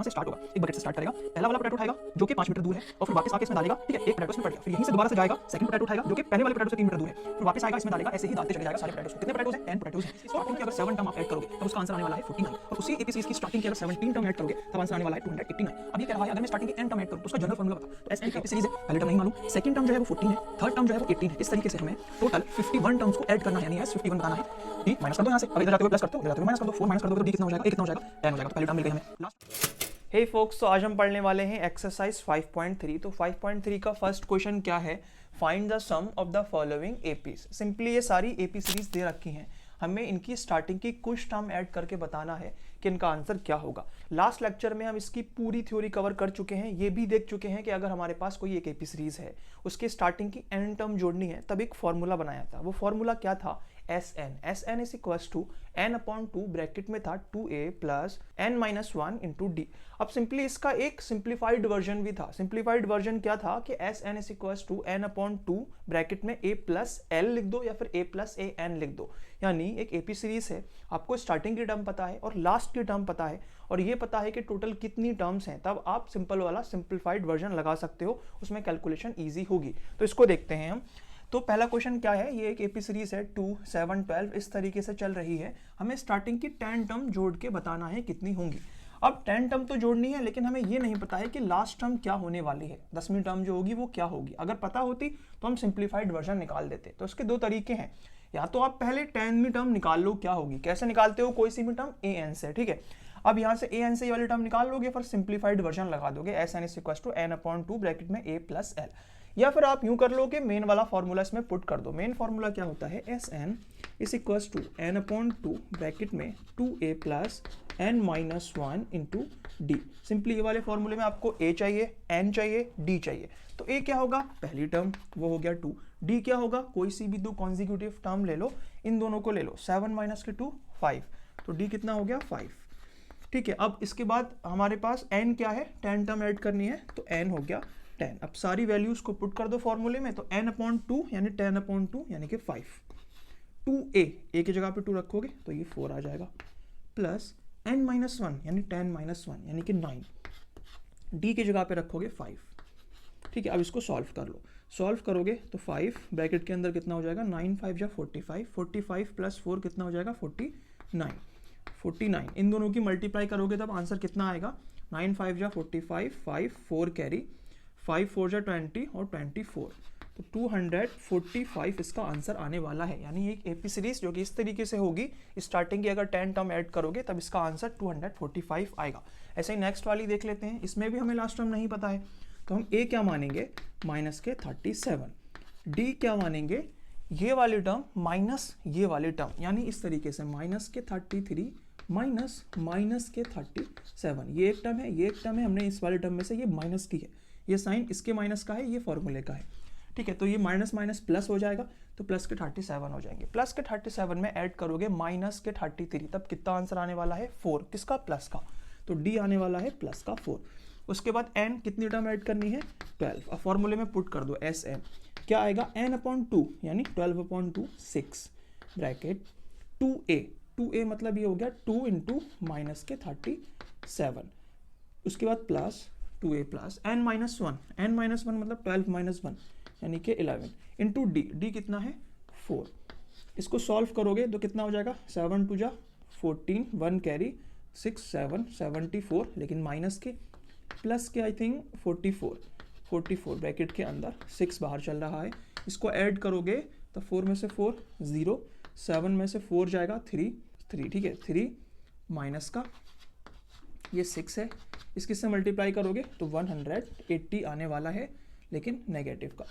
से स्टार्ट होगा, एक बकेट से स्टार्ट करेगा, पहला वाला पोटैटो उठाएगा जो कि 5 मीटर दूर है और फिर वापस आके इसमें डालेगा, ठीक है, एक पोटैटो इसमें पड़ गया, फिर यहीं से दोबारा से जाएगा, सेकंड पोटैटो उठाएगा जो कि पहले वाले पोटैटो से 3 मीटर दूर है, फिर वापस आएगा इसमें डालेगा, ऐसे ही डालते चले जाएगा सारे पोटैटोस को। कितने पोटैटोस हैं? 10 पोटैटोस हैं। स्टार्टिंग की अगर 7 टर्म आप ऐड करोगे तब उसका आंसर आने वाला है 49 और उसी एपी सीरीज की स्टार्टिंग की अगर 17 टर्म ऐड करोगे तब आंसर आने वाला है 289। अब ये कह रहा है अगर मैं स्टार्टिंग की n टर्म ऐड करूं तो उसका जनरल फार्मूला बता। तो एसएन की एपी सीरीज है, पहले टर्म नहीं मालूम, सेकंड टर्म जो है वो 14 है, थर्ड टर्म जो है वो 18 है। इस तरीके से हमें टोटल 51 टर्म्स को ऐड करना है, यानी एस 51 बताना है। डी माइनस कर दो, यहां से अब इधर जाते हुए प्लस करते हो, इधर जाते हुए माइनस कर दो, 4 माइनस कर दो तो डी कितना हो जाएगा, ए कितना हो जाएगा, 10 हो जाएगा। तो पहली टर्म मिल गई हमें। लास्ट हे फोक्स, तो आज हम पढ़ने वाले हैं एक्सरसाइज 5.3। तो 5.3 का फर्स्ट क्वेश्चन क्या है? Find the sum of the following APs. Simply ये सारी एपी सीरीज दे रखी हैं, हमें इनकी स्टार्टिंग की कुछ टर्म ऐड करके बताना है कि इनका आंसर क्या होगा। लास्ट लेक्चर में हम इसकी पूरी थ्योरी कवर कर चुके हैं, ये भी देख चुके हैं कि अगर हमारे पास कोई एक एपी सीरीज है, उसके स्टार्टिंग की n टर्म जोड़नी है, तब एक फॉर्मूला बनाया था। वो फॉर्मूला क्या था? Sn is equals to n upon 2, bracket में था 2a plus n-1 into D. अब सिंपली इसका एक सिंप्लीफाइड वर्जन भी था। सिंप्लीफाइड वर्जन क्या था कि Sn is equals to n upon 2, bracket में a प्लस l लिख दो या फिर a प्लस a n लिख दो। यानी एक एपी सीरीज है, आपको स्टार्टिंग की टर्म पता है और लास्ट की टर्म पता है और ये पता है कि टोटल कितनी टर्म्स हैं, तब आप सिंपल वाला सिंप्लीफाइड वर्जन लगा सकते हो, उसमें कैलकुलेशन ईजी होगी। तो इसको देखते हैं हम। तो पहला क्वेश्चन क्या है? ये एक एपी सीरीज है 2, 7, 12 इस तरीके से चल रही है। हमें स्टार्टिंग की 10 टर्म जोड़ के बताना है कितनी होंगी। अब 10 टर्म तो जोड़नी है, लेकिन हमें ये नहीं पता है कि लास्ट टर्म क्या होने वाली है, 10वीं टर्म जो होगी वो क्या होगी। अगर पता होती तो हम सिंप्लीफाइड वर्जन निकाल देते। तो इसके दो तरीके हैं, या तो आप पहले 10वीं टर्म निकाल लो क्या होगी। कैसे निकालते हो? कोई सी भी टर्म ए एन से, ठीक है। अब यहाँ से ए एन से ये वाली टर्म निकाल लोगे, फिर सिंप्लीफाइड वर्जन लगा दोगे, S N is equal to n upon 2, bracket में a प्लस एल। या फिर आप यूं कर लो कि मेन वाला फॉर्मूला इसमें पुट कर दो। मेन फॉर्मूला क्या होता है? S N is equal to n upon 2, bracket में 2a plus n-1 into D. Simply ये वाले फॉर्मूले में आपको a चाहिए, n चाहिए, d चाहिए। तो a क्या होगा? पहली टर्म, वो हो गया 2। d क्या होगा? कोई सी भी दो कॉन्जिक्यूटिव टर्म ले लो, इन दोनों को ले लो, 7 माइनस के 2 5, तो d कितना हो गया? 5। ठीक है। अब इसके बाद हमारे पास n क्या है? 10 टर्म ऐड करनी है, तो n हो गया 10। अब सारी वैल्यूज को पुट कर दो फॉर्मूले में, तो n अपॉन 2 यानी 10 अपॉन 2 यानी कि 5। 2a, a की जगह पे 2 रखोगे तो ये 4 आ जाएगा, प्लस n-1 यानी 10-1 यानी कि 9, d की जगह पे रखोगे 5। ठीक है। अब इसको सॉल्व कर लो। सॉल्व करोगे तो 5 ब्रैकेट के अंदर कितना हो जाएगा? 9 5 जा 45, 45 प्लस 4 कितना हो जाएगा? 49। 49 इन दोनों की मल्टीप्लाई करोगे तब आंसर कितना आएगा? 9 5 जा 45, 5 4 कैरी, 5 4 जा 20 और 24, तो 245 इसका आंसर आने वाला है। यानी एक एपी सीरीज जो कि इस तरीके से होगी, स्टार्टिंग की अगर 10 टर्म ऐड करोगे तब इसका आंसर 245 आएगा। ऐसे ही नेक्स्ट वाली देख लेते हैं। इसमें भी हमें लास्ट टर्म नहीं पता है, तो हम a क्या मानेंगे? माइनस के 37। d क्या मानेंगे? ये वाली टर्म माइनस ये वाली टर्म, यानी इस तरीके से माइनस के 33 माइनस के 37। ये एक टर्म है, ये एक टर्म है, हमने इस वाले टर्म में से ये माइनस की है, ये साइन इसके माइनस का है, ये फॉर्मूले का है। ठीक है। तो ये माइनस माइनस प्लस हो जाएगा, तो प्लस के 37 हो जाएंगे। प्लस के 37 में ऐड करोगे माइनस के 33, तब कितना आंसर आने वाला है? 4। किसका? प्लस का। तो डी आने वाला है प्लस का 4। उसके बाद n कितनी टर्म ऐड करनी है? 12। अब फॉर्मूले में पुट कर दो एस एन, क्या आएगा? n अपॉन 2 यानी 12 अपॉन 2 6, ब्रैकेट 2a मतलब ये हो गया 2 इंटू माइनस के 37। उसके बाद प्लस 2a प्लस n-1 मतलब 12 माइनस 1 यानी कि 11 इंटू डी कितना है? 4। इसको सॉल्व करोगे तो कितना हो जाएगा? 7 2 जा 14, 1 कैरी, 6 7 74, लेकिन माइनस के, प्लस के आई थिंक 44 ब्रैकेट के अंदर 6 बाहर चल रहा है। इसको ऐड करोगे तो 4 में से 4 0, 7 में से 4 जाएगा 3, ठीक है, 3 माइनस का ये 6 है, इसके से मल्टीप्लाई करोगे तो 180 आने वाला है, लेकिन नेगेटिव का।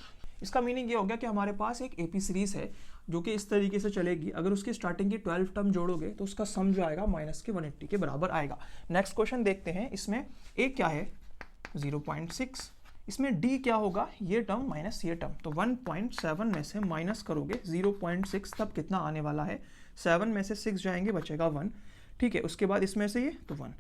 इसका मीनिंग ये हो गया कि हमारे पास एक एपी सीरीज है जो कि इस तरीके से चलेगी। अगर उसकी स्टार्टिंग की 12 टर्म जोड़ोगे तो उसका सम जो आएगा माइनस के 180 के बराबर आएगा। नेक्स्ट क्वेश्चन देखते हैं। इसमें a क्या है? 0.6। इसमें d क्या होगा? ये टर्म माइनस ये टर्म, तो 1.7 में से माइनस करोगे 0.6, तब कितना आने वाला है? 7 में से 6 जाएंगे, बचेगा 1। ठीक है। उसके बाद इसमें से ये तो 1,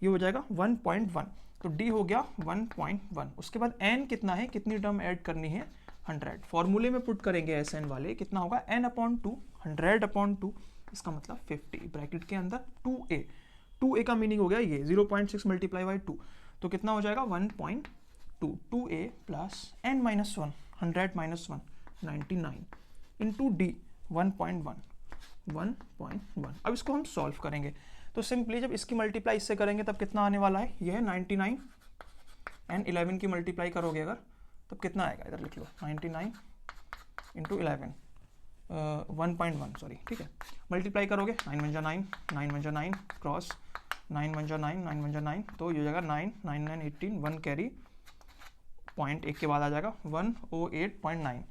ये हो जाएगा 1.1, तो d हो गया 1.1। उसके बाद n कितना है? कितनी टर्म ऐड करनी है? 100। फॉर्मूले में पुट करेंगे एस एन वाले, कितना होगा? n अपॉन 2, 100 अपॉन 2, इसका मतलब 50, ब्रैकेट के अंदर 2a 2a का मीनिंग हो गया ये 0.6 मल्टीप्लाई बाई 2, तो कितना हो जाएगा 1.2, 2a plus n minus 1, 100 minus 1, 99 into d 1.1, 1.1। अब इसको हम सॉल्व करेंगे तो सिंपली जब इसकी मल्टीप्लाई इससे करेंगे तब कितना आने वाला है, ये है 99 एंड 11 की मल्टीप्लाई करोगे अगर तब कितना आएगा, इधर लिख लो 99 इंटू 11 1.1 सॉरी, ठीक है। मल्टीप्लाई करोगे 9 1 जा 9, 9 1 जा 9 क्रॉस 9 1 जा 9, 9 1 जा 9, तो ये हो जाएगा 9 9 9 18, 1 कैरी पॉइंट एक के बाद आ जाएगा 108.9,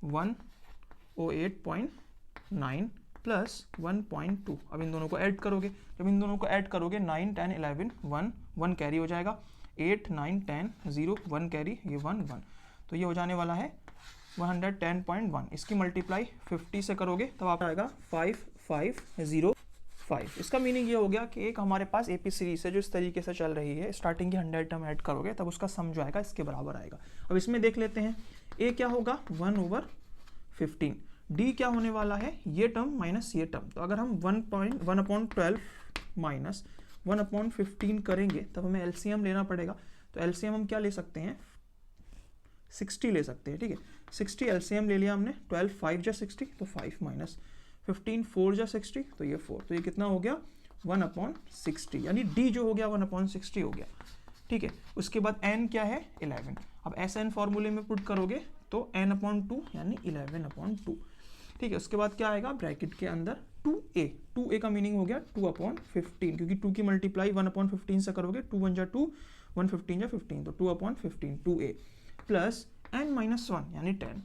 108.9 प्लस 1.2। अब इन दोनों को ऐड करोगे, जब इन दोनों को ऐड करोगे 9 10 11 1 1 कैरी हो जाएगा, 8 9 10 0 1 कैरी, ये 1 1, तो ये हो जाने वाला है 110.1। इसकी मल्टीप्लाई 50 से करोगे तब आप आएगा 5505। इसका मीनिंग ये हो गया कि एक हमारे पास एपी सीरीज है जो इस तरीके से चल रही है, स्टार्टिंग की 100 टर्म ऐड करोगे तब उसका सम जो आएगा इसके बराबर आएगा। अब इसमें देख लेते हैं ए क्या होगा 1/15, डी क्या होने वाला है ये टर्म माइनस ये टर्म, तो अगर हम 1/12 माइनस 1/15 करेंगे तब हमें एलसीएम लेना पड़ेगा। तो एलसीएम हम क्या ले सकते हैं 60 ले सकते हैं, ठीक है। 60 एलसीएम ले लिया हमने, 12 5 जा 60 तो 5 माइनस 15 4 जा 60 तो ये 4, तो ये कितना हो गया 1/60, यानी डी जो हो गया 1/60 हो गया, ठीक है। उसके बाद n क्या है 11, अब SN फॉर्मूले में पुट करोगे तो n/2 यानी 11/2, ठीक है। उसके बाद क्या आएगा ब्रैकेट के अंदर 2a का मीनिंग हो गया 2/15, क्योंकि 2 की मल्टीप्लाई 1/15 से करोगे, 2 1 जा 2 1 15 जा 15, तो 2/15 2a प्लस n-1 यानी 10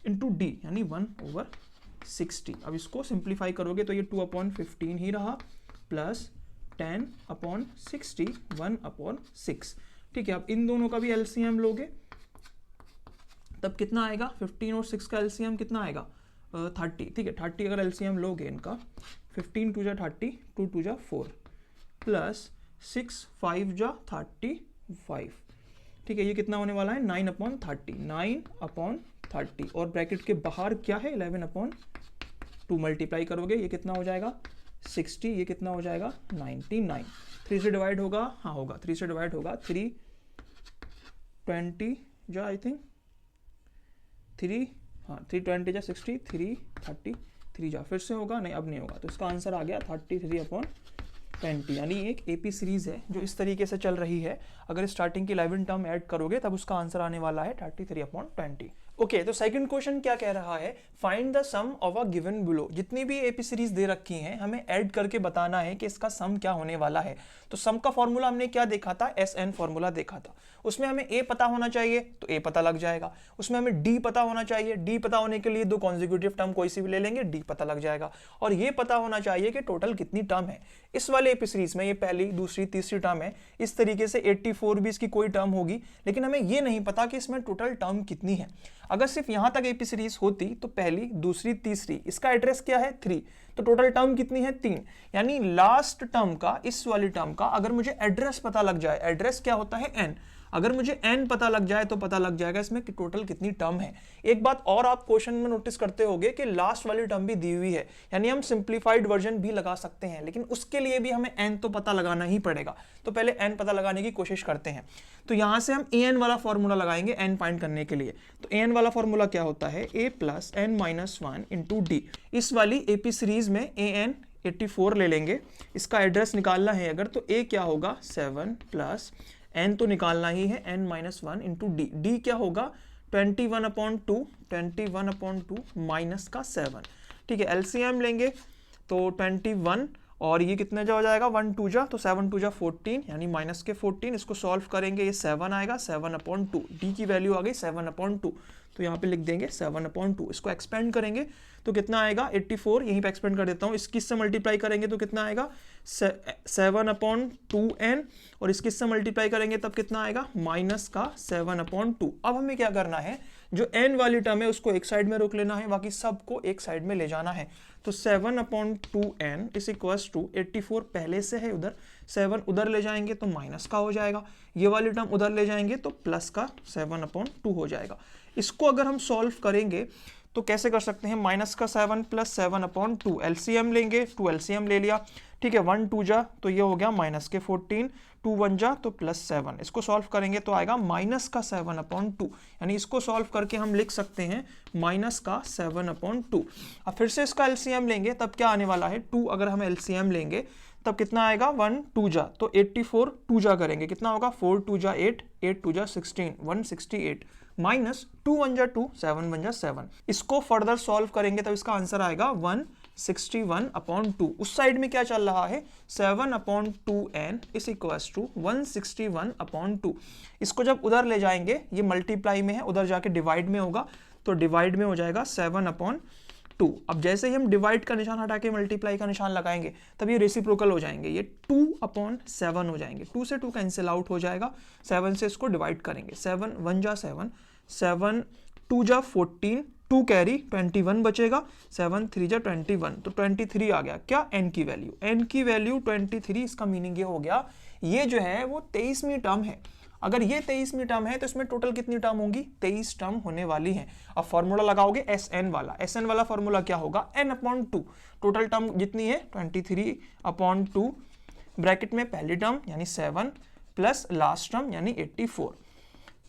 इंटू डी यानी 1/60। अब इसको सिंप्लीफाई करोगे तो ये 2/15 ही रहा प्लस 10/60 1/6, ठीक है। अब इन दोनों का भी एलसीएम लोगे तब कितना आएगा 15 और 6 का एलसीएम कितना आएगा 30, ठीक है। 30 अगर एलसीएम लोगे इनका 15 2 जा 30 2 2 जा 4 प्लस 6 5 जा 35, ठीक है। ये कितना होने वाला है 9/30, 9/30 और ब्रैकेट के बाहर क्या है 11/2 मल्टीप्लाई करोगे ये कितना हो जाएगा 60, ये कितना हो जाएगा 99। 3 से डिवाइड होगा, हाँ होगा 3 से डिवाइड होगा, 320 जा आई थिंक 320 जा 60, 333 जा फिर से होगा, नहीं अब नहीं होगा, तो इसका आंसर आ गया 33/20, यानी एक एपी सीरीज है जो इस तरीके से चल रही है। अगर स्टार्टिंग की 11 टर्म ऐड करोगे तब उसका आंसर आने वाला है 33/20। ओके, तो सेकंड क्वेश्चन क्या कह रहा है, find the sum of a given below. जितनी भी एपी सीरीज दे रखी हैं हमें ऐड करके बताना है कि इसका सम क्या होने वाला है। तो सम का फॉर्मूला हमने क्या देखा था, SN फॉर्मूला देखा था। उसमें हमें A पता होना चाहिए तो A पता लग जाएगा, उसमें हमें D पता होना चाहिए, D पता होने के लिए 2 कॉन्जिक्यूटिव टर्म कोई सी भी ले लेंगे, D पता लग जाएगा, और ये पता होना चाहिए कि टोटल कितनी टर्म है। इस वाले एपी सीरीज में ये पहली दूसरी तीसरी टर्म है, इस तरीके से 84 भी इसकी कोई टर्म होगी, लेकिन हमें ये नहीं पता कि इसमें टोटल टर्म कितनी है। अगर सिर्फ यहां तक एपी सीरीज होती तो पहली दूसरी तीसरी, इसका एड्रेस क्या है 3, तो टोटल टर्म कितनी है 3, यानी लास्ट टर्म का, इस वाली टर्म का अगर मुझे एड्रेस पता लग जाए, एड्रेस क्या होता है n, अगर मुझे n पता लग जाए तो पता लग जाएगा इसमें कि टोटल कितनी टर्म है। एक बात और आप क्वेश्चन में नोटिस करते होंगे कि लास्ट वाली टर्म भी दी हुई है, यानी हम सिंप्लीफाइड वर्जन भी लगा सकते हैं, लेकिन उसके लिए भी हमें n तो पता लगाना ही पड़ेगा। तो पहले n पता लगाने की कोशिश करते हैं। तो यहां से हम an वाला फॉर्मूला लगाएंगे n फाइंड करने के लिए। तो an वाला फॉर्मूला क्या होता है, a plus n-1 into D. इस वाली एपी सीरीज में an 84 ले लेंगे, इसका एड्रेस निकालना है अगर, तो a क्या होगा 7 प्लस n तो निकालना ही है n-1 इंटू डी। डी क्या होगा 21/2 माइनस का 7, ठीक है। एलसीएम लेंगे तो 21 और ये कितने जा हो जाएगा 1 2 जा, तो 7 2 जा 14 यानी माइनस के 14। इसको सॉल्व करेंगे ये 7 आएगा 7/2, डी की वैल्यू आ गई 7/2, तो यहाँ पे लिख देंगे 7/2। इसको एक्सपेंड करेंगे तो कितना आएगा 84, यहीं पे एक्सपेंड कर देता हूँ। इसकी से मल्टीप्लाई करेंगे तो कितना आएगा 7/2n, और इसकी से मल्टीप्लाई करेंगे तब कितना आएगा माइनस का 7/2। अब हमें क्या करना है, जो n वाली टर्म है उसको एक साइड में रोक लेना है, बाकी सबको एक साइड में ले जाना है। तो 7/2n इज इक्वल्स टू 84 पहले से है उधर, 7 उधर ले जाएंगे तो माइनस का हो जाएगा, ये वाली टर्म उधर ले जाएंगे तो प्लस का 7/2 हो जाएगा। इसको अगर हम सॉल्व करेंगे तो कैसे कर सकते हैं, माइनस का 7 प्लस 7/2, एलसीएम लेंगे, 2 एलसीएम ले लिया, ठीक है, 1 2 जा तो ये हो गया माइनस के 14, 2 1 जा तो +7। इसको सॉल्व करेंगे तो आएगा माइनस का 7/2, यानी इसको सॉल्व करके हम लिख सकते हैं माइनस का 7/2। अब फिर से इसका एलसीएम लेंगे तब क्या आने वाला है, 2 अगर हम एलसीएम लेंगे तब कितना आएगा, 1 2 जा तो 84, 2 जा करेंगे कितना होगा, 4 2 जा 8, 8 2 जा 16, 168 माइनस 2 1 जा 2, 7 1 जा 7। इसको फर्दर सॉल्व करेंगे तब इसका आंसर आएगा 161/2। उस साइड में क्या चल रहा है, 7/2n इज इक्वल्स टू 161/2। इसको जब उधर ले जाएंगे, ये मल्टीप्लाई में है, उधर जाके डिवाइड में होगा, तो डिवाइड में हो जाएगा 7/2। अब जैसे ही हम डिवाइड का निशान हटा के मल्टीप्लाई का निशान लगाएंगे तब ये रेसिप्रोकल हो जाएंगे, ये 2/7 हो जाएंगे, 2 से 2 कैंसिल आउट हो जाएगा, 7 से इसको डिवाइड करेंगे, 7 1 जा 7, 7 2 जा 14, 2 कैरी 21 बचेगा, 7 3 जा 21, तो 23 आ गया क्या, n की वैल्यू, n की वैल्यू 23। इसका मीनिंग ये हो गया, ये जो है वो 23वीं टर्म है। अगर ये 23वीं टर्म है तो इसमें टोटल कितनी टर्म होंगी, 23 टर्म होने वाली है। अब फॉर्मूला लगाओगे SN वाला, SN वाला फॉर्मूला क्या होगा, n/2, टोटल टर्म जितनी है 23/2, ब्रैकेट में पहली टर्म यानी 7 प्लस लास्ट टर्म यानी 84।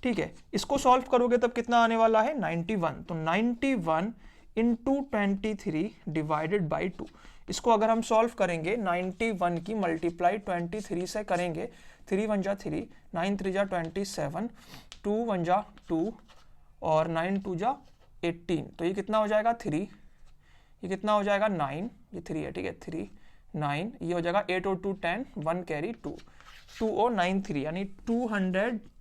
ठीक है, इसको सॉल्व करोगे तब कितना आने वाला है, 91, तो 91 इंटू 23 डिवाइडेड बाई 2। इसको अगर हम सॉल्व करेंगे, 91 की मल्टीप्लाई 23 से करेंगे, 3 1 जा 3, 9 3 जा 27, 2 1 जा 2 और 9 2 जा 18, तो ये कितना हो जाएगा 3, ये कितना हो जाएगा 9, ये 3 है, ठीक है 3 9, ये हो जाएगा 8 और 2 10, 1 कैरी 2, 2 और 9 3 यानी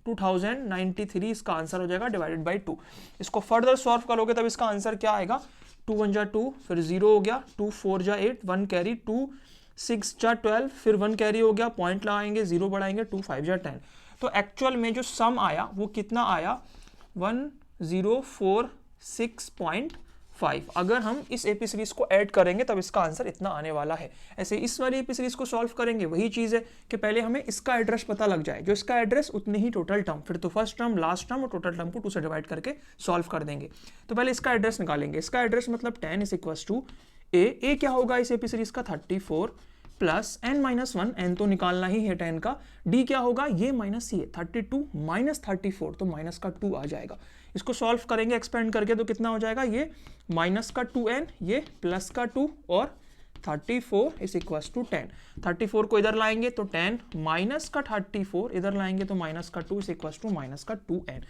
2093 इसका आंसर हो जाएगा डिवाइडेड बाई 2। इसको फर्दर सॉल्व करोगे तब इसका आंसर क्या आएगा, 2 1 जा 2, फिर 0 हो गया, 2 4 जा 8, 1 कैरी 2 6 जा 12, फिर 1 कैरी हो गया, पॉइंट लगाएंगे, 0 बढ़ाएंगे, 2 5 जा 10। तो एक्चुअल में जो सम आया वो कितना आया, 1046.5। अगर हम इस एपी सीरीज को ऐड करेंगे तब इसका आंसर इतना आने वाला है। ऐसे इस वाली एपी सीरीज को सॉल्व करेंगे, वही चीज़ है कि पहले हमें इसका एड्रेस पता लग जाए, जो इसका एड्रेस उतने ही टोटल टर्म, फिर तो फर्स्ट टर्म लास्ट टर्म और टोटल टर्म को 2 से डिवाइड करके सॉल्व कर देंगे। तो पहले इसका एड्रेस निकालेंगे, इसका एड्रेस मतलब 10 इज इक्वल्स टू ए क्या होगा इस एपी सीरीज का, 34 प्लस n-1, n तो निकालना ही है 10 का, d क्या होगा, ये माइनस ये 32 माइनस 34, तो माइनस का 2 आ जाएगा। इसको सॉल्व करेंगे एक्सपेंड करके तो कितना हो जाएगा, ये माइनस का 2n, ये प्लस का 2 और 34 इज इक्वल्स टू 10। 34 को इधर लाएंगे तो 10 माइनस का 34 इधर लाएंगे तो माइनस का 2 इज इक्वल्स टू माइनस का 2n।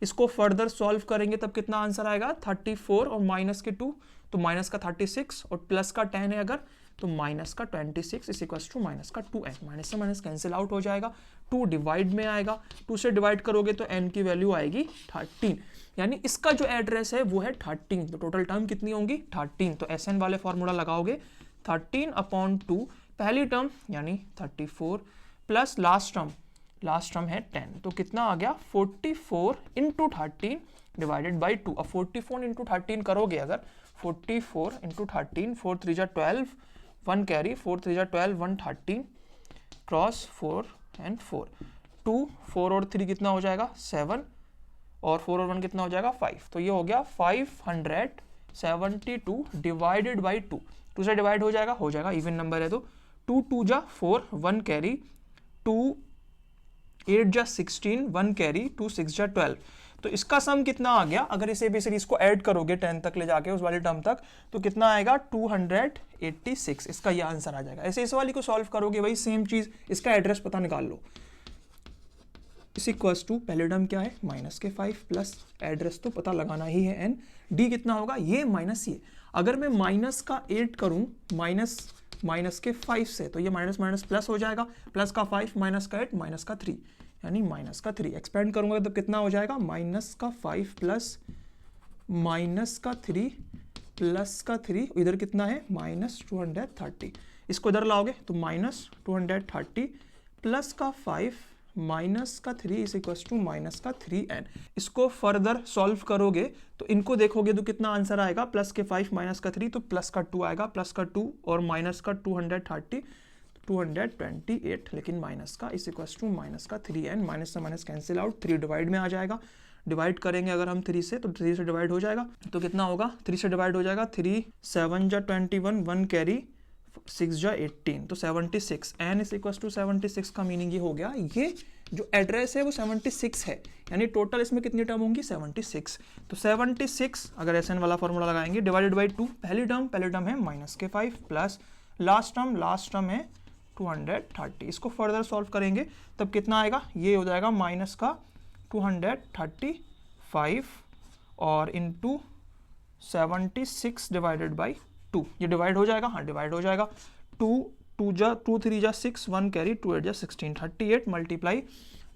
इसको फर्दर सॉल्व करेंगे तब कितना आंसर आएगा, 34 और माइनस के 2 तो माइनस का 36 और प्लस का 10 है अगर तो माइनस का 26 इज इक्वल्स टू माइनस का 2n। माइनस से माइनस कैंसिल आउट हो जाएगा, 2 डिवाइड में आएगा, 2 से डिवाइड करोगे तो n की वैल्यू आएगी 13, यानी इसका जो एड्रेस है वो है 13। तो टोटल टर्म कितनी होंगी 13, तो SN वाले फॉर्मूला लगाओगे 13/2, पहली टर्म यानी 34 प्लस लास्ट टर्म है 10, तो कितना आ गया 44 इंटू 13 डिवाइडेड बाई 2। अब 44 इंटू 13 करोगे अगर, 44 इंटू 13, 4 3 जा 12, 1 कैरी, 4 3 जा 12, 113 क्रॉस 4 एंड 4, 2 4 और 3 कितना हो जाएगा 7 और 4 और 1 कितना हो जाएगा 5, तो ये हो गया 572 डिवाइडेड बाई 2। 2 से डिवाइड हो जाएगा इवन नंबर है तो 2 2 जा 4, 1 कैरी, 2 8 जा 16, 1 कैरी, 2 6 जा 12, तो इसका सम कितना आ गया, अगर इस एबी सीरीज को ऐड करोगे 10 तक ले जाके उस वाले टर्म तक तो कितना आएगा 286, इसका ये आंसर आ जाएगा। ऐसे इस वाली को सॉल्व करोगे वही सेम चीज, इसका एड्रेस पता निकाल लो, इस इक्वल्स टू पहले टर्म क्या है माइनस के 5 प्लस एड्रेस तो पता लगाना ही है n, d कितना होगा ये माइनस ये, अगर मैं माइनस का 8 करूं माइनस के 5 से तो ये माइनस माइनस प्लस हो जाएगा, प्लस का 5 माइनस का 8 माइनस का 3 यानी माइनस का 3, एक्सपेंड करूंगा तो कितना हो जाएगा माइनस का 5 प्लस माइनस का 3 प्लस का 3, इधर कितना है माइनस 230, इसको इधर लाओगे तो माइनस 230 प्लस का 5 माइनस का 3 इज इक्वल्स टू माइनस का 3n। इसको फर्दर सॉल्व करोगे तो इनको देखोगे तो कितना आंसर आएगा, प्लस के 5 माइनस का 3 तो प्लस का 2 आएगा, प्लस का 2 और माइनस का 230 228, लेकिन माइनस का इज इक्वल्स टू माइनस का 3n। माइनस से माइनस कैंसिल आउट, 3 डिवाइड में आ जाएगा, डिवाइड करेंगे अगर हम 3 से तो 3 से डिवाइड हो जाएगा तो कितना होगा, 3 से डिवाइड हो जाएगा, 3 7 जा 21, 1 कैरी, 6 जा 18 तो 76, n इज इक्वल टू 76 का मीनिंग ये हो गया, ये जो एड्रेस है वो 76 है, यानी टोटल इसमें कितनी टर्म होंगी 76। तो 76 अगर एस एन वाला फॉर्मूला लगाएंगे डिवाइडेड बाई 2, पहली टर्म है माइनस के 5 प्लस लास्ट टर्म है 230। इसको फर्दर सॉल्व करेंगे तब कितना आएगा, ये हो जाएगा माइनस का 235 और इंटू 76 डिवाइडेड बाई 2, ये डिवाइड हो जाएगा, हाँ डिवाइड हो जाएगा। 2 3 जा 6, 1 कैरी, 2 8 जा 16, 38 मल्टीप्लाई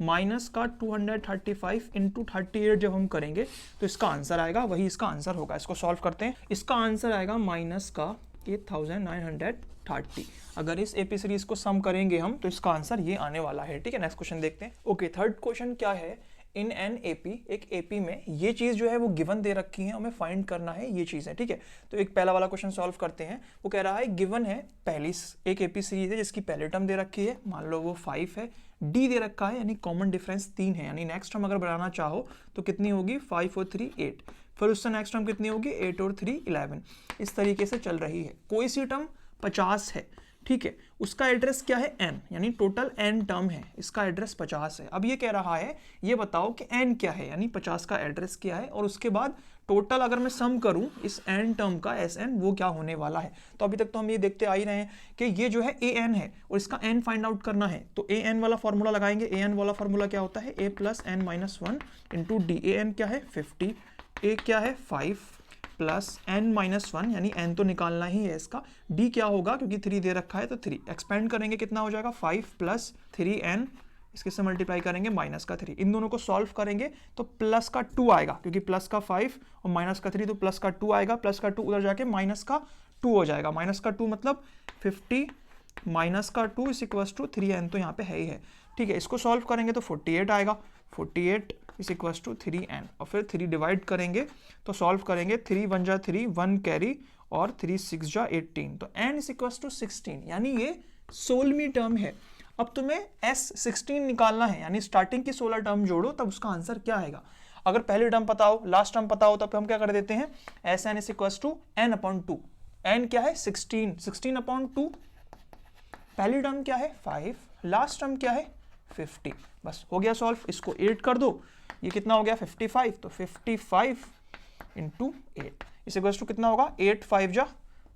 माइनस का 235 इंटू 38 जब हम करेंगे तो इसका आंसर आएगा, वही इसका आंसर होगा। इसको सॉल्व करते हैं, इसका आंसर आएगा माइनस का 8930। अगर इस एपी सीरीज को सम करेंगे हम तो इसका आंसर ये आने वाला है। ठीक है, नेक्स्ट क्वेश्चन देखते हैं। ओके, थर्ड क्वेश्चन क्या है, इन एन एपी, एक एपी में ये चीज़ जो है वो गिवन दे रखी है, हमें फाइंड करना है ये चीज़ है। ठीक है, तो एक पहला वाला क्वेश्चन सॉल्व करते हैं। वो कह रहा है गिवन है पहली एक एपी सीरीज है जिसकी पहले टर्म दे रखी है, मान लो वो 5 है, डी दे रखा है यानी कॉमन डिफरेंस 3 है, यानी नेक्स्ट टर्म अगर बनाना चाहो तो कितनी होगी 5 और 3 8, फिर उससे नेक्स्ट टर्म कितनी होगी 8 और 3 11। इस तरीके से चल रही है। कोई सी टर्म 50 है, ठीक है, उसका एड्रेस क्या है n, यानी टोटल n टर्म है, इसका एड्रेस 50 है। अब ये कह रहा है ये बताओ कि n क्या है, यानी 50 का एड्रेस क्या है, और उसके बाद टोटल अगर मैं सम करूं इस n टर्म का Sn वो क्या होने वाला है। तो अभी तक तो हम ये देखते आ ही रहे हैं कि ये जो है an है और इसका n फाइंड आउट करना है, तो an वाला फॉर्मूला लगाएंगे। an वाला फॉर्मूला क्या होता है, a plus n minus 1 into D. an क्या है 50, a क्या है 5 प्लस n माइनस 1, यानी n तो निकालना ही है इसका, d क्या होगा क्योंकि 3 दे रखा है तो 3, एक्सपेंड करेंगे कितना हो जाएगा 5 प्लस 3n, इसके से मल्टीप्लाई करेंगे माइनस का 3, इन दोनों को सॉल्व करेंगे तो प्लस का 2 आएगा, क्योंकि प्लस का 5 और माइनस का 3 तो प्लस का 2 आएगा, प्लस का 2 उधर जाके माइनस का 2 हो जाएगा, माइनस का 2 मतलब 50 माइनस का 2 इज इक्वल टू 3n, तो यहाँ पे है ही है। ठीक है, इसको सॉल्व करेंगे तो 48 आएगा, 48 इज इक्वल टू 3n, और फिर 3 डिवाइड करेंगे तो सॉल्व करेंगे, 3 1 जा 3, 1 कैरी और 3 6 जा 18, तो n इज इक्वल टू 16, यानी ये 16वीं टर्म है। अब तुम्हें S16 निकालना है, यानी स्टार्टिंग की 16 टर्म जोड़ो तब उसका आंसर क्या आएगा। अगर पहली टर्म पता हो, लास्ट टर्म पता हो, तब हम क्या कर देते हैं, Sn is equal to n upon 2, n क्या है 16, 16 अपॉन 2, पहली टर्म क्या है 5, लास्ट टर्म क्या है 50, बस हो गया सॉल्व। इसको 8 कर दो, ये कितना हो गया 55, तो 55 इंटू 8 इस इक्वल टू कितना होगा 8 5 जा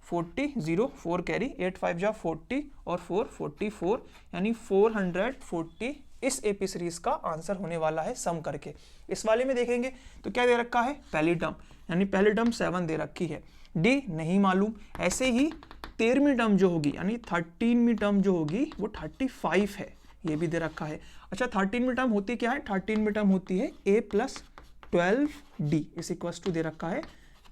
40, 0 4 कैरी, 8 5 जा 40 और 4 44, यानी 440 इस एपी सीरीज का आंसर होने वाला है सम करके। इस वाले में देखेंगे तो क्या दे रखा है, पहली टर्म, यानी पहली टर्म 7 दे रखी है, डी नहीं मालूम। ऐसे ही 13वीं टर्म जो होगी यानी 13वीं टर्म जो होगी वो 35 है, ये भी दे रखा है। अच्छा, 13वीं टर्म होती क्या है, 13वीं टर्म होती है a प्लस 12d इस इक्वल टू दे रखा है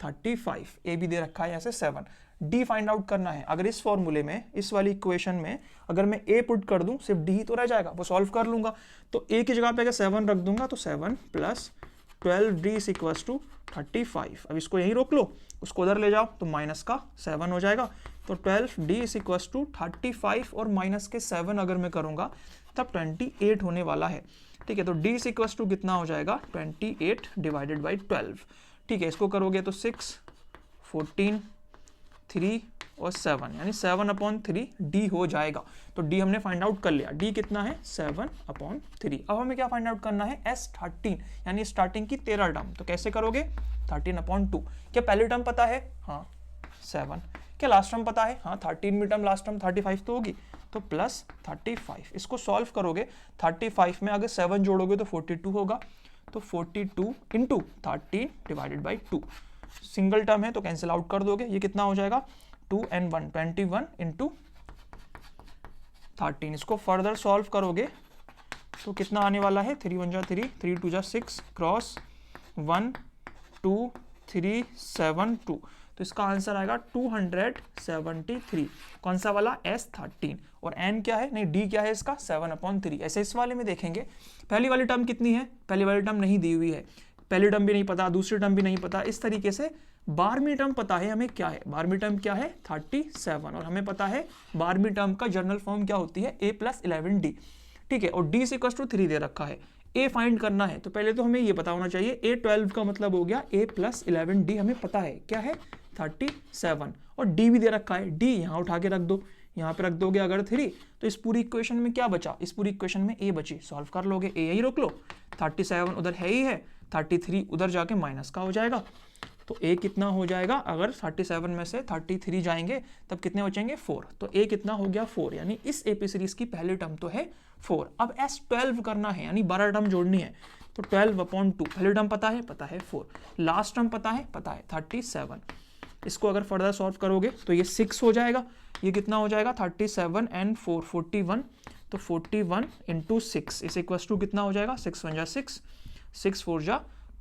35, a भी दे रखा है यहाँ से 7, d फाइंड आउट करना है। अगर इस फॉर्मूले में, इस वाली इक्वेशन में अगर मैं a पुट कर दूं सिर्फ d ही तो रह जाएगा, वो सॉल्व कर लूंगा, तो a की जगह पे अगर 7 रख दूंगा तो 7 plus 12d is equal to 35। अब इसको यहीं रोक लो, उसको उधर ले जाओ तो माइनस का 7 हो जाएगा, तो 12d इज इक्वल टू 35 और माइनस के 7 अगर मैं करूंगा तब 28 होने वाला है। ठीक है, तो d इज इक्वल टू कितना हो जाएगा 28 डिवाइडेड बाई 12। ठीक है, इसको करोगे तो 6 14 3 और 7, यानी 7 अपॉन 3 d हो जाएगा। तो d हमने फाइंड आउट कर लिया, d कितना है 7 अपॉन 3। अब हमें क्या फाइंड आउट करना है S13, यानी स्टार्टिंग की 13 टर्म, तो कैसे करोगे 13 अपॉन 2। क्या पहली टर्म पता है, हाँ 7, क्या लास्ट टर्म पता है, हाँ 13वीं टर्म लास्ट टर्म 35 तो होगी, तो प्लस 35। इसको सॉल्व करोगे 35 में अगर 7 जोड़ोगे तो 42 होगा, तो 42 into 13 divided by 2, single term है तो कैंसिल आउट कर दोगे, ये कितना हो जाएगा 2 and 1 21 इंटू 13। इसको फर्दर सॉल्व करोगे तो कितना आने वाला है, 3 1 जा 3, 3 2 जा 6 क्रॉस 1 2 3 7 2, तो इसका आंसर आएगा 273। कौन सा वाला S13, और n क्या है, नहीं d क्या है इसका 7 अपॉन 3। ऐसे इस वाले में देखेंगे पहली वाली टर्म कितनी है, पहली वाली टर्म नहीं दी हुई है, पहली टर्म भी नहीं पता, दूसरी टर्म भी नहीं पता, इस तरीके से 12वीं टर्म पता है हमें क्या है, 12वीं टर्म क्या है 37, और हमें पता है 12वीं टर्म का जनरल फॉर्म क्या होती है a प्लस 11d। ठीक है, और d इज इक्वल टू 3 दे रखा है, a फाइंड करना है, तो पहले तो हमें ये पता होना चाहिए a12 का मतलब हो गया a प्लस 11d, हमें पता है क्या है 37, और डी भी दे रखा है, डी यहाँ उठा के रख दो, यहाँ पे रख दोगे अगर 3 तो इस पूरी इक्वेशन में क्या बचा, इस पूरी इक्वेशन में ए बची, सॉल्व कर लोगे, ए यही रोक लो, 37 उधर है ही है, 33 उधर जाके माइनस का हो जाएगा, तो ए कितना हो जाएगा, अगर 37 में से 33 जाएंगे तब कितने बचेंगे 4, तो ए कितना हो गया 4, यानी इस एपी सीरीज की पहली टर्म तो है 4। अब S12 करना है, यानी 12 टर्म जोड़नी है, तो 12/2, पहली टर्म पता है 4, लास्ट टर्म पता है 37। इसको अगर फर्दर सॉल्व करोगे तो ये 6 हो जाएगा, ये कितना हो जाएगा 37 एंड 4 41, तो 41 इंटू 6 इस इक्वल टू कितना हो जाएगा 6 1 जा 6, 6 4 जा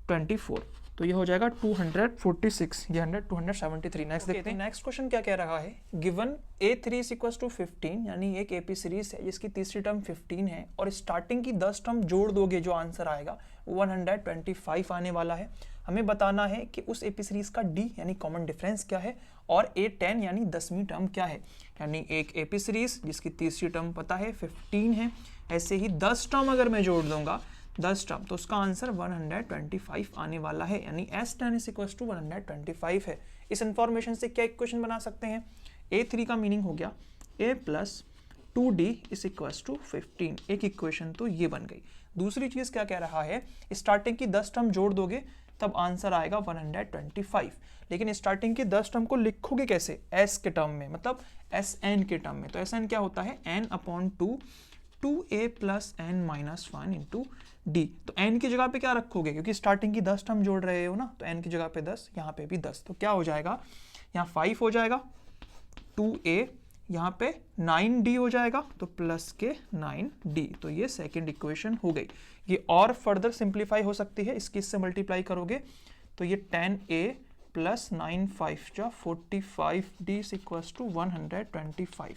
24, तो ये हो जाएगा 246, ये 273। नेक्स्ट देखते हैं, नेक्स्ट क्वेश्चन क्या कह रहा है, given A3 is equal to 15, यानी एक एपी सीरीज है जिसकी तीसरी टर्म 15 है और स्टार्टिंग की 10 टर्म जोड़ दोगे, जो आंसर आएगा 125 आने वाला है। हमें बताना है कि उस एपी सीरीज का D यानी कॉमन डिफरेंस क्या है और A10 यानी 10वीं टर्म क्या है। यानी एक एपी सीरीज जिसकी तीसरी टर्म पता है 15 है, ऐसे ही 10 टर्म अगर मैं जोड़ दूंगा 10 टर्म, तो उसका आंसर 125 आने वाला है, यानी S10 इज इक्वल टू 125 है। इस इंफॉर्मेशन से क्या इक्वेशन बना सकते हैं, A3 का मीनिंग हो गया A plus 2D is equal to 15, एक इक्वेशन तो ये बन गई। दूसरी चीज क्या कह रहा है, स्टार्टिंग की 10 टर्म जोड़ दोगे तब आंसर आएगा 125, लेकिन स्टार्टिंग की 10 टर्म को लिखोगे कैसे, S के टर्म में, मतलब Sn के टर्म में, तो Sn क्या होता है n/2 2a plus n minus 1 into D. तो n की जगह पे क्या रखोगे, क्योंकि स्टार्टिंग की 10 टर्म जोड़ रहे हो ना, तो n की जगह पे 10, यहाँ पे भी 10, तो क्या हो जाएगा, यहाँ 5 हो जाएगा, 2a, यहाँ पे 9d हो जाएगा, तो प्लस के 9d, तो ये सेकंड इक्वेशन हो गई। ये और फर्दर सिंप्लीफाई हो सकती है, इसकी इससे मल्टीप्लाई करोगे तो ये 10a प्लस 9 5 जा 45d इक्वल्स टू 125,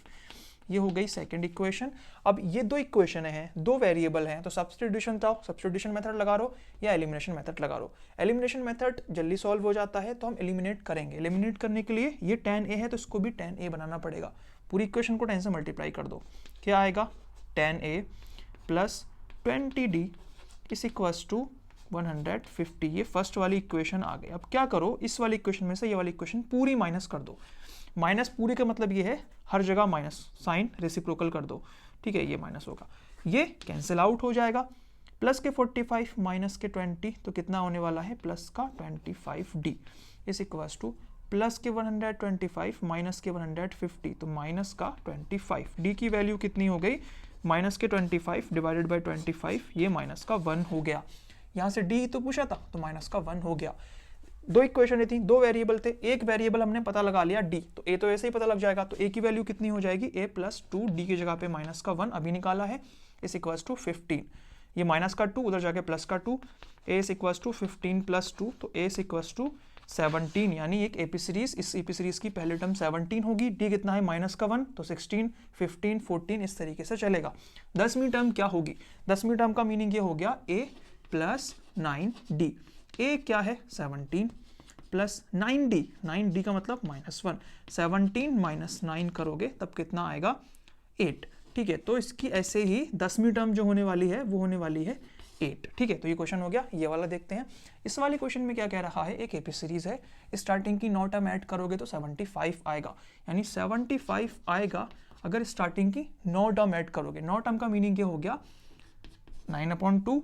ये हो गई सेकंड इक्वेशन। अब ये दो इक्वेशन हैं, दो वेरिएबल हैं, तो सब्स्टिट्यूशन था, सब्स्टिट्यूशन मेथड लगा रो या एलिमिनेशन मेथड लगा रो। एलिमिनेशन मेथड जल्दी सॉल्व हो जाता है, तो हम एलिमिनेट करेंगे। एलिमिनेट करने के लिए ये 10a है तो इसको भी 10a बनाना पड़ेगा, पूरी इक्वेशन को 10 से मल्टीप्लाई कर दो, क्या आएगा 10a plus 20d is equals to 150, ये फर्स्ट वाली इक्वेशन आ गई। अब क्या करो, इस वाली इक्वेशन में से ये वाली इक्वेशन पूरी माइनस कर दो, माइनस पूरी का मतलब ये है हर जगह माइनस, साइन रेसिप्रोकल कर दो, ठीक है, ये माइनस होगा, ये कैंसिल आउट हो जाएगा, प्लस के 45 माइनस के 20, तो कितना होने वाला है प्लस का 25d is equals two plus के 125 माइनस के 150, तो माइनस का 25, डी की वैल्यू कितनी हो गई, माइनस के 25 डिवाइडेड बाई 25, ये माइनस का 1 हो गया। यहाँ से डी तो पूछा था, तो माइनस का 1 हो गया। दो इक्वेशन थी, दो वेरिएबल थे, एक वेरिएबल हमने पता लगा लिया डी, तो ए तो ऐसे ही पता लग जाएगा, तो ए की वैल्यू कितनी हो जाएगी, ए प्लस 2, डी की जगह पे माइनस का 1 अभी निकाला है, इस इक्वल्स टू 15, ये माइनस का 2 उधर जाके प्लस का 2, ए इज इक्वल्स टू 15 प्लस 2, तो ए इज इक्वल्स टू 17, यानी एक एपी सीरीज, इस एपी सीरीज की पहली टर्म 17 होगी, डी कितना है माइनस का 1, तो 16 15 14 इस तरीके से चलेगा। 10वीं टर्म क्या होगी, 10वीं टर्म का मीनिंग ये हो गया ए प्लस 9d, ए क्या है 17 प्लस 9d, 9d का मतलब -1, 17 माइनस 9 करोगे तब कितना आएगा 8, ठीक है। तो इसकी ऐसे ही 10वीं टर्म जो होने वाली है वो होने वाली है 8, ठीक है। तो ये क्वेश्चन हो गया, ये वाला देखते हैं। इस वाले क्वेश्चन में क्या कह रहा है, एक एपी सीरीज है, स्टार्टिंग की 9 टर्म ऐड करोगे तो 75 आएगा, यानी 75 आएगा अगर स्टार्टिंग की 9 टर्म ऐड करोगे। 9 टर्म का मीनिंग ये हो गया 9/2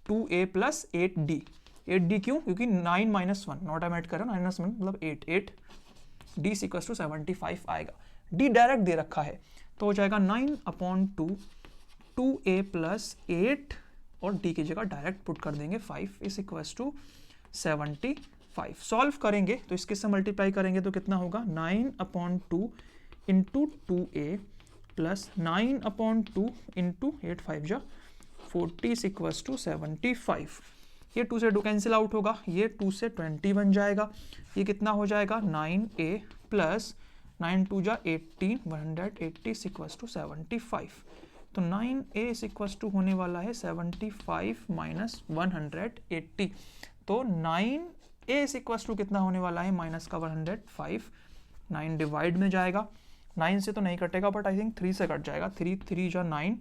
2a प्लस 8d, 8d क्यों, क्योंकि 9 माइनस 1, 9 टर्म ऐड करो 9 माइनस 1 मतलब 8, 8d इक्वल्स टू 75 आएगा। d डायरेक्ट दे रखा है तो हो जाएगा 9/2 2a प्लस 8 और d की जगह डायरेक्ट पुट कर देंगे 5 इज इक्वल्स टू 75। सॉल्व करेंगे तो इसके से मल्टीप्लाई करेंगे तो कितना होगा 9/2 इंटू 2a प्लस 9/2 इंटू 8 5 जा 40 इक्वल्स टू 75। ये 2 से 2 कैंसिल आउट होगा, ये 2 से 20 बन जाएगा, ये कितना हो जाएगा 9a प्लस 9 2 जा 18 180 इक्वल्स टू 75। तो 9a इक्वल्स टू होने वाला है 75 माइनस 180, तो 9a इक्वल्स टू कितना होने वाला है माइनस का 105, 9 डिवाइड में जाएगा, 9 से तो नहीं कटेगा बट आई थिंक 3 से कट जाएगा, 3 3 जा 9,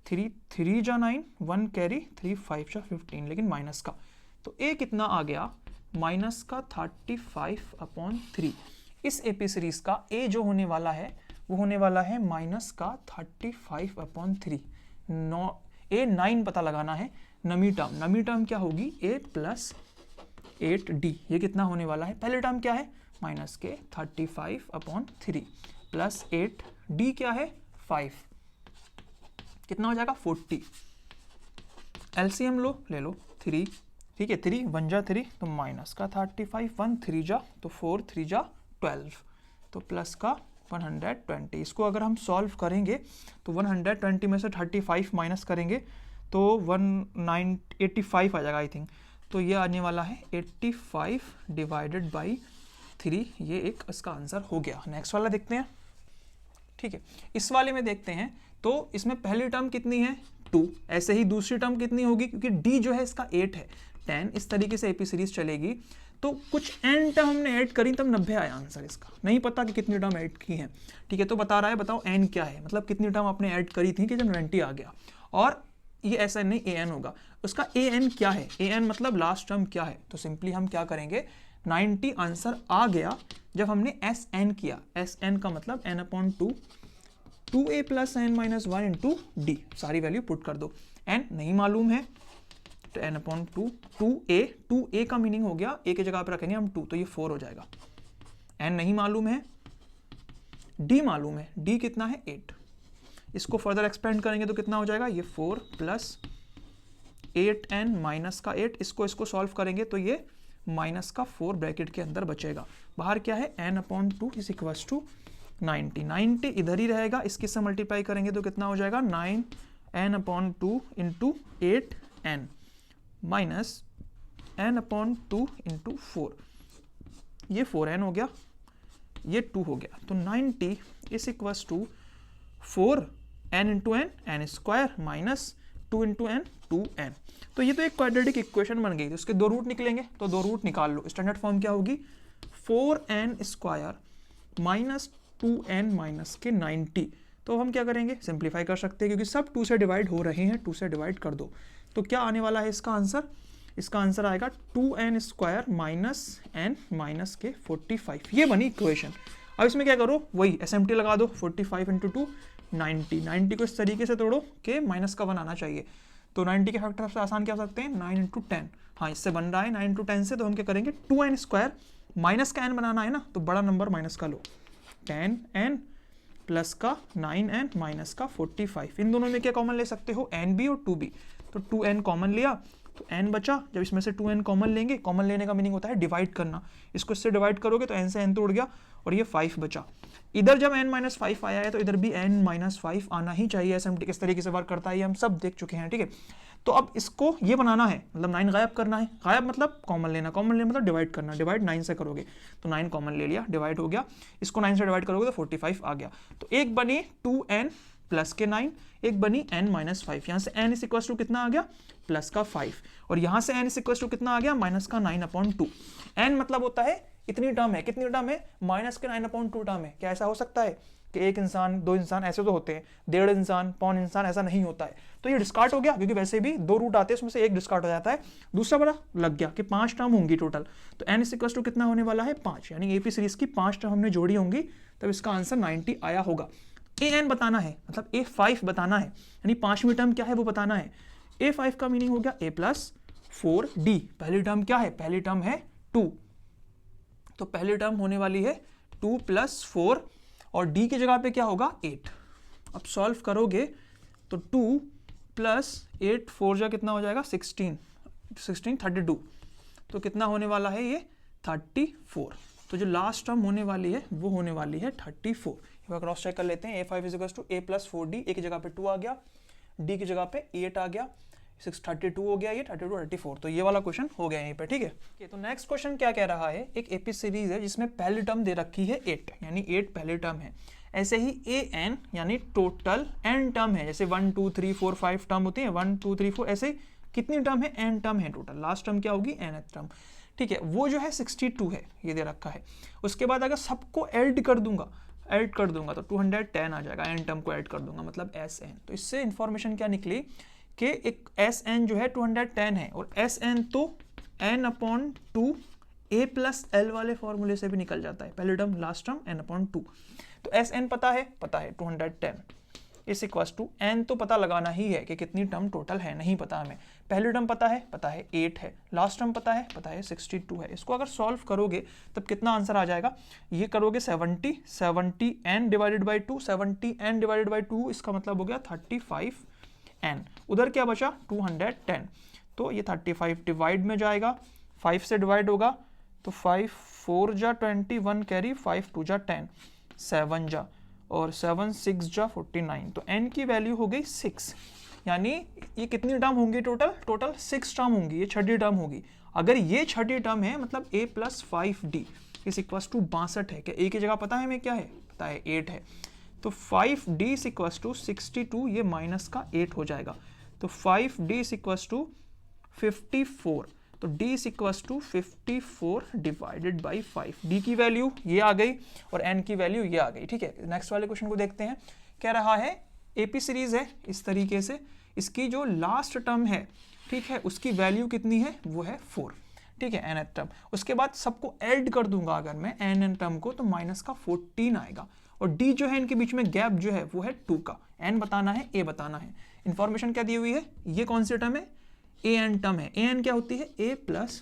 3 3 जा 9, 1 कैरी 3 5 जा 15, लेकिन माइनस का, तो a कितना आ गया माइनस का 35/3। इस एपी सीरीज का ए जो होने वाला है वो होने वाला है माइनस का 35/3। ए 9 पता लगाना है। नमी टर्म क्या होगी ए प्लस 8d। ये कितना होने वाला है, पहले टर्म क्या है माइनस के 35/3 प्लस 8d क्या है 5, कितना हो जाएगा 40। एलसीएम ले लो 3, ठीक है 3 1 जा 3 तो माइनस का 35, 1 3 जा तो 4 3 जा 12 तो प्लस का 120। इसको अगर हम सॉल्व करेंगे तो 120 में से 35 माइनस करेंगे तो 85 आ जाएगा आई थिंक। तो ये आने वाला है 85 डिवाइडेड बाई 3। ये एक इसका आंसर हो गया। नेक्स्ट वाला देखते हैं, ठीक है। इस वाले में देखते हैं तो इसमें पहली टर्म कितनी है 2, ऐसे ही दूसरी टर्म कितनी होगी, क्योंकि d जो है इसका 8 है 10। इस तरीके से एपी सीरीज चलेगी तो कुछ n टर्म हमने ऐड करी तब 90 आया आंसर इसका। नहीं पता कि कितनी टर्म ऐड की है, ठीक है। तो बता रहा है बताओ n क्या है, मतलब कितनी टर्म आपने ऐड करी थी कि जब 90 आ गया। और ये ऐसा नहीं an होगा, उसका an क्या है, an मतलब लास्ट टर्म क्या है। तो सिंपली हम क्या करेंगे 90 आंसर आ गया जब हमने Sn किया। Sn का मतलब n/2 2a plus n minus 1 into D. सारी वैल्यू पुट कर दो। n नहीं मालूम है तो n/2 2a का मीनिंग हो गया a की जगह पर रखेंगे हम 2 तो ये 4 हो जाएगा। n नहीं मालूम है, d मालूम है, d कितना है 8। इसको फर्दर एक्सपेंड करेंगे तो कितना हो जाएगा ये 4 प्लस 8n माइनस का 8। इसको सॉल्व करेंगे तो ये माइनस का 4 ब्रैकेट के अंदर बचेगा। बाहर क्या है n/2 इज इक्वल्स टू 90। 90 इधर ही रहेगा, इसके से मल्टीप्लाई करेंगे तो कितना हो जाएगा 9n/2 into 8n minus n/2 into 4। ये 4n हो गया, ये 2 हो गया। तो 90 is equals to 4n into n square minus 2 into n 2n। तो ये तो एक क्वाड्रेटिक इक्वेशन बन गई। तो उसके 2 रूट निकलेंगे तो 2 रूट निकाल लो। स्टैंडर्ड फॉर्म क्या होगी 4n square minus 2n minus के 90। तो हम क्या करेंगे सिंप्लीफाई कर सकते हैं क्योंकि सब 2 से डिवाइड हो रहे हैं, 2 से डिवाइड कर दो। तो क्या आने वाला है इसका आंसर, इसका आंसर आएगा 2n square minus n minus के 45। ये बनी इक्वेशन। अब इसमें क्या करो वही एसएमटी लगा दो 45 इंटू 2 90। 90 को इस तरीके से तोड़ो कि माइनस का 1 आना चाहिए। तो 90 के फैक्टर सबसे आसान क्या हो सकते हैं 9 इंटू 10। हाँ इससे बन रहा है 9 इंटू 10 से। तो हम क्या करेंगे 2n स्क्वायर माइनस का n बनाना है ना, तो बड़ा नंबर माइनस का लो 10n प्लस का 9n माइनस का 45। इन दोनों में क्या कॉमन ले सकते हो n भी और 2b। तो 2n कॉमन लिया तो n बचा। जब इसमें से 2n कॉमन लेंगे, कॉमन लेने का मीनिंग होता है डिवाइड करना। इसको इससे डिवाइड करोगे तो n से n तोड़ गया और ये 5 बचा। इधर जब n-5 आया है तो इधर भी n-5 आना ही चाहिए। एसएमटी किस तरीके से वर्क करता है ये हम सब देख चुके हैं, ठीक है। तो अब इसको ये बनाना है, मतलब 9 गायब करना है। गायब मतलब कॉमन लेना, कॉमन लेना मतलब डिवाइड करना। डिवाइड 9 से करोगे तो 9 कॉमन ले लिया, डिवाइड हो गया। इसको 9 से डिवाइड करोगे तो 45 आ गया। तो एक बनी 2n प्लस के 9, एक बनी n-5। यहाँ से n इज इक्वल टू कितना आ गया प्लस का 5 और यहाँ से n इज इक्वल टू कितना आ गया माइनस का 9/2। n मतलब होता है इतनी टर्म है, कितनी टर्म है माइनस के 9/2 टर्म है। क्या ऐसा हो सकता है कि एक इंसान 2 इंसान ऐसे तो होते हैं, 1.5 इंसान पौन इंसान, ऐसा नहीं होता है। तो ये डिस्कार्ड हो गया क्योंकि वैसे भी 2 रूट आते हैं, उसमें से एक डिस्कार्ड हो जाता है, दूसरा बड़ा लग गया कि 5 टर्म होंगी टोटल। तो n इज इक्वल टू कितना होने वाला है 5, यानी एपी सीरीज की 5 टर्म हमने जोड़ी होंगी तब इसका आंसर 90 आया होगा। an बताना है, मतलब a5 बताना है, यानी 5वीं टर्म क्या है वो बताना है। a5 का मीनिंग हो गया a प्लस 4d। पहली टर्म क्या है, पहली टर्म है 2, तो पहली टर्म होने वाली है 2 प्लस 4 और d की जगह पे क्या होगा 8। अब सॉल्व करोगे तो 2 प्लस 8 4 जा कितना हो जाएगा 16 32। तो कितना होने वाला है ये 34। तो जो लास्ट टर्म होने वाली है वो होने वाली है 34। एक बार क्रॉस चेक कर लेते हैं। a5 is equal to a plus 4d। a की जगह पे 2 आ गया, d की जगह पे 8 आ गया, 32 हो गया, ये 32 34। तो ये वाला क्वेश्चन हो गया यहीं पे, ठीक है। तो नेक्स्ट क्वेश्चन क्या कह रहा है, एक एपी सीरीज है जिसमें पहली टर्म दे रखी है 8, यानी 8 पहली टर्म है। ऐसे ही an यानी टोटल n टर्म है, जैसे 1 2 3 4 5 टर्म होते हैं, 1 2 3 4 ऐसे कितनी टर्म है n टर्म है टोटल। लास्ट टर्म क्या होगी nth टर्म, ठीक है। वो जो है 62 है, ये दे रखा है। उसके बाद अगर सबको ऐड कर दूंगा तो 210 आ जाएगा। n टर्म को ऐड कर दूंगा मतलब Sn। तो इससे इंफॉर्मेशन क्या निकली कि एक Sn जो है 210 है और Sn तो n/2 a प्लस एल वाले फॉर्मूले से भी निकल जाता है, पहले टर्म लास्ट टर्म n/2। तो एस एन पता है 210 इस इक्वल्स टू एन, तो पता लगाना ही है कि कितनी टर्म टोटल है, नहीं पता हमें। पहली टर्म पता है 8 है, लास्ट टर्म पता है 62 है। इसको अगर सॉल्व करोगे तब कितना आंसर आ जाएगा, ये करोगे 70 n divided by 2, 70 n divided by 2 इसका मतलब हो गया 35 n। उधर क्या बचा 210, तो ये 35 डिवाइड में जाएगा, 5 से डिवाइड होगा तो 5 4 जा 21 कैरी, 5 2 जा 10, 7 जा और 7 6 जा 49, तो n की वैल्यू हो गई 6। यानी ये कितनी टर्म होंगी टोटल 6 टर्म होंगी, ये छठी टर्म होगी। अगर ये छठी टर्म है मतलब a प्लस 5d इस इक्वल्स टू 62 है। क्या a की जगह पता है हमें क्या है, पता है 8 है, तो 5d इस इक्वल्स टू 62, ये माइनस का 8 हो जाएगा, तो 5d इस इक्वल्स टू 54, तो d is equals to 54 divided by 5। d की वैल्यू ये आ गई और n की वैल्यू ये आ गई। ठीक है, नेक्स्ट वाले क्वेश्चन को देखते हैं। क्या रहा है, एपी सीरीज है इस तरीके से, इसकी जो लास्ट टर्म है, ठीक है, उसकी वैल्यू कितनी है, वो है 4। ठीक है, nth टर्म, उसके बाद सबको ऐड कर दूंगा अगर मैं n टर्म को, तो माइनस का 14 आएगा, और d जो है इनके बीच में गैप जो है वो है 2 का। n बताना है, a बताना है। इंफॉर्मेशन क्या दी हुई है, ये कौन सी टर्म है, an टर्म है। an क्या होती है, a plus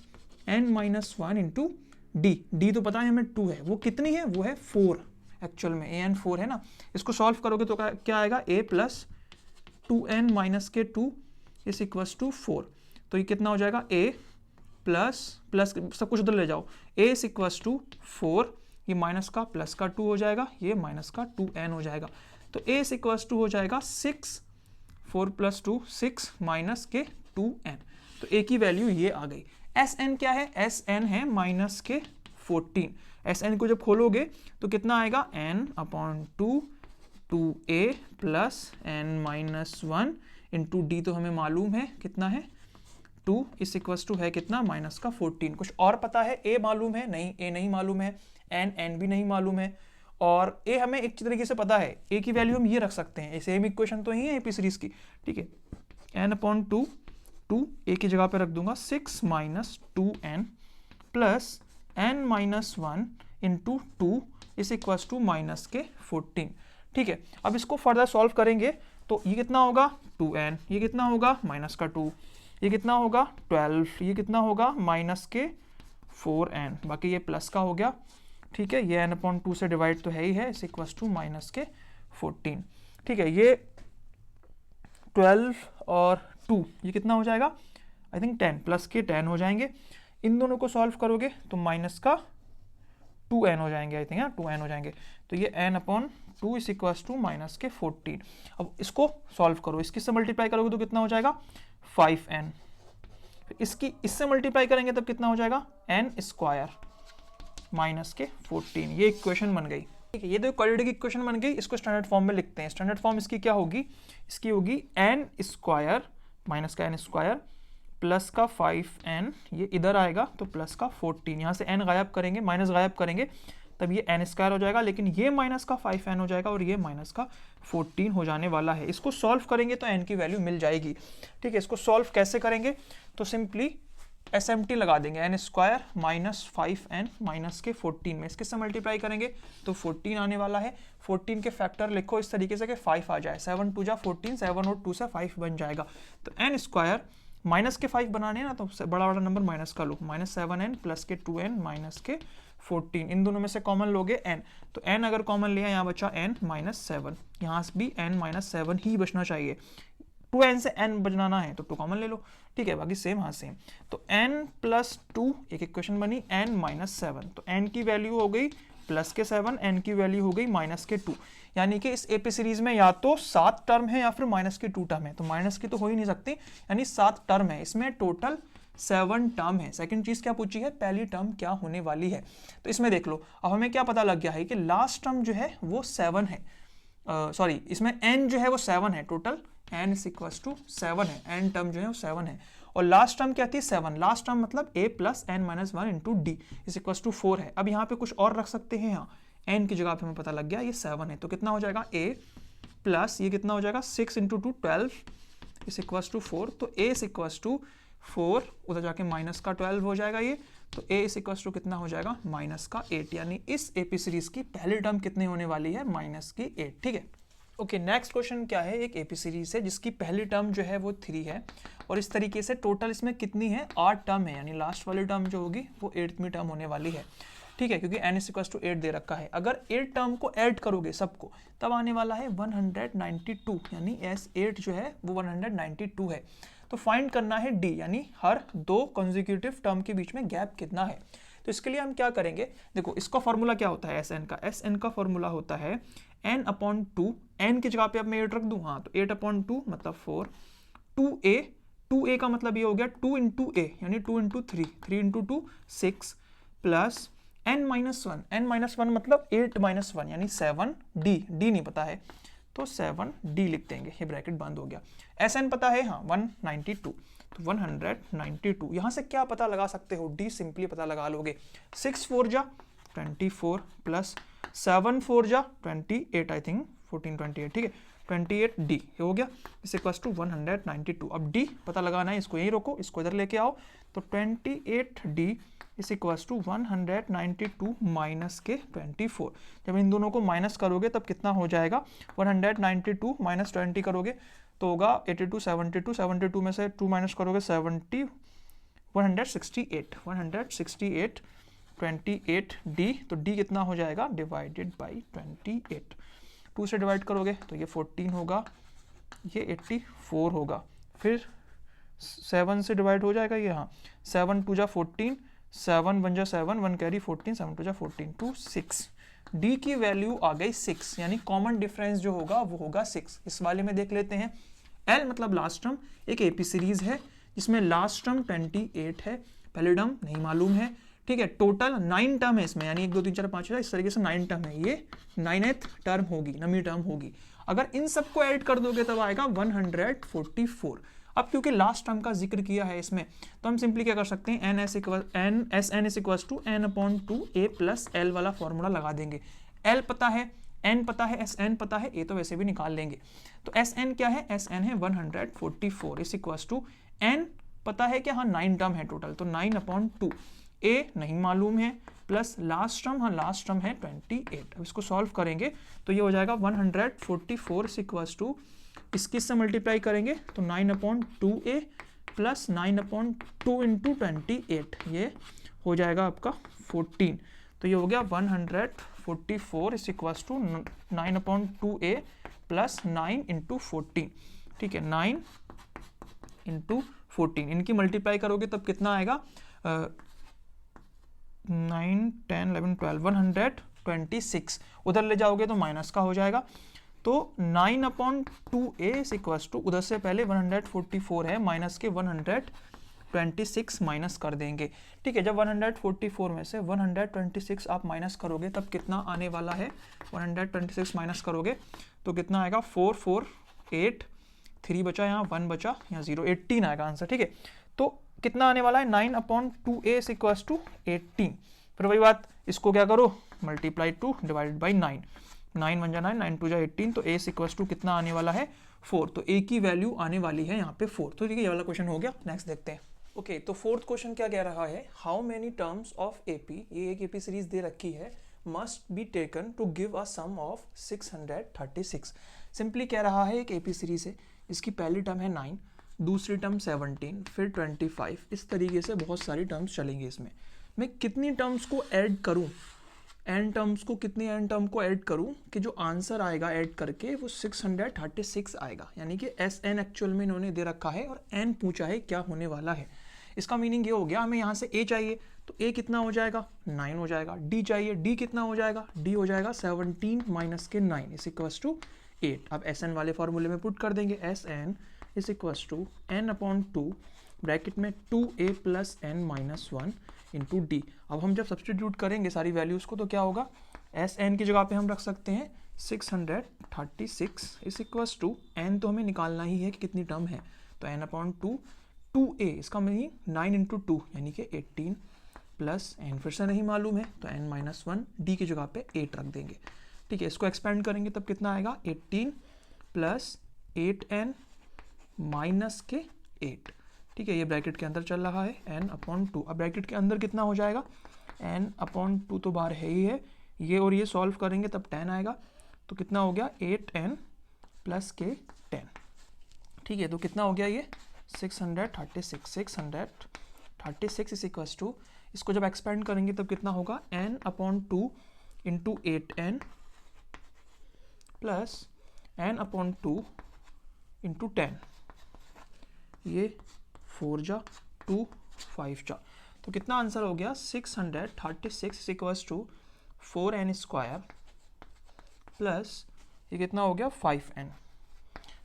n minus 1 into D. D तो पता है हमें 2 है, वो कितनी है, वो है 4। एक्चुअल में an 4 है ना। इसको सॉल्व करोगे तो क्या आएगा, a प्लस 2n माइनस के 2 इस इक्वल्स टू 4, तो ये कितना हो जाएगा, a प्लस सब कुछ उधर ले जाओ, a इस इक्वल्स टू 4, ये माइनस का प्लस का 2 हो जाएगा, ये माइनस का 2n हो जाएगा, तो a इस इक्वल्स टू हो जाएगा 6, 4 प्लस 2 6 माइनस के 2n, तो a की वैल्यू ये आ गई। Sn क्या है, Sn है माइनस के 14। Sn को जब खोलोगे तो कितना आएगा, n/2 2a plus n minus 1 into D, तो हमें मालूम है कितना है 2 इस इक्वल्स टू है कितना, माइनस का 14। कुछ और पता है, a मालूम है, नहीं a नहीं मालूम है, n भी नहीं मालूम है, और a हमें एक तरीके से पता है, a की वैल्यू हम ये रख सकते हैं, सेम इक्वेशन तो ही है एपी सीरीज की। ठीक है, n/2 2 a की जगह पे रख दूंगा 6 minus 2n plus n minus 1 into 2 इस इक्वल्स टू माइनस के 14। ठीक है, अब इसको फर्दर सॉल्व करेंगे तो ये कितना होगा 2n, ये कितना होगा माइनस का 2, ये कितना होगा 12, ये कितना होगा माइनस के 4n, बाकी ये प्लस का हो गया। ठीक है, ये n/2 से डिवाइड तो है ही है, इस इक्वल्स टू माइनस के 14। ठीक है, ये 12 और 2 ये कितना हो जाएगा, आई थिंक 10 प्लस के 10 हो जाएंगे। इन दोनों को सॉल्व करोगे तो माइनस का 2n हो जाएंगे, आई थिंक 2n हो जाएंगे, तो ये n/2 इस इक्वल्स टू माइनस के 14। अब इसको सॉल्व करो, इससे मल्टीप्लाई करोगे तो कितना हो जाएगा 5n, इसकी इससे मल्टीप्लाई करेंगे तब कितना हो जाएगा n स्क्वायर माइनस के 14। ये इक्वेशन बन गई। ठीक है, ये तो क्वाड्रेटिक इक्वेशन बन गई, इसको स्टैंडर्ड फॉर्म में लिखते हैं। स्टैंडर्ड फॉर्म इसकी क्या होगी, इसकी होगी n स्क्वायर माइनस का n स्क्वायर प्लस का 5n, ये इधर आएगा तो प्लस का 14, यहाँ से n गायब करेंगे, माइनस गायब करेंगे, तब ये n स्क्वायर हो जाएगा, लेकिन ये माइनस का 5n हो जाएगा और ये माइनस का 14 हो जाने वाला है। इसको सॉल्व करेंगे तो n की वैल्यू मिल जाएगी। ठीक है, इसको सॉल्व कैसे करेंगे, तो सिंपली SMT लगा देंगे, n square minus 5n minus के 14 में इसके से मल्टीप्लाई करेंगे तो 14 आने वाला है। 14 के फैक्टर लिखो इस तरीके से कि 5 आ जाए, 7 2 जा 14, 7 और 2 से 5 बन जाएगा, तो n स्क्वायर माइनस के 5 बनाने हैं ना, तो बड़ा वाला नंबर माइनस का लो, माइनस 7n प्लस के 2n माइनस के 14, इन दोनों में से कॉमन लोगे n, तो n अगर कॉमन लिया, यहाँ बचा n माइनस 7, यहाँ से भी n माइनस 7 ही बचना चाहिए, 2n से n बचना है तो 2 कॉमन ले लो। ठीक है, बाकी सेम, हाँ सेम, तो n प्लस 2 एक इक्वेशन बनी, n माइनस 7, तो n की वैल्यू हो गई प्लस के 7, n की वैल्यू हो गई माइनस के 2, यानी कि इस एपी सीरीज में या तो 7 टर्म है या फिर माइनस की 2 टर्म है, तो माइनस की तो हो ही नहीं सकती, यानी 7 टर्म है, इसमें टोटल 7 टर्म है। सेकंड चीज क्या पूछी है, पहली टर्म क्या होने वाली है, तो इसमें देख लो, अब हमें क्या पता लग गया है कि लास्ट टर्म जो है वो 7 है, सॉरी इसमें n जो है वो 7 है, total n is equals to 7 है, n टर्म जो है वो 7 है, और लास्ट टर्म क्या थी 7, लास्ट टर्म मतलब a plus n minus 1 into D is equals to 4 है। अब यहाँ पे कुछ और रख सकते हैं, यहाँ n की जगह पे हमें पता लग गया ये 7 है, तो कितना हो जाएगा a प्लस ये कितना हो जाएगा 6 इंटू 2 12 इज इक्वल्स टू 4, तो a इज इक्वल्स टू 4, उधर जाके माइनस का 12 हो जाएगा ये, तो a इज इक्वल टू कितना हो जाएगा माइनस का 8, यानी इस एपी सीरीज की पहली टर्म कितनी होने वाली है माइनस की 8। ठीक है, ओके नेक्स्ट क्वेश्चन क्या है, एक एपी सीरीज है जिसकी पहली टर्म जो है वो 3 है और इस तरीके से टोटल इसमें कितनी है 8 टर्म है, यानी लास्ट वाली टर्म जो होगी वो 8वीं टर्म होने वाली है। ठीक है, क्योंकि n इक्वल टू 8 दे रखा है। अगर 8 टर्म को ऐड करोगे सबको तब आने वाला है 192, यानी S8 जो है वो 192 है। तो फाइंड करना है d, यानी हर 2 कंसेक्यूटिव टर्म के बीच में गैप कितना है। तो इसके लिए हम क्या करेंगे, देखो इसका फॉर्मूला क्या होता है Sn का फॉर्मूला होता है n/2, n की जगह पे अब मैं 8 रख दूं, हाँ तो 8/2 मतलब 4, 2a का मतलब ये हो गया 2 into a, यानी 2 into 3, 3 into 2 6 प्लस n-1 मतलब 8-1 यानी 7d, d नहीं पता है तो 7d लिख देंगे, ये ब्रैकेट बंद हो गया। Sn पता है हाँ 192, तो 192 यहाँ से क्या पता लगा सकते हो, d सिंपली पता लगा लोगे, 6 4 जा 24 प्लस 7 4 जा 28, आई थिंक 14 28, ठीक है 28d ये हो गया, इस इक्वल टू 192। अब d पता लगाना है, इसको यहीं रोको, इसको इधर लेके आओ, तो 28d इस इक्वल टू 192 माइनस के 24। जब इन दोनों को माइनस करोगे तब कितना हो जाएगा, 192 माइनस 20 करोगे तो होगा 82, 72, 72 में से 2 माइनस करोगे 70, 168 28d, तो d कितना हो जाएगा डिवाइडेड बाई 28, 2 से डिवाइड करोगे तो ये 14 होगा, ये 84 होगा, फिर 7 से डिवाइड हो जाएगा ये, हाँ 7 2 जा 14, 7 1 जा 7, 1 कैरी 14, 7 2 जा 14, 2 6, d की वैल्यू आ गई 6, यानी कॉमन डिफरेंस जो होगा वो होगा 6। इस वाले में देख लेते हैं, l मतलब लास्ट टर्म, एक एपी सीरीज है जिसमें लास्ट टर्म 28 है, पहले टर्म नहीं मालूम है। ठीक है, टोटल 9 टर्म है इसमें, यानी 1 2 3 4 5 6 इस तरीके से 9 टर्म है, ये 9th टर्म होगी, नवी टर्म होगी। अगर इन सबको ऐड कर दोगे तब आएगा 144। अब क्योंकि लास्ट टर्म का जिक्र किया है इसमें, तो हम सिंपली क्या कर सकते हैं, Sn is equal to n/2a plus l वाला फॉर्मूला लगा देंगे। l पता है, n पता है, Sn पता है, a तो वैसे भी निकाल लेंगे। तो Sn क्या है, Sn है 144 इज इक्वल टू n पता है क्या, हाँ 9 टर्म है टोटल, तो 9/2, a नहीं मालूम है, प्लस लास्ट टर्म, हाँ लास्ट टर्म है 28। अब इसको सॉल्व करेंगे तो ये हो जाएगा 144 इक्वल टू, इसकी से मल्टीप्लाई करेंगे तो 9/2a प्लस 9/2 इंटू 28, ये हो जाएगा आपका 14। तो ये हो गया 144 is equal to 9/2a plus 9 into 14। ठीक है, 9 इंटू 14, इनकी मल्टीप्लाई करोगे तब कितना आएगा, 9 10 11 12 126, उधर ले जाओगे तो माइनस का हो जाएगा, तो 9/2a इज इक्वल टू, उधर से पहले 144 है, माइनस के 126 माइनस कर देंगे। ठीक है, जब 144 में से 126 आप माइनस करोगे तब कितना आने वाला है, 126 माइनस करोगे तो कितना आएगा 4 4 8, 3 बचा यहाँ, 1 बचा यहाँ 0, 18 आएगा आंसर। ठीक है, तो कितना आने वाला है, 9/2a इज इक्वल टू 18। फिर वही बात, इसको क्या करो, मल्टीप्लाई 2 डिवाइडेड बाई 9, 9 1 जा 9, 9 2 जा 18, तो a इज इक्वल टू कितना आने वाला है 4, तो a की वैल्यू आने वाली है यहाँ पे 4। तो ठीक है, ये वाला क्वेश्चन हो गया। नेक्स्ट देखते हैं। ओके, तो फोर्थ क्वेश्चन क्या कह रहा है, how many terms of AP, ये एक एपी सीरीज दे रखी है, must be taken to give a sum of 636। Simply कह रहा है एक एपी सीरीज है, इसकी पहली टर्म है 9, दूसरी टर्म 17, फिर 25, इस तरीके से बहुत सारी टर्म्स चलेंगी। इसमें मैं कितनी टर्म्स को ऐड करूं, एन टर्म्स को, कितनी एन टर्म को ऐड करूं कि जो आंसर आएगा ऐड करके वो 636 आएगा, यानी कि Sn एक्चुअल में इन्होंने दे रखा है और n पूछा है क्या होने वाला है। इसका मीनिंग ये हो गया, हमें यहाँ से a चाहिए तो a कितना हो जाएगा 9 हो जाएगा, d चाहिए, d कितना हो जाएगा, d हो जाएगा 17 माइनस के 9 इज इक्वल्स टू 8। अब Sn वाले फॉर्मूले में पुट कर देंगे, Sn is equals to n/2 bracket में 2a plus n minus 1 into D. अब हम जब सब्सटीट्यूट करेंगे सारी वैल्यूज़ को तो क्या होगा, Sn की जगह पे हम रख सकते हैं 636 इज इक्वल्स टू, n तो हमें निकालना ही है कि कितनी टर्म है, तो n/2 2a, इसका मीनिंग 9 इंटू 2 यानी कि 18 प्लस n फिर से नहीं मालूम है तो n माइनस 1, डी की जगह पे 8 रख देंगे। ठीक है, इसको एक्सपेंड करेंगे तब कितना आएगा 18 प्लस 8n माइनस के 8। ठीक ठीक है, ये ब्रैकेट के अंदर चल रहा है n/2। अब ब्रैकेट के अंदर कितना हो जाएगा, n/2 तो बाहर है ही है, ये और ये सॉल्व करेंगे तब 10 आएगा, तो कितना हो गया 8n + k 10। ठीक है, तो कितना हो गया ये 636 इज इक्वल्स टू, इसको जब एक्सपेंड करेंगे तब कितना होगा n/2 into 8n plus n/2 into 10, ये 4 जा 2 5 जा, तो कितना आंसर हो गया 636 is equals to 4n² plus ये कितना हो गया 5n।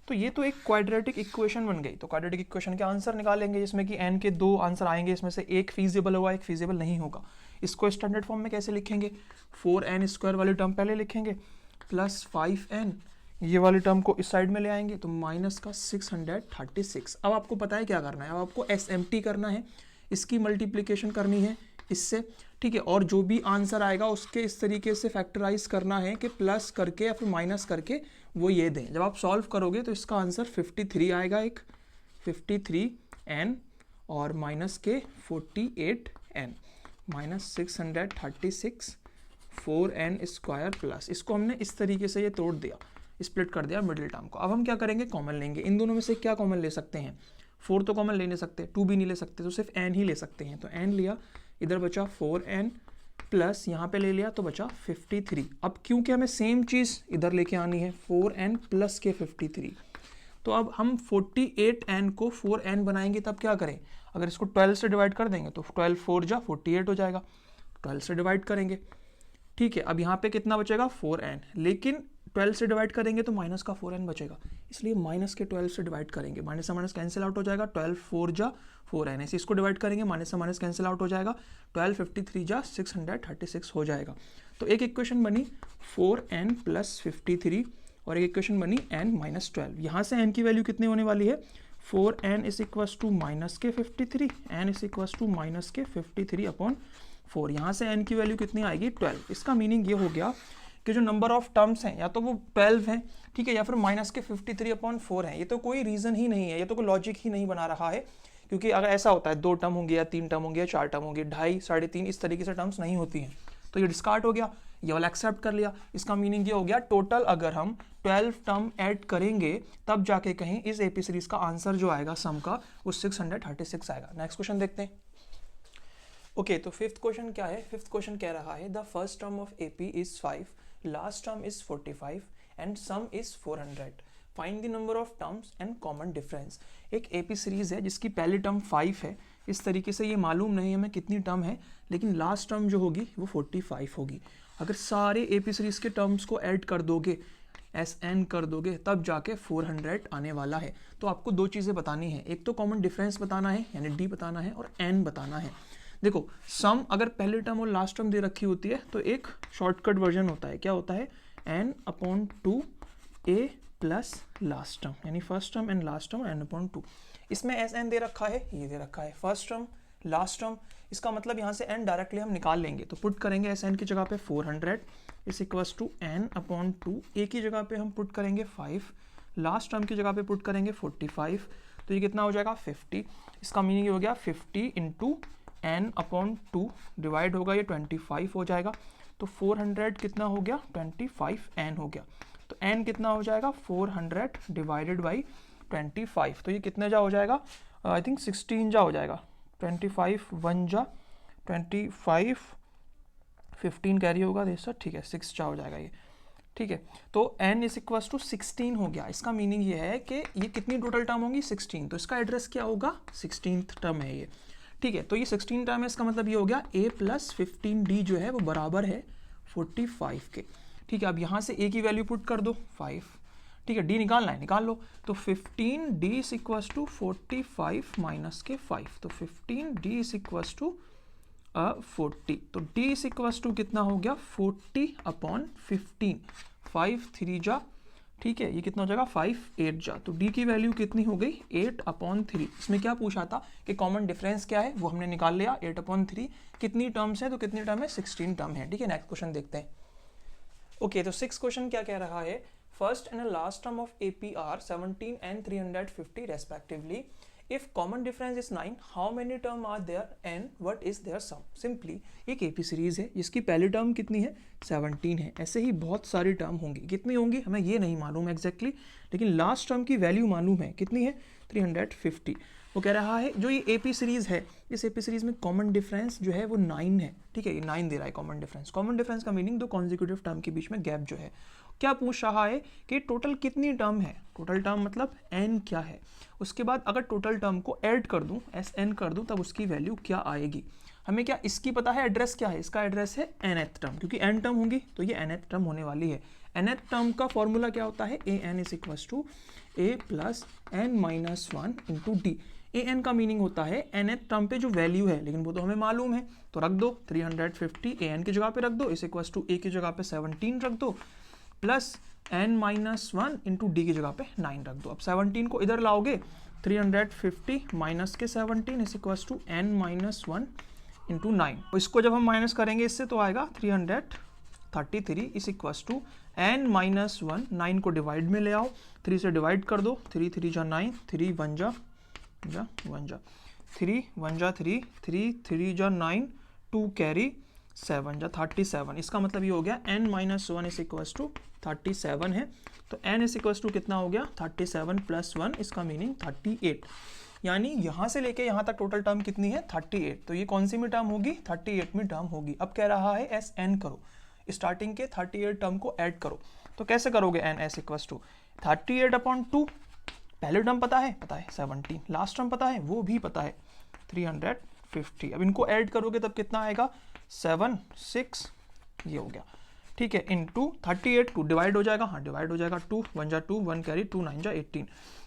तो ये तो एक क्वाड्रेटिक इक्वेशन बन गई। तो क्वाड्रेटिक इक्वेशन के आंसर निकालेंगे जिसमें कि n के 2 आंसर आएंगे, इसमें से एक फीजिबल होगा एक फीजिबल नहीं होगा। इसको स्टैंडर्ड फॉर्म में कैसे लिखेंगे, 4n² वाली टर्म पहले लिखेंगे प्लस 5n, ये वाली टर्म को इस साइड में ले आएंगे तो माइनस का 636। अब आपको पता है क्या करना है, अब आपको SMT करना है, इसकी मल्टीप्लिकेशन करनी है इससे, ठीक है, और जो भी आंसर आएगा उसके इस तरीके से फैक्टराइज करना है कि प्लस करके या फिर माइनस करके वो ये दें। जब आप सॉल्व करोगे तो इसका आंसर 53 आएगा, एक 53n और माइनस के 48n माइनस 636 4n² प्लस, इसको हमने इस तरीके से ये तोड़ दिया, स्प्लिट कर दिया मिडिल टर्म को। अब हम क्या करेंगे, कॉमन लेंगे। इन दोनों में से क्या कॉमन ले सकते हैं, 4 तो कॉमन ले नहीं सकते, 2 भी नहीं ले सकते, तो सिर्फ n ही ले सकते हैं। तो n लिया, इधर बचा 4n प्लस यहाँ पे ले लिया तो बचा 53। अब क्योंकि हमें सेम चीज़ इधर लेके आनी है 4n प्लस के 53, तो अब हम 48n को 4n बनाएंगे तब क्या करें, अगर इसको 12 से डिवाइड कर देंगे तो 12 4 जा 48 हो जाएगा, 12 से डिवाइड करेंगे। ठीक है, अब यहाँ पे कितना बचेगा 4n, लेकिन 12 से डिवाइड करेंगे तो माइनस का 4n बचेगा, इसलिए माइनस के 12 से डिवाइड करेंगे, माइनस से माइनस कैंसिल आउट हो जाएगा, 12 4 जा 4n, ऐसे इसको डिवाइड करेंगे, माइनस से माइनस कैंसिल आउट हो जाएगा, 12 53 जा 636 हो जाएगा। तो एक इक्वेशन बनी 4n + 53 और एक इक्वेशन बनी n - 12। यहाँ से n की वैल्यू कितनी होने वाली है, 4n = -के 53, n = -के 53/4। यहाँ से n की वैल्यू कितनी आएगी 12। इसका मीनिंग ये हो गया कि जो नंबर ऑफ टर्म्स हैं या तो वो 12 हैं, ठीक है, या फिर माइनस के 53/4 हैं। ये तो कोई रीज़न ही नहीं है, ये तो कोई लॉजिक ही नहीं बना रहा है, क्योंकि अगर ऐसा होता है 2 टर्म होंगे या 3 टर्म होंगे या 4 टर्म होंगे, 2.5 3.5 इस तरीके से टर्म्स नहीं होती हैं, तो ये डिस्कार्ड हो गया, ये वाला एक्सेप्ट कर लिया। इसका मीनिंग ये हो गया टोटल अगर हम 12 टर्म ऐड करेंगे तब जाके कहीं इस AP सीरीज का आंसर जो आएगा सम का वो 636 आएगा। नेक्स्ट क्वेश्चन देखते हैं। ओके, तो फिफ्थ क्वेश्चन क्या है, फिफ्थ क्वेश्चन कह रहा है the first term of AP is 5, last term is 45 and some is 400, find the number of terms and common difference. एक AP सीरीज है जिसकी पहली टर्म 5 है, इस तरीके से ये मालूम नहीं हमें कितनी टर्म है, लेकिन लास्ट टर्म जो होगी वो 45 होगी। अगर सारे AP सीरीज के टर्म्स को ऐड कर दोगे, SN कर दोगे, तब जाके 400 आने वाला है। तो आपको 2 चीज़ें बतानी है, एक तो कॉमन डिफरेंस बताना है यानी D बताना है, और N बताना है। देखो, सम अगर पहली टर्म और लास्ट टर्म दे रखी होती है तो एक शॉर्टकट वर्जन होता है, क्या होता है, n/2 a plus last term, यानी first term and last term n/2। इसमें SN दे रखा है, ये दे रखा है फर्स्ट टर्म लास्ट टर्म, इसका मतलब यहाँ से n डायरेक्टली हम निकाल लेंगे, तो पुट करेंगे SN की जगह पे 400 = n/2, a की जगह पे हम पुट करेंगे 5, लास्ट टर्म की जगह पे पुट करेंगे 45, तो ये कितना हो जाएगा 50। इसका मीनिंग ये हो गया 50 × n/2 डिवाइड होगा, ये 25 हो जाएगा, तो 400 कितना हो गया 25n हो गया, तो n कितना हो जाएगा 400 डिवाइडेड बाई 25, तो ये कितने जा हो जाएगा, आई थिंक 16 जा हो जाएगा, 25 1 जा 25 15 कैरी होगा सर, ठीक है 6 जा हो जाएगा ये, ठीक है। तो n = 16 हो गया। इसका मीनिंग ये है कि ये कितनी टोटल टर्म होंगी 16, तो इसका एड्रेस क्या होगा 16th टर्म है ये, ठीक है। तो ये 16 टर्म है, इसका मतलब ये हो गया a + 15d जो है वो बराबर है 45 के, ठीक है। अब यहाँ से a की वैल्यू पुट कर दो 5, ठीक है, d निकालना है निकाल लो, तो 15d = 45 माइनस के 5, तो 15d = 40, तो d = कितना हो गया 40/15, 5 3 जा, ठीक है, ये कितना हो जाएगा 5 8 जा, तो d की वैल्यू कितनी हो गई 8/3। इसमें क्या पूछा था कि कॉमन डिफरेंस क्या है, वो हमने निकाल लिया 8/3। कितनी टर्म्स है, तो कितनी टर्म है 16 टर्म है, ठीक है। नेक्स्ट क्वेश्चन देखते हैं। ओके, तो 6th क्वेश्चन क्या कह रहा है, first and last term of AP are 17 and 350 respectively, if common difference is 9, how many term are there and what is there sum. Simply एक एपी सीरीज है जिसकी पहली टर्म कितनी है 17 है। ऐसे ही बहुत सारी टर्म होंगी, कितनी होंगी हमें ये नहीं मालूम एग्जैक्टली, लेकिन लास्ट टर्म की वैल्यू मालूम है, कितनी है 350। वो कह रहा है जो ये एपी सीरीज है, इस एपी सीरीज में कॉमन डिफरेंस जो है वो 9 है, ठीक है, ये 9 दे रहा है कॉमन डिफरेंस। कॉमन डिफरेंस का मीनिंग दो कॉन्जिक्यूटिव टर्म के बीच में गैप जो है। क्या पूछ रहा है कि टोटल कितनी टर्म है, टोटल टर्म मतलब n क्या है, उसके बाद अगर टोटल टर्म को ऐड कर दूं Sn कर दूं तब उसकी वैल्यू क्या आएगी। हमें क्या इसकी पता है, एड्रेस क्या है, इसका एड्रेस है nth टर्म, क्योंकि n टर्म होंगी तो ये nth टर्म होने वाली है। nth टर्म का फॉर्मूला क्या होता है, an is equal to a plus n minus 1 into D. an का मीनिंग होता है nth टर्म पे जो वैल्यू है, लेकिन वो तो हमें मालूम है, तो रख दो 350 an की जगह पे रख दो, इस इक्वल टू a की जगह पे 17 रख दो, plus n minus 1 into D की जगह पे 9 रख दो। अब 17 को इधर लाओगे, 350 माइनस के 17 is equal to n minus 1 into 9। इसको जब हम माइनस करेंगे इससे तो आएगा 333 is equal to n minus 1। 9 को डिवाइड में ले आओ, 3 से डिवाइड कर दो, 3 3 जा 9, 3 1 जा 1 जा 3 1 जा 3, 3 3 जा 9, 2 कैरी 7 जा 37। इसका मतलब ये हो गया n minus 1 is equal to 37 है, तो n इज इक्वल टू कितना हो गया 37 प्लस 1, इसका मीनिंग 38। यानी यहाँ से लेके यहाँ तक टोटल टर्म कितनी है 38, तो ये कौन सी में टर्म होगी 38वीं टर्म होगी। अब कह रहा है Sn करो, स्टार्टिंग के 38 टर्म को ऐड करो, तो कैसे करोगे n s equal to 38 upon 2, पहले टर्म पता है 17, लास्ट टर्म पता है वो भी पता है 350। अब इनको ऐड करोगे तब कितना आएगा 7 6, ये हो गया, ठीक है, इंटू 38, 2 डिवाइड हो जाएगा, हाँ डिवाइड हो जाएगा, 2 1 जा 2, 1 कैरी 2 9 जा 18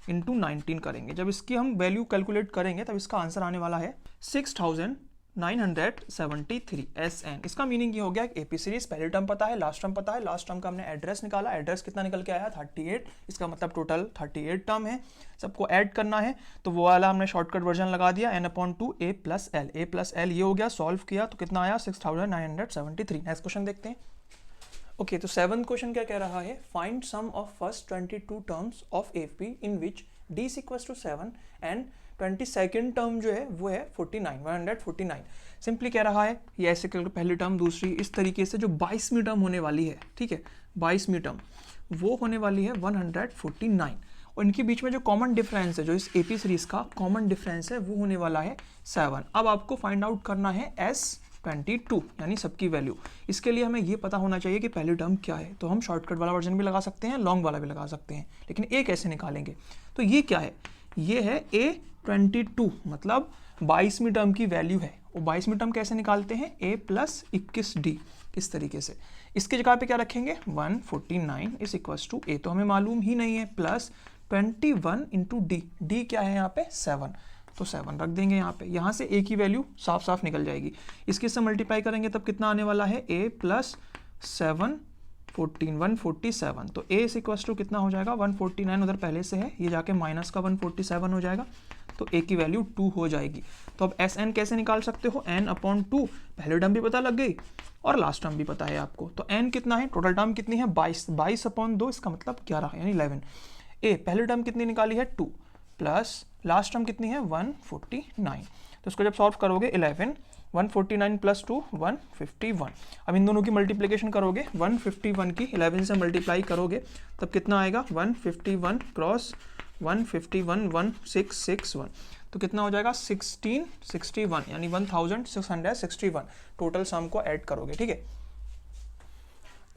इंटू 19 करेंगे। जब इसकी हम वैल्यू कैलकुलेट करेंगे तब इसका आंसर आने वाला है 6973 Sn। इसका मीनिंग ये हो गया कि एपी सीरीज पहले टर्म पता है, लास्ट टर्म पता है, लास्ट टर्म का हमने एड्रेस निकाला, एड्रेस कितना निकल के आया 38, इसका मतलब टोटल 38 टर्म है, सबको ऐड करना है, तो वो वाला हमने शॉर्टकट वर्जन लगा दिया n upon 2 a plus l, ये हो गया, सॉल्व किया तो कितना आया 6973। नेक्स्ट क्वेश्चन देखते हैं। ओके, तो 7th क्वेश्चन क्या कह रहा है, find sum of first 22 terms of AP in which d is equal to 7 and 22nd term जो है वो है 149। सिंपली कह रहा है ये ऐसे करके पहली टर्म दूसरी, इस तरीके से जो 22वीं टर्म होने वाली है, ठीक है 22वीं टर्म वो होने वाली है 149, और इनके बीच में जो कॉमन डिफरेंस है, जो इस एपी सीरीज का कॉमन डिफरेंस है वो होने वाला है 7। अब आपको फाइंड आउट करना है S22 यानी सबकी वैल्यू। इसके लिए हमें ये पता होना चाहिए कि पहली टर्म क्या है, तो हम शॉर्टकट वाला वर्जन भी लगा सकते हैं, लॉन्ग वाला भी लगा सकते हैं, लेकिन ए कैसे निकालेंगे, तो ये क्या है, ये है A22, मतलब 22वीं टर्म की वैल्यू है। और 22वीं टर्म कैसे निकालते हैं, a प्लस 21d, इस तरीके से। इसकी जगह पे क्या रखेंगे 149 इज इक्वल्स टू a, तो हमें मालूम ही नहीं है, प्लस 21 इंटू डी, डी क्या है यहाँ पे 7, तो 7 रख देंगे यहाँ पे। यहाँ से a की वैल्यू साफ साफ निकल जाएगी, इसके से मल्टीप्लाई करेंगे तब कितना आने वाला है a प्लस 7 14 147, तो a इज इक्वल्स टू कितना हो जाएगा 149, उधर पहले से है, ये जाके माइनस का 147 हो जाएगा, तो a की वैल्यू 2 हो जाएगी। तो अब Sn कैसे निकाल सकते हो, n अपॉन 2, पहले टर्म भी पता लग गई और लास्ट टर्म भी पता है आपको, तो n कितना है, टोटल टर्म कितनी है 22 अपॉन 2, इसका मतलब 11 यानी 11। a पहली टर्म कितनी निकाली है 2, प्लस लास्ट टर्म कितनी है 149, तो इसको जब सॉल्व करोगे 11 149 प्लस 2 151। अब इन दोनों की मल्टीप्लिकेशन करोगे, 151 की 11 से मल्टीप्लाई करोगे तब कितना आएगा 151 क्रॉस 151 1661, तो कितना हो जाएगा 1661 यानी 1661। टोटल सम को ऐड करोगे, ठीक है।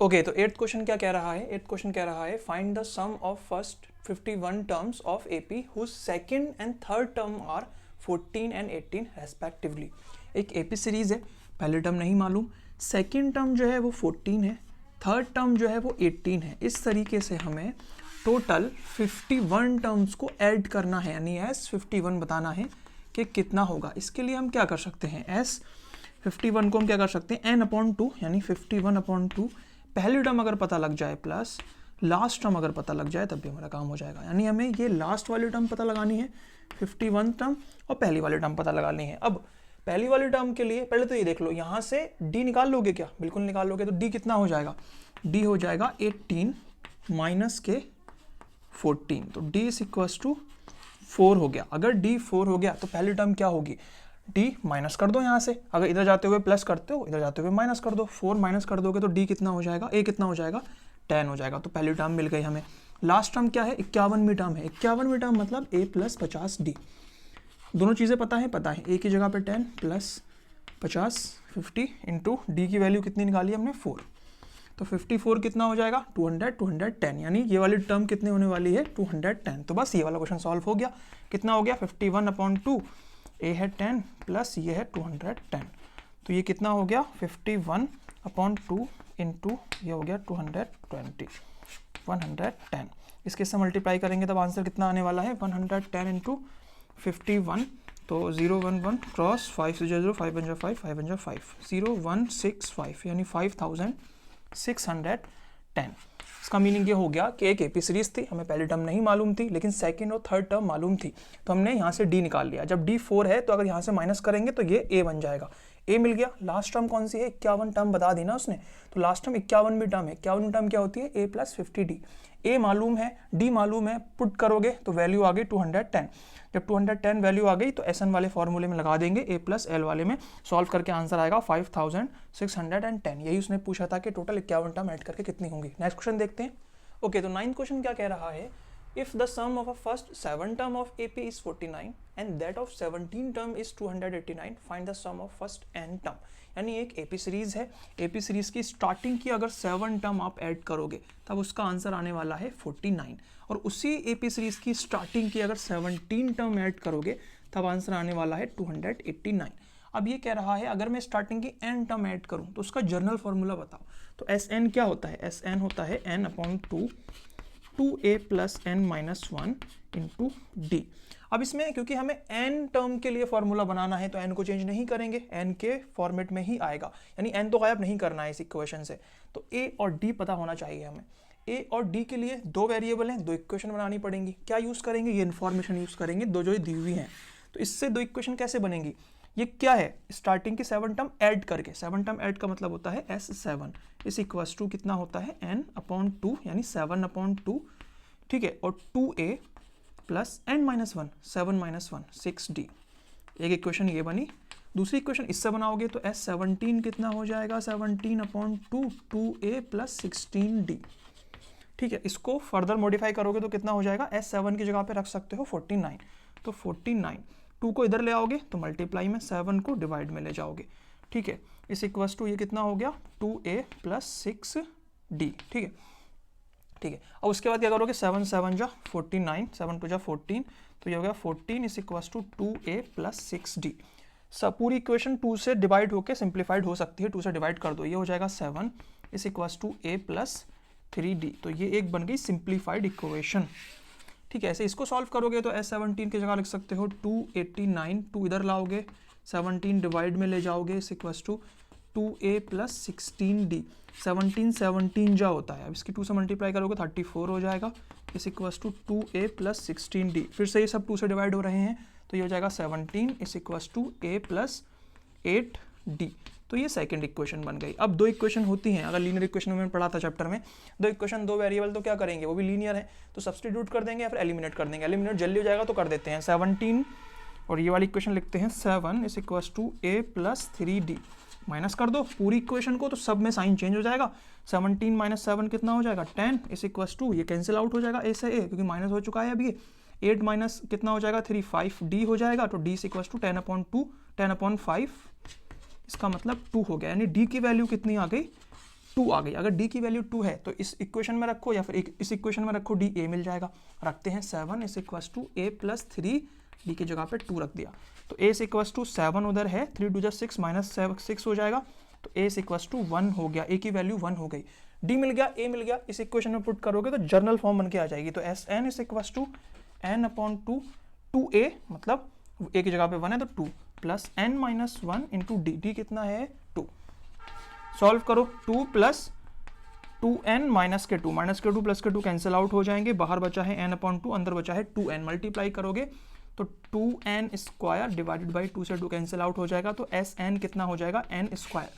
ओके, तो 8th क्वेश्चन क्या कह रहा है, 8th क्वेश्चन कह रहा है find the sum of first 51 terms of AP whose second and third term are 14 and 18 respectively. एक एपी सीरीज है, पहले टर्म नहीं मालूम, सेकंड टर्म जो है वो 14 है, थर्ड टर्म जो है वो 18 है। इस तरीके से हमें टोटल 51 टर्म्स को ऐड करना है, यानी S51 बताना है कि कितना होगा। इसके लिए हम क्या कर सकते हैं, S51 को हम क्या कर सकते हैं n अपॉन 2 यानी 51 अपॉन 2, पहली टर्म अगर पता लग जाए प्लस लास्ट टर्म अगर पता लग जाए तब भी हमारा काम हो जाएगा। यानी हमें ये लास्ट वाली टर्म पता लगानी है 51 टर्म और पहली वाली टर्म पता लगानी है। अब पहली वाली टर्म के लिए पहले तो ये देख लो, यहाँ से d निकाल लोगे क्या, बिल्कुल निकाल लोगे, तो d कितना हो जाएगा, d हो जाएगा 18 माइनस के 14, तो d इज इक्वल्स टू 4 हो गया। अगर d 4 हो गया तो पहली टर्म क्या होगी, d माइनस कर दो यहाँ से, अगर इधर जाते हुए प्लस करते हो इधर जाते हुए माइनस कर दो, 4 माइनस कर दोगे तो d कितना हो जाएगा, a कितना हो जाएगा 10 हो जाएगा। तो पहली टर्म मिल गई हमें। लास्ट टर्म क्या है, 51वीं टर्म है। 51वीं टर्म मतलब a प्लस 50d। दोनों चीज़ें पता है, a की जगह पे 10 प्लस 50 इंटू डी की वैल्यू कितनी निकाली हमने 4, तो 54 कितना हो जाएगा 210, यानी ये वाली टर्म कितने होने वाली है 210। तो बस ये वाला क्वेश्चन सॉल्व हो गया। कितना हो गया 51/2, ए है 10 प्लस ये है 210, तो ये कितना हो गया 51/2 इंटू ये हो गया 220, 110। इसके से मल्टीप्लाई करेंगे तब आंसर कितना आने वाला है 110 इंटू 51, तो 011 क्रॉस 5 से 0, 5 बन जा 5, 5 बन जा 5, 0165 यानी 5610। इसका मीनिंग ये हो गया कि एक एपी सीरीज थी, हमें पहली टर्म नहीं मालूम थी लेकिन सेकंड और थर्ड टर्म मालूम थी, तो हमने यहाँ से डी निकाल लिया। जब डी 4 है तो अगर यहाँ से माइनस करेंगे तो ये ए बन जाएगा, ए मिल गया। लास्ट टर्म कौन सी है 51 टर्म बता दी ना उसने, तो लास्ट टर्म 51वीं टर्म है। 51वीं टर्म क्या होती है ए प्लस 50d। ए मालूम है, डी मालूम है, पुट करोगे तो वैल्यू आ गई 210। जब 210 वैल्यू आ गई तो एस एन वाले फॉर्मूले में लगा देंगे, ए प्लस एल वाले में सॉल्व करके आंसर आएगा 5610। यही उसने पूछा था कि टोटल 51 टर्म ऐड करके कितनी होंगी। नेक्स्ट क्वेश्चन देखते हैं। ओके, तो 9th क्वेश्चन क्या कह रहा है, if the sum of a first 7 term of AP is 49 and that of 17 term is 289, find the sum of first n term. यानी एक AP सीरीज है, AP सीरीज की स्टार्टिंग की अगर 7 टर्म आप ऐड करोगे तब उसका आंसर आने वाला है 49, और उसी AP सीरीज की स्टार्टिंग की अगर 17 टर्म ऐड करोगे तब आंसर आने वाला है 289। अब ये कह रहा है अगर मैं स्टार्टिंग की n टर्म ऐड करूं तो उसका जर्नल फॉर्मूला बताओ। तो Sn क्या होता है, Sn होता है n/2 2a plus n-1 into D. अब इसमें क्योंकि हमें n टर्म के लिए फॉर्मूला बनाना है तो n को चेंज नहीं करेंगे, n के फॉर्मेट में ही आएगा, यानी n तो गायब नहीं करना है इस इक्वेशन से। तो a और d पता होना चाहिए हमें। a और d के लिए दो वेरिएबल हैं, दो इक्वेशन बनानी पड़ेंगी। क्या यूज़ करेंगे, ये इन्फॉर्मेशन यूज़ करेंगे, दो जो दी हुई हैं। तो इससे दो इक्वेशन कैसे बनेंगी, ये क्या है स्टार्टिंग की 7 टर्म ऐड करके, 7 टर्म ऐड का मतलब होता है S7 इस इक्वल्स टू कितना होता है n/2 यानी 7/2, ठीक है, और 2a प्लस n-1 7-1 6d। एक इक्वेशन ये बनी। दूसरी इक्वेशन इससे बनाओगे तो S17 कितना हो जाएगा 17/2 2a प्लस 16d, ठीक है। इसको फर्दर मॉडिफाई करोगे तो कितना हो जाएगा, S7 की जगह पे रख सकते हो 49, तो 49 2 को इधर ले आओगे तो मल्टीप्लाई में 7 को डिवाइड में ले जाओगे, ठीक है। इस इक्वल्स टू ये कितना हो गया 2a प्लस 6d, ठीक है, ठीक है। अब उसके बाद क्या करोगे 7 7 जा 49, 7 2 जा 14, तो ये हो गया 14 इस equals to 2a plus 6d। सब पूरी इक्वेशन 2 से डिवाइड होकर सिंप्लीफाइड हो सकती है, 2 से डिवाइड कर दो, ये हो जाएगा 7 is equals to a plus 3d। तो ये एक बन गई सिंप्लीफाइड इक्वेशन, ठीक है। ऐसे इसको सॉल्व करोगे तो S17 की जगह लिख सकते हो 289, 2 इधर लाओगे 17 डिवाइड में ले जाओगे इस equals to 2a plus 16d। 17 जा होता है, अब इसकी 2 से मल्टीप्लाई करोगे 34 हो जाएगा इस equals to 2a plus 16d। फिर से ये सब 2 से डिवाइड हो रहे हैं तो ये हो जाएगा 17 इस equals to a plus 8d। तो ये सेकंड इक्वेशन बन गई। अब दो इक्वेशन होती हैं, अगर लीनियर इक्वेशन में पढ़ा था चैप्टर में, दो इक्वेशन दो वेरिएबल, तो क्या करेंगे, वो भी लीनियर है तो सब्स्टिट्यूट कर देंगे या फिर एलिमिनेट कर देंगे। एलिमिनेट जल्दी हो जाएगा तो कर देते हैं 17, और ये वाली इक्वेशन लिखते हैं 7 is equals to a plus 3d। Minus कर दो पूरी इक्वेशन को तो सब में साइन चेंज हो जाएगा, 17 माइनस 7 कितना हो जाएगा 10 इस इक्वल्स टू, ये कैंसिल आउट हो जाएगा a से a क्योंकि माइनस हो चुका है अब ये। 8 माइनस कितना हो जाएगा 3 5d हो जाएगा, तो d इस इक्वल्स टू 10/2 10/5, इसका मतलब 2 हो गया, यानी d की वैल्यू कितनी आ गई 2 आ गई। अगर d की वैल्यू 2 है तो इस इक्वेशन में रखो या फिर इस इक्वेशन में रखो, d a मिल जाएगा। रखते हैं 7 is equals to a plus 3, d की जगह पे 2 रख दिया, तो a इक्वल्स टू 7 उधर है, 3 2 6 माइनस 6 हो जाएगा, तो a इक्वल्स टू 1 हो गया, a की वैल्यू 1 हो गई। d मिल गया, a मिल गया, इस इक्वेशन में पुट करोगे तो जर्नल फॉर्म बन के आ जाएगी। तो Sn इस इक्वल्स टू n/2 2a, मतलब a की जगह पे 1 है तो 2 plus n-1 into D, D कितना है 2। सॉल्व करो 2 प्लस 2n माइनस के 2 प्लस के 2 कैंसिल आउट हो जाएंगे, बाहर बचा है n/2, अंदर बचा है 2n। मल्टीप्लाई करोगे तो 2n स्क्वायर डिवाइडेड बाई 2 से 2 कैंसिल आउट हो जाएगा, तो Sn कितना हो जाएगा n स्क्वायर।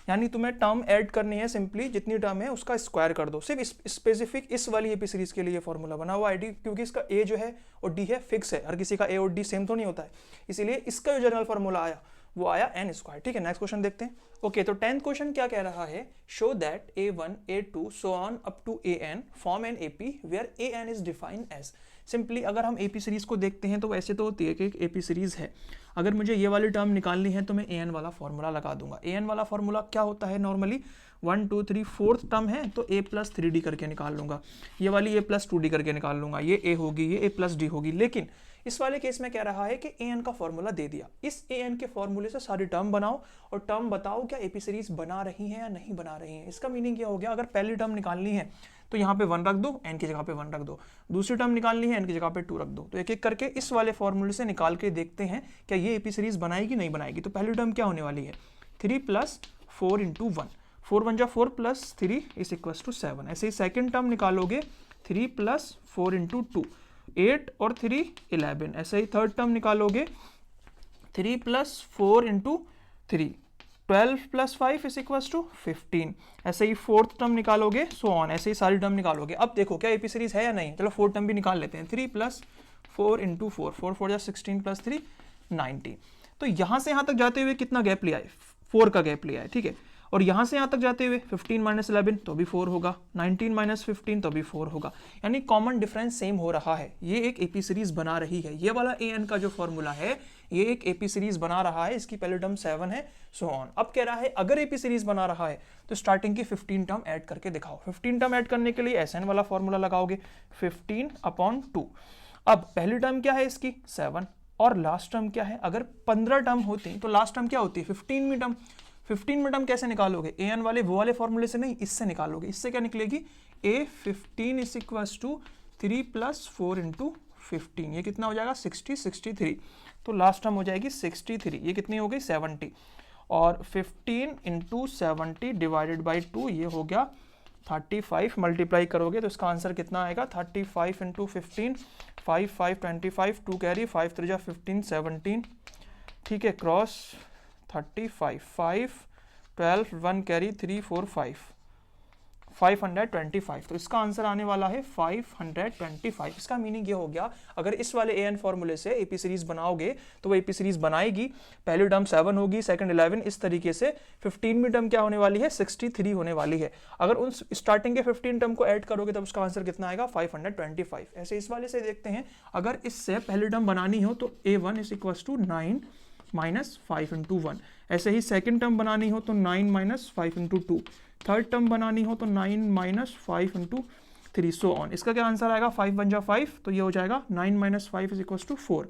यानी तुम्हें टर्म ऐड करनी है, सिंपली जितनी टर्म है उसका स्क्वायर कर दो। सिर्फ स्पेसिफिक इस वाली एपी सीरीज के लिए फॉर्मूला बना हुआ है, क्योंकि इसका ए जो है और डी है फिक्स है, हर किसी का ए और डी सेम तो नहीं होता है, इसीलिए इसका जो जनरल फॉर्मूला आया वो आया एन स्क्वायर। ठीक है, नेक्स्ट क्वेश्चन देखते हैं। ओके, तो 10th क्वेश्चन क्या कह रहा है, show that a1 a2 so on up to an form an AP where an is defined as. सिंपली अगर हम एपी सीरीज को देखते हैं तो वैसे तो होती है कि एक एपी सीरीज है, अगर मुझे ये वाली टर्म निकालनी है तो मैं an वाला फॉर्मूला लगा दूंगा। an वाला फॉर्मूला क्या होता है, नॉर्मली 1 2 3 4th टर्म है तो a प्लस 3d करके निकाल लूंगा, ये वाली a प्लस 2d करके निकाल लूंगा, ये a होगी, ये a प्लस d होगी। लेकिन इस वाले केस में कह रहा है कि an का फॉर्मूला दे दिया, इस an के फॉर्मूले से सारी टर्म बनाओ और टर्म बताओ क्या एपी सीरीज बना रही है या नहीं बना रही है। इसका मीनिंग क्या हो गया, अगर पहली टर्म निकालनी है तो यहाँ पे 1 रख दो, n की जगह पे 1 रख दो, दूसरी टर्म निकालनी है n की जगह पे 2 रख दो। तो एक एक करके इस वाले फॉर्मूले से निकाल के देखते हैं क्या ये एपी सीरीज बनाएगी नहीं बनाएगी। तो पहली टर्म क्या होने वाली है, 3 प्लस 4 इंटू 1, 4 1 जा 4 प्लस 3 इज इक्वल टू 7। ऐसे ही सेकेंड टर्म निकालोगे 3 प्लस 4 इंटू 2, 8 और 3 11। ऐसे ही थर्ड टर्म निकालोगे 3 plus 4 into 3, 12 plus 5 is equal to 15। ऐसे ही फोर्थ टर्म निकालोगे, सो ऑन, ऐसे ही सारी टर्म निकालोगे। अब देखो क्या एपी सीरीज है या नहीं, चलो फोर्थ टर्म भी निकाल लेते हैं। 3 प्लस 4 इंटू 4, 4 4 जा 16 प्लस 3 19। तो यहाँ से यहाँ तक जाते हुए कितना गैप लिया है, 4 का गैप लिया है। ठीक है, और यहाँ से यहाँ तक जाते हुए 15 माइनस 11 तो भी 4 होगा, 19 माइनस 15 तो भी 4 होगा, यानी कॉमन डिफरेंस सेम हो रहा है। ये एक एपी सीरीज बना रही है, ये वाला an का जो फॉर्मूला है ये एक एपी सीरीज बना रहा है, इसकी पहले टर्म 7 है, सो ऑन। अब कह रहा है अगर एपी सीरीज बना रहा है तो स्टार्टिंग की 15 टर्म ऐड करके दिखाओ। 15 टर्म ऐड करने के लिए SN वाला फॉर्मूला लगाओगे, 15/2। अब पहली टर्म क्या है इसकी 7 और लास्ट टर्म क्या है, अगर 15 टर्म होती तो लास्ट टर्म क्या होती है 15वीं टर्म। 15 टर्म कैसे निकालोगे, an वाले वो वाले फॉर्मूले से नहीं, इससे निकालोगे। इससे क्या निकलेगी, a15 is equal to 3 plus 4 into 15, ये कितना हो जाएगा 63। तो लास्ट टर्म हो जाएगी 63, ये कितनी हो गई 70, और 15 इंटू 70 डिवाइडेड बाई 2 ये हो गया 35। मल्टीप्लाई करोगे तो इसका आंसर कितना आएगा 35 इंटू 15, 5 5 25, 2 कैरी, 5 3 जा 15 17। ठीक है, क्रॉस 35, 5 12, 1 कैरी, 3 4 5, 525। तो इसका आंसर आने वाला है 525। इसका मीनिंग ये हो गया, अगर इस वाले an फॉर्मूले से एपी सीरीज बनाओगे तो वो एपी सीरीज बनाएगी। पहली टर्म 7 होगी, सेकंड 11, इस तरीके से 15वीं टर्म क्या होने वाली है 63 होने वाली है। अगर उन स्टार्टिंग के 15 टर्म को ऐड करोगे तब उसका आंसर कितना आएगा 525। ऐसे इस वाले से देखते हैं, अगर इससे पहली टर्म बनानी हो तो a1 is equal to 9 minus 5 into 1। ऐसे ही सेकेंड टर्म बनानी हो तो 9 माइनस 5 इंटू 2, थर्ड टर्म बनानी हो तो 9 माइनस 5 इंटू 3, सो ऑन। इसका क्या आंसर आएगा 5 1 जा 5, तो ये हो जाएगा 9 minus 5 is equal to 4,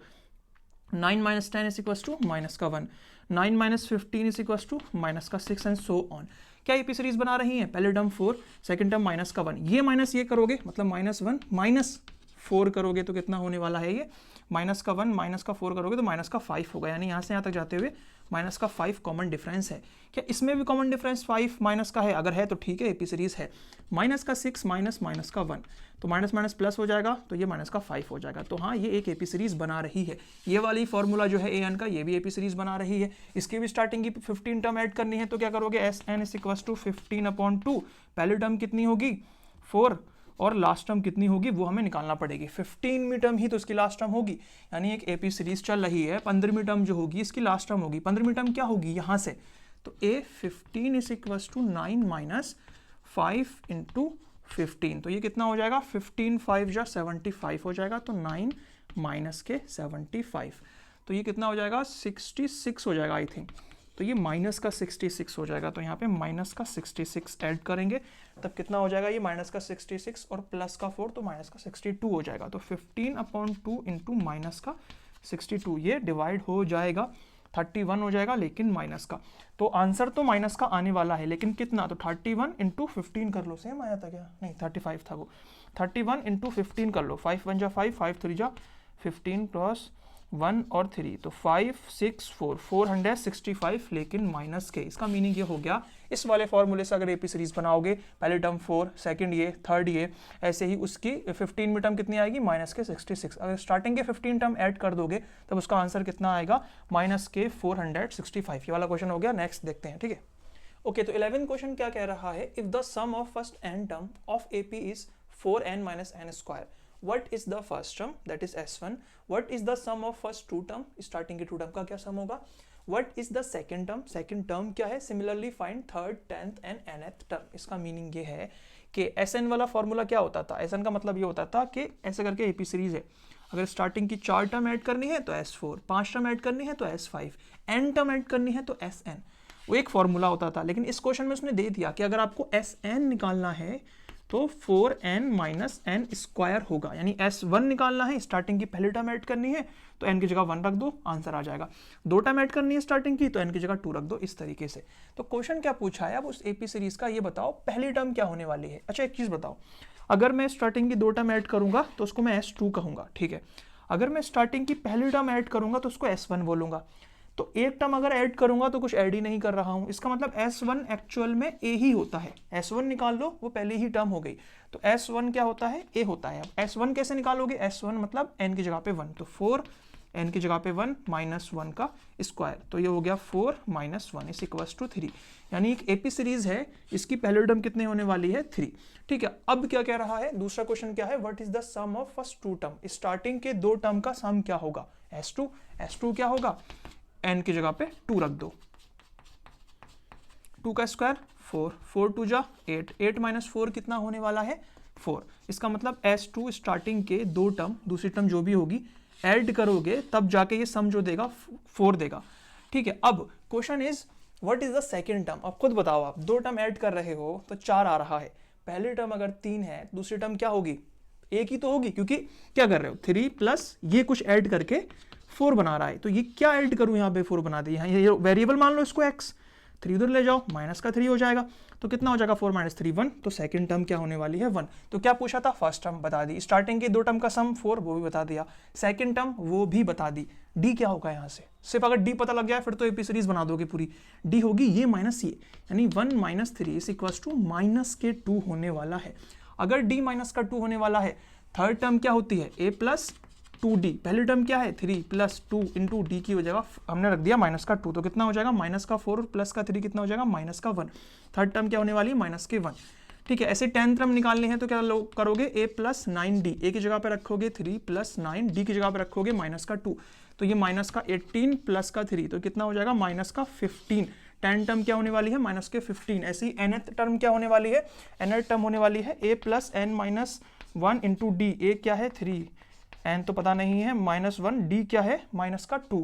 9 minus 10 is equal to minus का 1, 9 minus 15 is equal to minus का 6 एंड सो ऑन। क्या एपी सीरीज बना रही है, पहले टर्म 4, सेकेंड टर्म माइनस का 1, ये माइनस ये करोगे मतलब माइनस 1 माइनस 4 करोगे तो कितना होने वाला है, ये माइनस का 1 माइनस का 4 करोगे तो माइनस का 5 होगा, यानी यहाँ से यहाँ तक जाते हुए माइनस का 5 कॉमन डिफरेंस है। क्या इसमें भी कॉमन डिफरेंस 5 माइनस का है, अगर है तो ठीक है एपी सीरीज है। माइनस का 6 माइनस माइनस का 1, तो माइनस माइनस प्लस हो जाएगा, तो ये माइनस का 5 हो जाएगा। तो हाँ, ये एक एपी सीरीज बना रही है। ये वाली फॉर्मूला जो है an का, ये भी एपी सीरीज बना रही है। इसकी भी स्टार्टिंग की 15 टर्म ऐड करनी है तो क्या करोगे, SN इज इक्वल टू 15/2। पहली टर्म कितनी होगी 4 और लास्ट टर्म कितनी होगी वो हमें निकालना पड़ेगी। 15वीं टर्म ही तो इसकी लास्ट टर्म होगी, यानी एक एपी सीरीज चल रही है, 15वीं टर्म जो होगी इसकी लास्ट टर्म होगी। 15वीं टर्म क्या होगी यहाँ से, तो a15 is equal to 9 minus 5 into 15, तो ये कितना हो जाएगा 15 5 जा 75 हो जाएगा, तो 9 माइनस के 75, तो ये कितना हो जाएगा 66 हो जाएगा आई थिंक। तो ये माइनस का 66 हो जाएगा, तो यहाँ पे माइनस का 66 ऐड करेंगे तब कितना हो जाएगा, ये माइनस का 66 और प्लस का 4 तो माइनस का 62 हो जाएगा। तो 15/2 इंटू माइनस का 62, ये डिवाइड हो जाएगा 31 हो जाएगा, लेकिन माइनस का। तो आंसर तो माइनस का आने वाला है, लेकिन कितना, तो 31 इंटू 15 कर लो, सेम आया था क्या, नहीं 35 था वो, 31 इंटू 15 कर लो, 5 1 जा 5, 5 3 जा 15 प्लस 1 और 3, तो 5 6 4 465, लेकिन माइनस के। इसका मीनिंग ये हो गया, इस वाले फॉर्मूले से अगर एपी सीरीज बनाओगे, पहले टर्म 4, सेकंड ये, थर्ड ये, ऐसे ही उसकी 15 में टर्म कितनी आएगी माइनस के 66। अगर स्टार्टिंग के 15 टर्म ऐड कर दोगे तब उसका आंसर कितना आएगा माइनस के 465। ये वाला क्वेश्चन हो गया। नेक्स्ट देखते हैं, ठीक है। ओके, तो 11 क्वेश्चन क्या कह रहा है, if the sum of first n term of AP is 4n minus n square, what is the first term, that is s1, what is the sum of first two term, starting के to term का क्या सम होगा, what is the second term, second term क्या है, similarly find third, 10th and nth term। इसका meaning ये है कि sn वाला फॉर्मूला क्या होता था, sn का मतलब ये होता था कि ऐसे करके AP सीरीज है, अगर स्टार्टिंग की 4 टर्म ऐड करनी है तो S4, 5 टर्म ऐड करनी है तो S5, n टर्म ऐड करनी है तो Sn, वो एक फॉर्मूला होता था। लेकिन इस क्वेश्चन में उसने दे दिया कि अगर आपको Sn निकालना है तो 4n माइनस n स्क्वायर होगा, यानी S1 निकालना है, स्टार्टिंग की पहली टर्म ऐड करनी है तो n की जगह 1 रख दो, आंसर आ जाएगा। 2 टर्म ऐड करनी है स्टार्टिंग की तो n की जगह 2 रख दो, इस तरीके से। तो क्वेश्चन क्या पूछा है अब उस AP सीरीज का, ये बताओ पहली टर्म क्या होने वाली है। अच्छा एक चीज बताओ, अगर मैं स्टार्टिंग की 2 टर्म ऐड करूंगा तो उसको मैं S2 कहूंगा, ठीक है। अगर मैं स्टार्टिंग की पहली टर्म ऐड करूंगा तो उसको S1 बोलूंगा। तो एक टर्म अगर ऐड करूंगा तो कुछ ऐड ही नहीं कर रहा हूं, इसका मतलब S1 एक्चुअल में A ही होता है। S1 निकाल लो, वो पहले ही टर्म हो गई, तो S1 क्या होता है, A होता है। अब S1 कैसे निकालोगे, S1 मतलब n की जगह पे 1, तो 4 n की जगह पे 1 माइनस 1 का स्क्वायर, तो ये हो गया 4 माइनस 1 इज इक्वल्स टू 3। यानी एक AP सीरीज है, इसकी पहली टर्म कितने होने वाली है, 3। ठीक है, अब क्या कह रहा है, दूसरा क्वेश्चन क्या है, what is the sum of first two term, starting के 2 टर्म का सम क्या होगा, S2। S2 क्या होगा, n की जगह पे 2 रख दो, 2 का स्क्वायर 4, 4 2 जा 8, 8 माइनस 4 कितना होने वाला है, 4। इसका मतलब S2 स्टार्टिंग के 2 टर्म, दूसरी टर्म जो भी होगी ऐड करोगे तब जाके ये सम जो देगा 4 देगा। ठीक है, अब question is what is the second term. अब खुद बताओ, आप 2 टर्म ऐड कर रहे हो तो 4 आ रहा है, पहली टर्म अगर 3 है दूसरी टर्म क्या होगी, एक ही तो होगी, क्योंकि क्या कर रहे हो 3 प्लस ये कुछ ऐड करके 4 बना रहा है। तो ये क्या ऐड करूं, यहाँ पे 4 बना दिया, ये वेरिएबल मान लो इसको x, 3 उधर ले जाओ, माइनस का 3 हो जाएगा, तो कितना हो जाएगा 4 माइनस 3 1, तो सेकंड टर्म क्या होने वाली है 1। तो क्या पूछा था, फर्स्ट टर्म बता दी, स्टार्टिंग के 2 टर्म का सम 4 वो भी बता दिया, सेकंड टर्म वो भी बता दी। डी क्या होगा यहाँ से, सिर्फ अगर डी पता लग गया फिर तो AP सीरीज बना दोगे पूरी। डी होगी ये माइनस ये, यानी 1 minus 3 is equals to minus के 2 होने वाला है। अगर डी माइनस का 2 होने वाला है, थर्ड टर्म क्या होती है a प्लस 2d, पहली टर्म क्या है 3 प्लस 2 इंटू डी की जगह हमने रख दिया माइनस का 2, तो कितना हो जाएगा माइनस का 4 प्लस का 3 कितना हो जाएगा माइनस का 1। थर्ड टर्म क्या होने वाली है माइनस के 1। ठीक है, ऐसे 10th टर्म निकालने हैं तो क्या करोगे a प्लस 9d, a की जगह पे रखोगे 3 प्लस 9, d की जगह पे रखोगे माइनस का 2, तो ये माइनस का 18 प्लस का 3, तो कितना हो जाएगा माइनस का 15। 10 टर्म क्या होने वाली है माइनस के 15। ऐसे ही nth टर्म क्या होने वाली है, nth टर्म होने वाली है a plus n minus 1 into d, a क्या है 3, n तो पता नहीं है माइनस 1, डी क्या है माइनस का 2।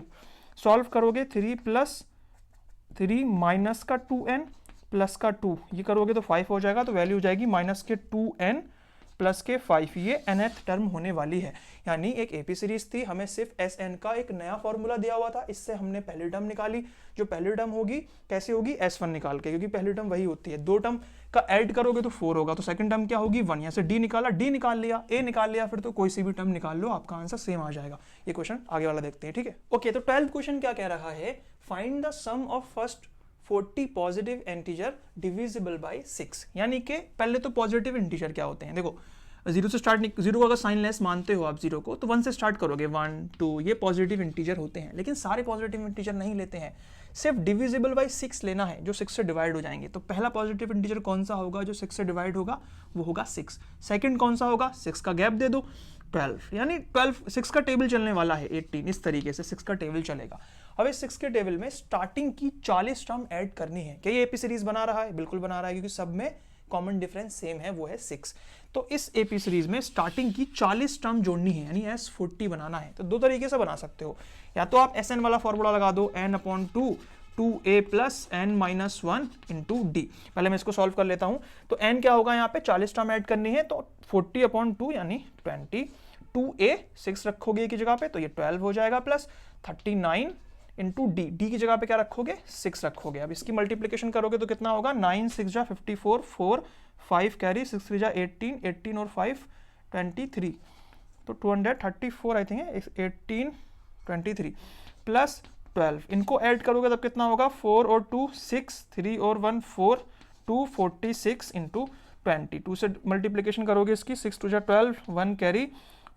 सॉल्व करोगे 3 प्लस 3 माइनस का 2n प्लस का 2, ये करोगे तो 5 हो जाएगा, तो वैल्यू हो जाएगी माइनस के 2n प्लस के 5, ये nth टर्म होने वाली है। यानी एक AP सीरीज थी, हमें सिर्फ Sn का एक नया फॉर्मूला दिया हुआ था, इससे हमने पहली टर्म निकाली। जो पहली टर्म होगी कैसे होगी, S1 निकाल के, क्योंकि पहली टर्म वही होती है। 2 टर्म का ऐड करोगे तो 4 होगा, तो सेकंड टर्म क्या होगी 1। यहाँ से D निकाला, D निकाल लिया, A निकाल लिया, फिर तो कोई सी भी टर्म निकाल लो, आपका आंसर सेम आ जाएगा। ये क्वेश्चन आगे वाला देखते हैं, ठीक है। ओके, तो 12th क्वेश्चन क्या कह रहा है, find the sum of first 40 positive integer divisible by 6। यानी कि पहले तो पॉजिटिव इंटीजर क्या होते हैं, देखो 0 से स्टार्ट, 0 को अगर साइन लेस मानते हो आप 0 को, तो 1 से स्टार्ट करोगे, 1 2, ये पॉजिटिव इंटीजर होते हैं। लेकिन सारे पॉजिटिव इंटीजर नहीं लेते हैं, सिर्फ डिविजिबल बाय 6 लेना है, जो 6 से डिवाइड हो जाएंगे। तो पहला पॉजिटिव इंटीजर कौन सा होगा जो 6 से डिवाइड होगा, वो होगा 6। सेकंड कौन सा होगा, 6 का गैप दे दो 12, यानी 12, 6 का टेबल चलने वाला है 18, इस तरीके से 6 का टेबल चलेगा। अब इस 6 के टेबल में स्टार्टिंग की 40 टर्म ऐड करनी है। क्या ये AP सीरीज बना रहा है, बिल्कुल बना रहा है, क्योंकि सब में कॉमन डिफरेंस सेम है, वो है 6। तो इस AP सीरीज में स्टार्टिंग की 40 टर्म जोड़नी है, यानी S40 बनाना है। तो 2 तरीके से बना सकते हो, या तो आप Sn वाला फॉर्मूला लगा दो, n/2 2a plus n minus 1 into D. पहले मैं इसको सॉल्व कर लेता हूं। तो n क्या होगा, यहाँ पे 40 टर्म ऐड करनी है, तो 40/2 यानी 20, 2a 6 रखोगे की जगह पे, तो ये 12 हो जाएगा, प्लस 39 इंटू डी, डी की जगह पे क्या रखोगे 6 रखोगे। अब इसकी मल्टीप्लिकेशन करोगे तो कितना होगा, 9 6 जा 54, 4 5 कैरी, 6 3 जा 18, 18 और 5 23, तो 234 आई थिंक है, 18 23 प्लस 12, इनको ऐड करोगे तब कितना होगा, 4 और 2 6, 3 और 1 4, 246 इंटू 20, 2 से मल्टीप्लिकेशन करोगे इसकी, 6 2 जा 12, 1 कैरी,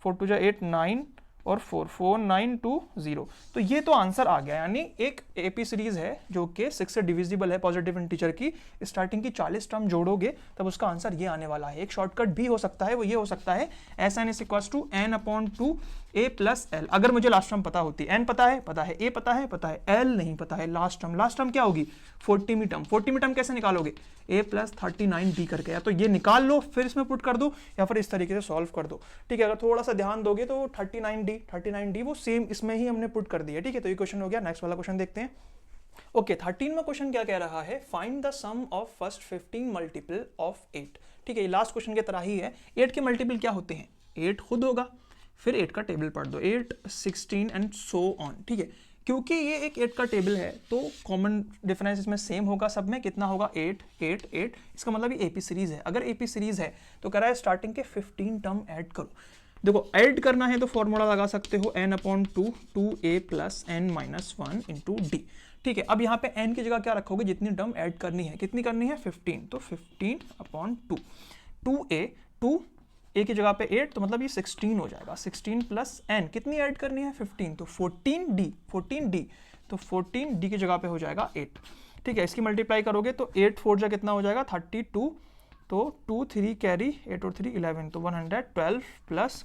4 2 जा 8 9 और 4 4 9 2 0। तो ये तो आंसर आ गया, यानी एक एपी सीरीज है जो कि 6 से डिविजिबल है पॉजिटिव इंटीजर की, स्टार्टिंग की 40 टर्म जोड़ोगे तब उसका आंसर ये आने वाला है। एक शॉर्टकट भी हो सकता है, वो ये हो सकता है Sn = n/2 a + l। अगर मुझे लास्ट टर्म पता होती, n पता है, a पता है, l नहीं पता है, लास्ट टर्म क्या होगी 40वीं टर्म कैसे निकालोगे a + 39b करके, या तो ये निकाल लो फिर इसमें पुट कर दो या फिर इस तरीके से सॉल्व कर दो, ठीक है। अगर थोड़ा सा ध्यान दोगे तो 39d वो सेम इसमें ही हमने पुट कर दिया, ठीक है। तो ये क्वेश्चन हो गया। नेक्स्ट वाला क्वेश्चन देखते हैं। ओके 13 में क्वेश्चन क्या कह रहा है, find the sum of first 15 multiple of 8, ठीक है। ये लास्ट क्वेश्चन की तरह ही है। 8 के मल्टीपल क्या होते हैं, 8 खुद होगा, फिर 8 का टेबल पढ़ दो, 8 16 एंड सो ऑन, ठीक है। क्योंकि ये एक 8 का टेबल है तो कॉमन डिफरेंस इसमें सेम होगा, सब में कितना होगा 8 8 8। इसका मतलब ये एपी सीरीज है। अगर एपी सीरीज है तो कह रहा है स्टार्टिंग के 15 टर्म ऐड करो। देखो ऐड करना है तो फॉर्मूला लगा सकते हो n/2 2a + n-1 × d, ठीक है। अब यहाँ पे n की जगह क्या रखोगे, जितनी टर्म ऐड करनी है, कितनी करनी है 15, तो 15/2 2a की जगह पे 8 तो मतलब ये 16 हो जाएगा, 16 + n कितनी ऐड करनी है 15, तो 14d तो 14d की जगह पे हो जाएगा 8, ठीक है। इसकी मल्टीप्लाई करोगे तो 8 4 जा कितना हो जाएगा 32, तो 2 3 कैरी 8 और 3 11, तो 112 +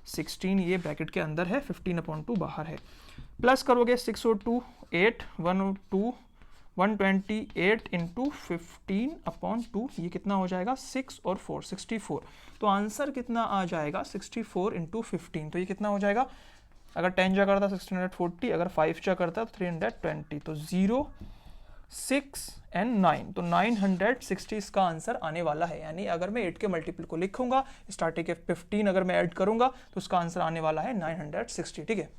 16 ये ब्रैकेट के अंदर है, 15/2 बाहर है। प्लस करोगे 6 और 2 8 1 और 2 128 × 15/2 ये कितना हो जाएगा 6 और 4 64। तो आंसर कितना आ जाएगा 64 × 15, तो ये कितना हो जाएगा, अगर 10 जा करता 1640, अगर 5 जा करता तो 320, तो 0 6 एंड 9, तो 960 इसका आंसर आने वाला है। यानी अगर मैं 8 के मल्टीपल को लिखूंगा, स्टार्टिंग के 15 अगर मैं ऐड करूंगा तो उसका आंसर आने वाला है 960, ठीक है।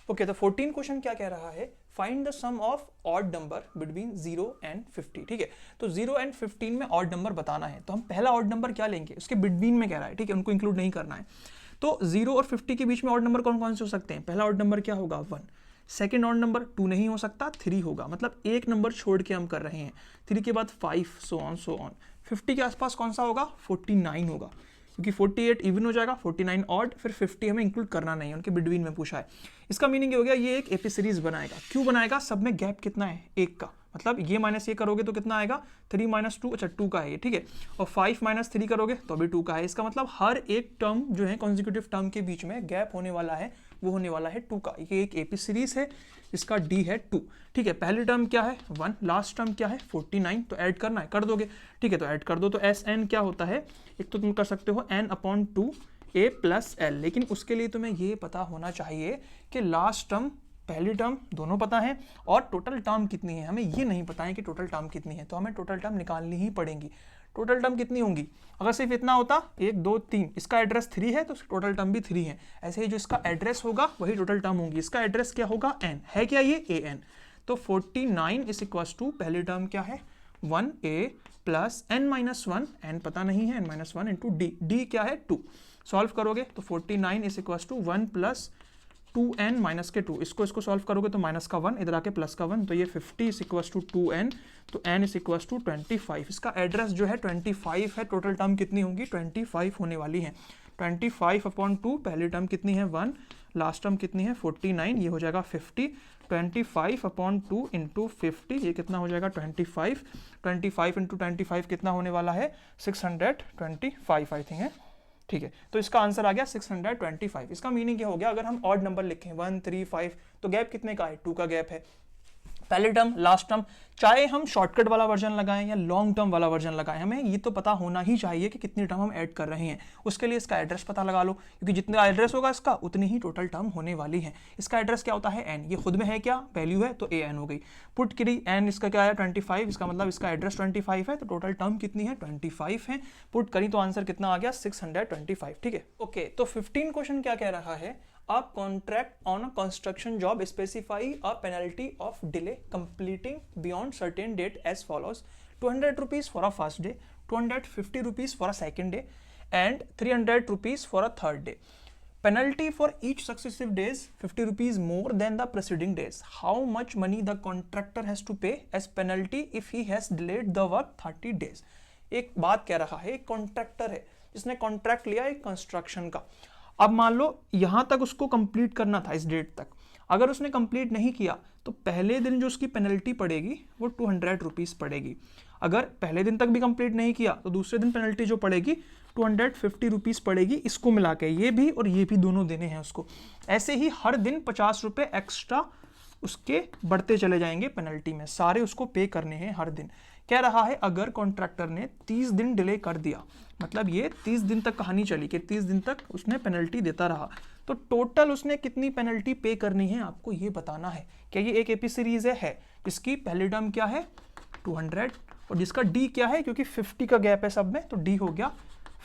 ओके तो 14 क्वेश्चन क्या कह रहा है, find the sum of odd number between 0 and 50, ठीक है। तो 0 एंड 15 में ऑड नंबर बताना है, तो हम पहला ऑड नंबर क्या लेंगे, उसके बिटवीन में कह रहा है, ठीक है, उनको इंक्लूड नहीं करना है। तो 0 और 50 के बीच में ऑड नंबर कौन कौन से हो सकते हैं, पहला ऑड नंबर क्या होगा 1, सेकेंड ऑड नंबर 2 नहीं हो सकता 3 होगा, मतलब एक नंबर छोड़ के हम कर रहे हैं, 3 के बाद 5 सो ऑन। 50 के आसपास कौन सा होगा 49 होगा, क्योंकि 48 इवन हो जाएगा, 49 ऑड, फिर 50 हमें इंक्लूड करना नहीं है, उनके बिटवीन में पूछा है। इसका मीनिंग ये हो गया ये एक एपी सीरीज बनाएगा। क्यों बनाएगा, सब में गैप कितना है 1 का, मतलब ये माइनस ये करोगे तो कितना आएगा 3 - 2, अच्छा 2 का है ये, ठीक है। और 5 - 3 करोगे तो भी 2 का है। इसका मतलब हर एक टर्म जो है कॉन्जिक्यूटिव टर्म के बीच में गैप होने वाला है, वो होने वाला है 2 का। ये एक एपी सीरीज है, इसका डी है 2, ठीक है। पहली टर्म क्या है 1, लास्ट टर्म क्या है 49, तो ऐड करना है, कर दोगे, ठीक है। तो ऐड कर दो, तो Sn क्या होता है, एक तो तुम कर सकते हो n/2 a + l, लेकिन उसके लिए तुम्हें ये पता होना चाहिए कि लास्ट टर्म पहली टर्म दोनों पता है और टोटल टर्म कितनी है, हमें ये नहीं पता है कि टोटल टर्म कितनी है, तो हमें टोटल टर्म निकालनी ही पड़ेंगी। टोटल टर्म कितनी होंगी, अगर सिर्फ इतना होता 1 2 3, इसका एड्रेस 3 है तो टोटल टर्म भी 3 है, ऐसे ही जो इसका एड्रेस होगा वही टोटल टर्म होंगी। इसका एड्रेस क्या होगा n है, क्या ये an, तो 49 = पहली टर्म क्या है 1a + n-1, n पता नहीं है, n-1 × d, d क्या है 2, सॉल्व करोगे तो 49 = 1 + 2n - 2, इसको सॉल्व करोगे तो माइनस का 1, इधर आके प्लस का 1, तो ये 50 = 2n, तो n = 25। इसका एड्रेस जो है 25 है, टोटल टर्म कितनी होंगी 25 होने वाली है। 25/2 पहली टर्म कितनी है 1, लास्ट टर्म कितनी है 49, ये हो जाएगा 50, 25/2 × 50 ये कितना हो जाएगा 25, 25 × 25 कितना होने वाला है 625 आई थिंक है, ठीक है। तो इसका आंसर आ गया 625। इसका मीनिंग क्या हो गया, अगर हम ऑड नंबर लिखें 1 3 5 तो गैप कितने का है 2 का गैप है, पहले टर्म लास्ट टर्म, चाहे हम शॉर्टकट वाला वर्जन लगाएं या लॉन्ग टर्म वाला वर्जन लगाएं, हमें ये तो पता होना ही चाहिए कि कितनी टर्म हम ऐड कर रहे हैं। उसके लिए इसका एड्रेस पता लगा लो, क्योंकि जितना एड्रेस होगा इसका उतनी ही टोटल टर्म होने वाली है। इसका एड्रेस क्या होता है n, ये खुद में है क्या वैल्यू है तो an हो गई, पुट करी n इसका क्या है 25, इसका मतलब इसका एड्रेस 25 है, तो टोटल टर्म कितनी है 25 है, पुट करी तो आंसर कितना आ गया 625, ठीक है। ओके तो 15 क्वेश्चन क्या कह रहा है, a contract on a construction job specify a penalty of delay completing beyond certain date as follows: 200 rupees for a first day, 250 rupees for a second day, and 300 rupees for a third day. Penalty for each successive days 50 rupees more than the preceding days. How much money the contractor has to pay as penalty if he has delayed the work 30 days? एक बात कह रहा है, एक contractor है जिसने contract लिया एक कंस्ट्रक्शन का, अब मान लो यहां तक उसको कंप्लीट करना था इस डेट तक, अगर उसने कंप्लीट नहीं किया तो पहले दिन जो उसकी पेनल्टी पड़ेगी वो 200 रुपीज़ पड़ेगी। अगर पहले दिन तक भी कंप्लीट नहीं किया तो दूसरे दिन पेनल्टी जो पड़ेगी 250 रुपीज़ पड़ेगी, इसको मिला के ये भी और ये भी दोनों देने हैं उसको। ऐसे ही हर दिन 50 रुपये एक्स्ट्रा उसके बढ़ते चले जाएंगे पेनल्टी में, सारे उसको पे करने हैं हर दिन। कह रहा है अगर कॉन्ट्रैक्टर ने 30 दिन डिले कर दिया, मतलब ये 30 दिन तक कहानी चली कि 30 दिन तक उसने पेनल्टी देता रहा, तो टोटल उसने कितनी पेनल्टी पे करनी है आपको ये बताना है। क्या ये एक एपी सीरीज है जिसकी पहली टर्म क्या है 200 और जिसका डी क्या है, क्योंकि 50 का गैप है सब में तो डी हो गया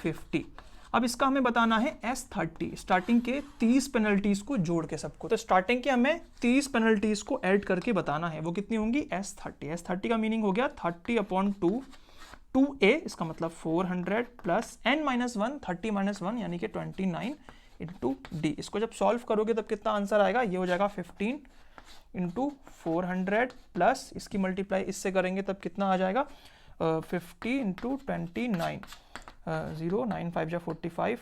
50। अब इसका हमें बताना है S30, स्टार्टिंग के 30 पेनल्टीज को जोड़ के सबको। तो स्टार्टिंग के हमें 30 पेनल्टीज को ऐड करके बताना है, वो कितनी होंगी S30 का मीनिंग हो गया 30/2 2a, इसका मतलब 400 प्लस n-1 30-1 यानी कि 29 इंटू डी। इसको जब सॉल्व करोगे तब कितना आंसर आएगा, ये हो जाएगा 15 इंटू 400 प्लस इसकी मल्टीप्लाई इससे करेंगे तब कितना आ जाएगा 50 इंटू 29 0 9 5 जा 45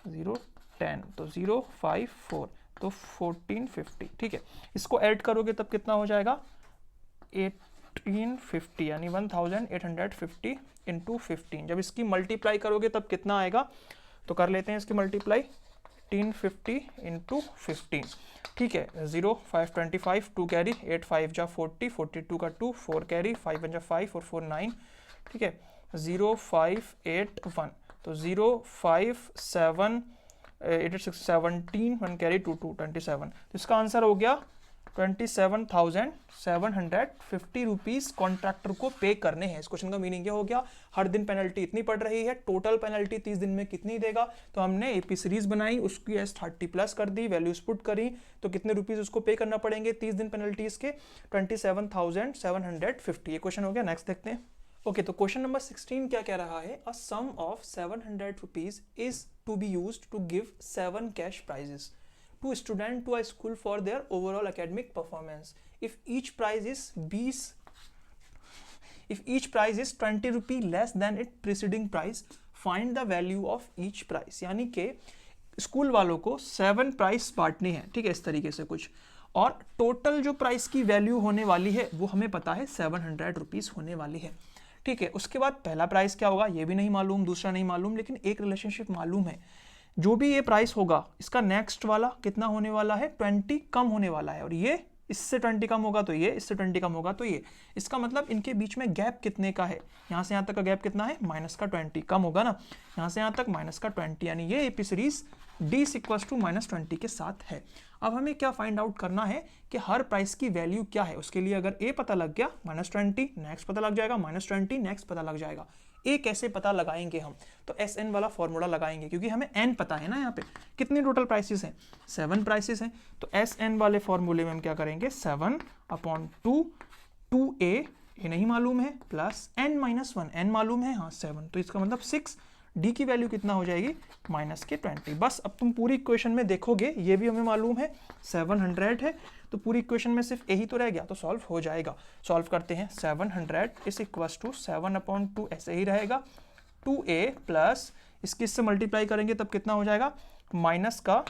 0 10 तो 0 5 4 तो 1450। ठीक है, इसको ऐड करोगे तब कितना हो जाएगा 1850 यानी 1850 इंटू 15। जब इसकी मल्टीप्लाई करोगे तब कितना आएगा, तो कर लेते हैं इसकी मल्टीप्लाई 1850 इंटू 15। ठीक है, 0 5 25 2 कैरी 8 5 जा 40 42 का 2 4 कैरी 5 1 जा 5 और 4 9। ठीक है, 0 5 8 1 तो 0 5 7 8 6 17 1 कैरी 2 2 27। तो इसका आंसर हो गया 27,750 रुपीज़ कॉन्ट्रैक्टर को पे करने हैं। इस क्वेश्चन का मीनिंग ये हो गया, हर दिन पेनल्टी इतनी पड़ रही है, टोटल पेनल्टी 30 दिन में कितनी देगा। तो हमने एपी सीरीज बनाई, उसकी S30 प्लस कर दी, वैल्यूज पुट करी, तो कितने रुपीज़ उसको पे करना पड़ेंगे 30 दिन पेनल्टीज के 27,750। ये क्वेश्चन हो गया। नेक्स्ट देखते हैं। ओके, तो क्वेश्चन नंबर 16 क्या कह रहा है, a sum of 700 rupees is to be used to give 7 cash prizes to a student to a school for their overall academic performance. If each prize is 20 rupee less than its preceding price, find the value of each prize. यानी कि school वालों को 7 price बांटने हैं, ठीक है, इस तरीके से कुछ, और टोटल जो प्राइस की वैल्यू होने वाली है वो हमें पता है 700 रुपीज़ होने वाली है। ठीक है, उसके बाद पहला प्राइस क्या होगा ये भी नहीं मालूम, दूसरा नहीं मालूम, लेकिन एक रिलेशनशिप मालूम है, जो भी ये प्राइस होगा इसका नेक्स्ट वाला कितना होने वाला है 20 कम होने वाला है, और ये इससे 20 कम होगा तो ये, इससे 20 कम होगा तो ये। इसका मतलब इनके बीच में गैप कितने का है, यहाँ से यहाँ तक का गैप कितना है माइनस का 20, कम होगा ना, यहाँ से यहाँ तक माइनस का 20, यानी ये AP series D equal to -20 के साथ है। अब हमें क्या फाइंड आउट करना है कि हर प्राइस की वैल्यू क्या है। उसके लिए अगर ए पता लग गया -20, नेक्स्ट पता लग जाएगा -20, नेक्स्ट पता लग जाएगा। ए कैसे पता लगाएंगे हम, तो एस एन वाला फॉर्मूला लगाएंगे, क्योंकि हमें एन पता है ना, यहाँ पे कितने टोटल प्राइसेस हैं 7 प्राइसेस हैं, तो एस एन वाले फॉर्मूले में हम क्या करेंगे 7/2 2a ये नहीं मालूम है प्लस n-1 n मालूम है, हाँ 7, तो इसका मतलब 6, डी की वैल्यू कितना हो जाएगी -20। बस अब तुम पूरी इक्वेशन में देखोगे, ये भी हमें मालूम है 700 है, तो पूरी इक्वेशन में सिर्फ यही तो रह गया, तो सॉल्व हो जाएगा। सॉल्व करते हैं, 700 इज इक्वल टू 7/2 ऐसे ही रहेगा, 2a प्लस इसकी इससे मल्टीप्लाई करेंगे तब कितना हो जाएगा माइनस का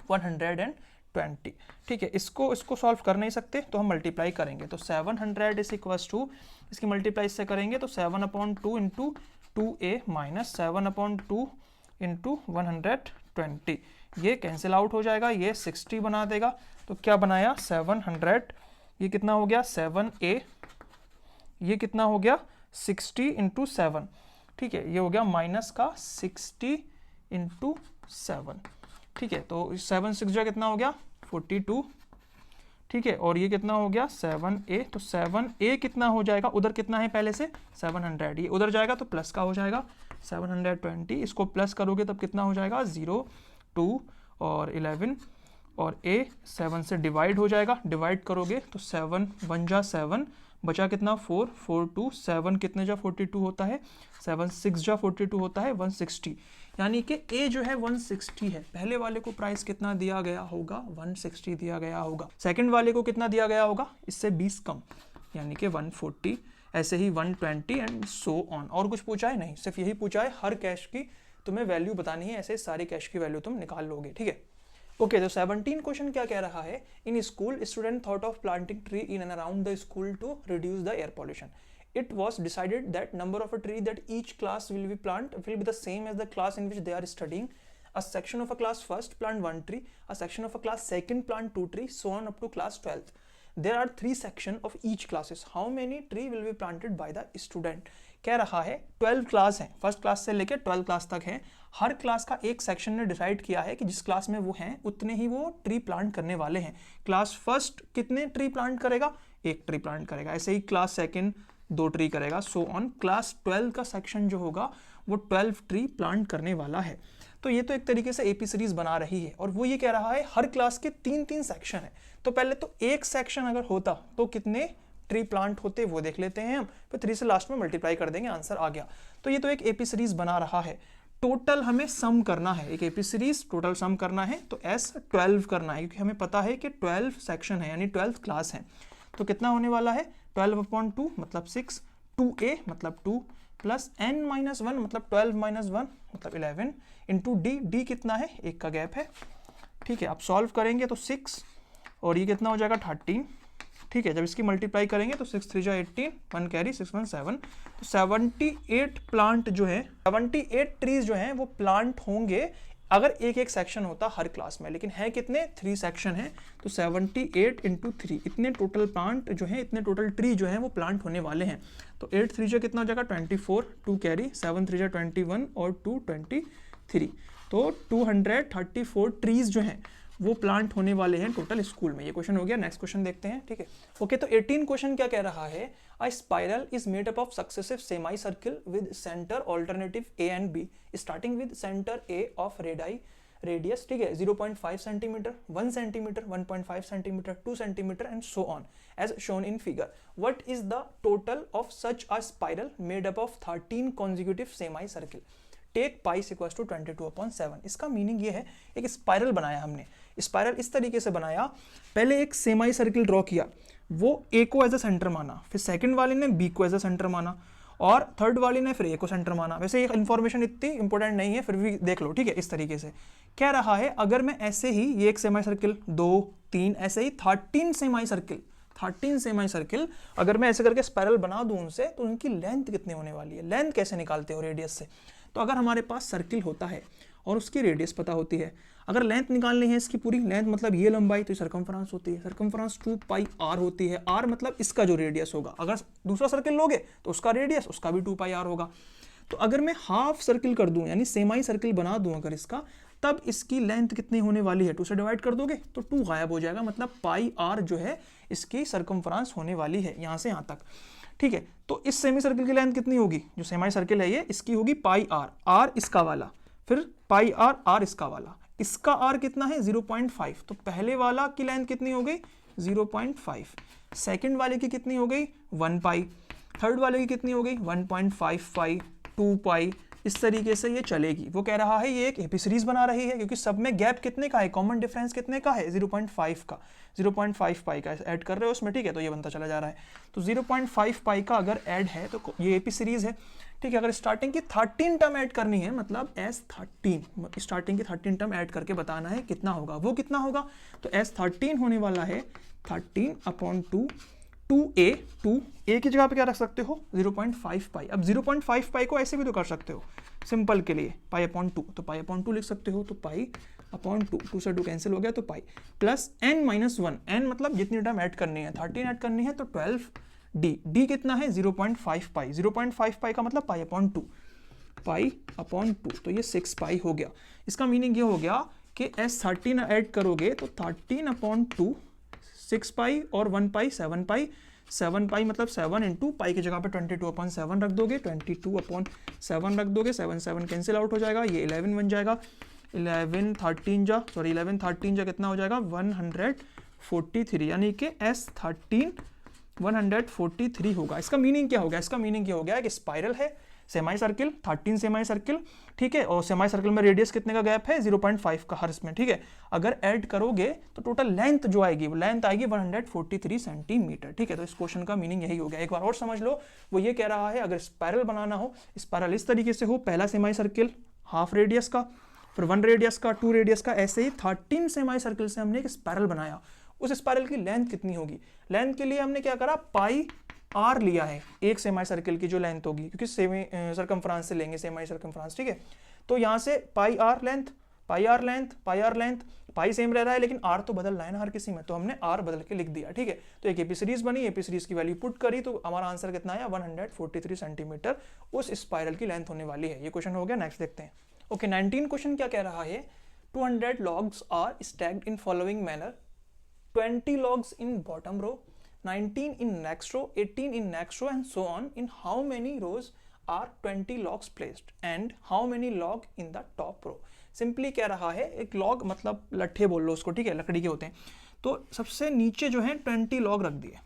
120। ठीक है, इसको सॉल्व कर नहीं सकते तो हम मल्टीप्लाई करेंगे, तो 700 इज इक्वल टू इसकी मल्टीप्लाई इससे करेंगे तो 7/2 इंटू 2a माइनस 7/2 इंटू 120, ये कैंसिल आउट हो जाएगा, ये 60 बना देगा, तो क्या बनाया 700, ये कितना हो गया 7a, ये कितना हो गया 60 इंटू 7, ठीक है, ये हो गया माइनस का 60 इंटू 7। ठीक है, तो 7 6 जो कितना हो गया 42। ठीक है, और ये कितना हो गया 7a, तो 7a कितना हो जाएगा, उधर कितना है पहले से 700, ये उधर जाएगा तो प्लस का हो जाएगा 720, इसको प्लस करोगे तब कितना हो जाएगा 0 2 और 11, और a 7 से डिवाइड हो जाएगा, डिवाइड करोगे तो 7 1 जा 7, बचा कितना 4 4 2 7 कितने जा 42 होता है, 7 6 जा 42 होता है 160, यानी कि a जो है 160 है। पहले वाले को प्राइस कितना दिया गया होगा 160 दिया गया होगा, सेकंड वाले को कितना दिया गया होगा इससे 20 कम यानी कि 140, ऐसे ही 120 एंड सो ऑन। और कुछ पूछा है नहीं, सिर्फ यही पूछा है हर कैश की तुम्हें वैल्यू बतानी है, ऐसे सारे कैश की वैल्यू तुम निकाल लोगे, ठीक है। ओके, तो 17 क्वेश्चन क्या कह रहा है, in school student thought of planting tree in and around the school to reduce the air pollution. It was decided that number of a tree that each class will be the same as the class in which they are studying. A section of a class first plant 1 tree, a section of a class second plant 2 trees, so on up to class 12th. There are 3 sections of each classes. How many tree will be planted by the student? कह रहा है 12 class है, first class से लेकर 12 class तक है, हर class का एक सेक्शन ने डिसाइड किया है कि जिस क्लास में वो हैं उतने ही वो ट्री प्लांट करने वाले हैं। क्लास फर्स्ट कितने ट्री प्लांट करेगा, 1 ट्री प्लांट करेगा, ऐसे ही क्लास सेकंड 2 ट्री करेगा, सो ऑन। क्लास 12 का सेक्शन जो होगा वो 12 ट्री प्लांट करने वाला है। तो ये तो एक तरीके से एपी सीरीज बना रही है, और वो ये कह रहा है हर क्लास के 3-3 सेक्शन है। तो पहले तो एक सेक्शन अगर होता तो कितने ट्री प्लांट होते वो देख लेते हैं हम, फिर 3 से लास्ट में मल्टीप्लाई कर देंगे, आंसर आ गया। तो ये तो एक एपी सीरीज बना रहा है। टोटल हमें सम करना है, एक एपी सीरीज टोटल सम करना है, तो S12 करना है, क्योंकि हमें पता है कि 12 सेक्शन है यानी 12 क्लास है। तो कितना होने वाला है, 12/2 मतलब 6, 2a मतलब 2 प्लस n-1 मतलब 12-1 मतलब 11 इंटू d कितना है, 1 का गैप है, ठीक है। आप सॉल्व करेंगे तो 6 और ये कितना हो जाएगा 13, ठीक है। जब इसकी मल्टीप्लाई करेंगे तो 6 3 18, 1 कैरी 6 1 7, तो 78 प्लांट जो है, 78 ट्रीज जो हैं वो प्लांट होंगे अगर एक एक सेक्शन होता हर क्लास में, लेकिन है कितने, 3 सेक्शन हैं, तो 78 इंटू 3 इतने टोटल प्लांट जो हैं, इतने टोटल ट्री जो हैं वो प्लांट होने वाले हैं। तो 8 3 कितना हो जाएगा 24, 2 कैरी 7 3 21 और 2 23, तो 234 ट्रीज जो हैं वो प्लांट होने वाले हैं टोटल स्कूल में। ये क्वेश्चन हो गया। नेक्स्ट क्वेश्चन देखते हैं, ठीक है। ओके, तो 18 क्वेश्चन क्या कह रहा है, a spiral is made up of successive semi circle with centre alternative A and B starting with centre A of radius, ठीक है, 0.5 centimetre, 1 centimetre, 1.5 centimetre, 2 centimetre and so on as shown in figure. What is the total of such a spiral made up of 13 consecutive semi circle, take pi equal to 22/7। इसका meaning ये है, एक spiral बनाया हमने, spiral इस तरीके से बनाया, पहले एक सेमी सर्किल ड्रॉ किया, वो ए को एज अ सेंटर माना, फिर सेकंड वाले ने बी को एज अ सेंटर माना, और थर्ड वाले ने फिर ए को सेंटर माना। वैसे ये इन्फॉर्मेशन इतनी इंपॉर्टेंट नहीं है, फिर भी देख लो, ठीक है। इस तरीके से कह रहा है, अगर मैं ऐसे ही ये एक सेमी सर्किल 2 3 ऐसे ही 13 सेमी सर्किल अगर मैं ऐसे करके स्पाइरल बना दूं उनसे, तो उनकी लेंथ कितनी होने वाली है, लेंथ कैसे निकालते हो रेडियस से। तो अगर हमारे पास सर्किल होता है और उसकी रेडियस पता होती है, अगर लेंथ निकालनी है इसकी पूरी लेंथ मतलब ये लंबाई, तो सर्कमफ्रेंस होती है, सर्कमफ्रेंस 2πr होती है, r मतलब इसका जो रेडियस होगा। अगर दूसरा सर्किल लोगे तो उसका रेडियस, उसका भी 2πr होगा। तो अगर मैं हाफ सर्किल कर दूं यानी सेमी सर्किल बना दूं अगर इसका, तब इसकी लेंथ कितनी होने वाली है, 2 से डिवाइड कर दोगे तो 2 गायब हो जाएगा, मतलब πr जो है इसकी सर्कमफ्रेंस होने वाली है यहाँ से यहाँ तक, ठीक है। तो इस सेमी सर्किल की लेंथ कितनी होगी, जो सेमी सर्किल है ये, इसकी होगी πr, r इसका वाला, फिर πr r इसका वाला, इसका r कितना है 0.5, तो पहले वाला की लेंथ कितनी हो गई 0.5, सेकंड वाले की कितनी हो गई 1 पाई, थर्ड वाले की कितनी हो गई 1.5 पाई, 2 पाई, इस तरीके से ये चलेगी। वो कह रहा है ये एक एपी सीरीज बना रही है, क्योंकि सब में गैप कितने का है, कॉमन डिफरेंस कितने का है 0.5 का, 0.5 पाई का ऐड कर रहे हो उसमें, ठीक है। तो ये बनता चला जा रहा है, तो 0.5 पाई का अगर ऐड है तो ये एपी सीरीज है, ठीक है। अगर स्टार्टिंग की 13 टर्म ऐड करनी है, मतलब S13 स्टार्टिंग की 13 टर्म ऐड करके बताना है कितना होगा, वो कितना होगा, तो S13 होने वाला है 13/2, 2a की जगह पे क्या रख सकते हो 0.5 पाई। अब 0.5 पाई को ऐसे भी तो कर सकते हो सिंपल के लिए, π/2, तो π/2 लिख सकते हो, तो π/2, 2 से 2 कैंसिल हो गया, तो पाई प्लस n-1, n मतलब जितनी टर्म ऐड करनी है 13 ऐड करनी है, तो 12d, d कितना है 0.5 पाई, 0.5 पाई का मतलब π/2, तो ये 6 पाई हो गया। इसका मीनिंग ये हो गया कि S13 ऐड करोगे तो 13/2, 6 पाई और 1 पाई 7 पाई, 7 पाई मतलब 7 इंटू पाई की जगह पे 22/7 रख दोगे, 22/7 रख दोगे, 7 7 कैंसिल आउट हो जाएगा, ये 11 बन जाएगा, 11 13 जा कितना हो जाएगा 143, यानी कि S13 143 होगा। इसका मीनिंग क्या हो गया, इसका मीनिंग क्या हो गया कि स्पाइरल है, सेमी सर्किल 13 सेमी सर्किल, ठीक है, और सेमी सर्किल में रेडियस कितने का गैप है 0.5 का हर इसमें, ठीक है। अगर ऐड करोगे तो टोटल लेंथ जो आएगी वो लेंथ आएगी 143 सेंटीमीटर, ठीक है। तो इस क्वेश्चन का मीनिंग यही हो गया। एक बार और समझ लो, वो ये कह रहा है अगर स्पाइरल बनाना हो, स्पाइरल इस तरीके से हो, पहला सेमी सर्किल हाफ रेडियस का, फिर 1 रेडियस का, 2 रेडियस का, ऐसे ही 13 सेमी सर्कल से हमने एक स्पाइरल बनाया। उस स्पाइरल की लेंथ कितनी होगी? लेंथ के लिए हमने क्या करा, पाई आर लिया है एक सेमी सर्कल की जो लेंथ होगी, क्योंकि सेमी सर्कमफ्रांस से लेंगे सेमी सर्कमफ्रांस, ठीक है। तो यहाँ से pi r length, pi r length, pi r length, pi same रह रहा है लेकिन आर तो बदल रहा है ना हर किसी में, तो हमने आर बदल के लिख दिया, ठीक है। तो एक एपी सीरीज बनी, एपी सीरीज की वैल्यू पुट करी तो हमारा आंसर कितना आया, 143 सेंटीमीटर उस स्पाइरल की लेंथ होने वाली है। ये क्वेश्चन हो गया। नेक्स्ट देखते हैं। ओके, 19 क्वेश्चन क्या कह रहा है, 200 logs are stacked in following manner, 20 logs in bottom row, 19 in next row, 18 in next row and so on. In how many rows are 20 logs placed and how many log in the top row? Simply कह रहा है, एक log मतलब लट्ठे बोल लो उसको, ठीक है, लकड़ी के होते हैं। तो सबसे नीचे जो है 20 लॉग रख दिए,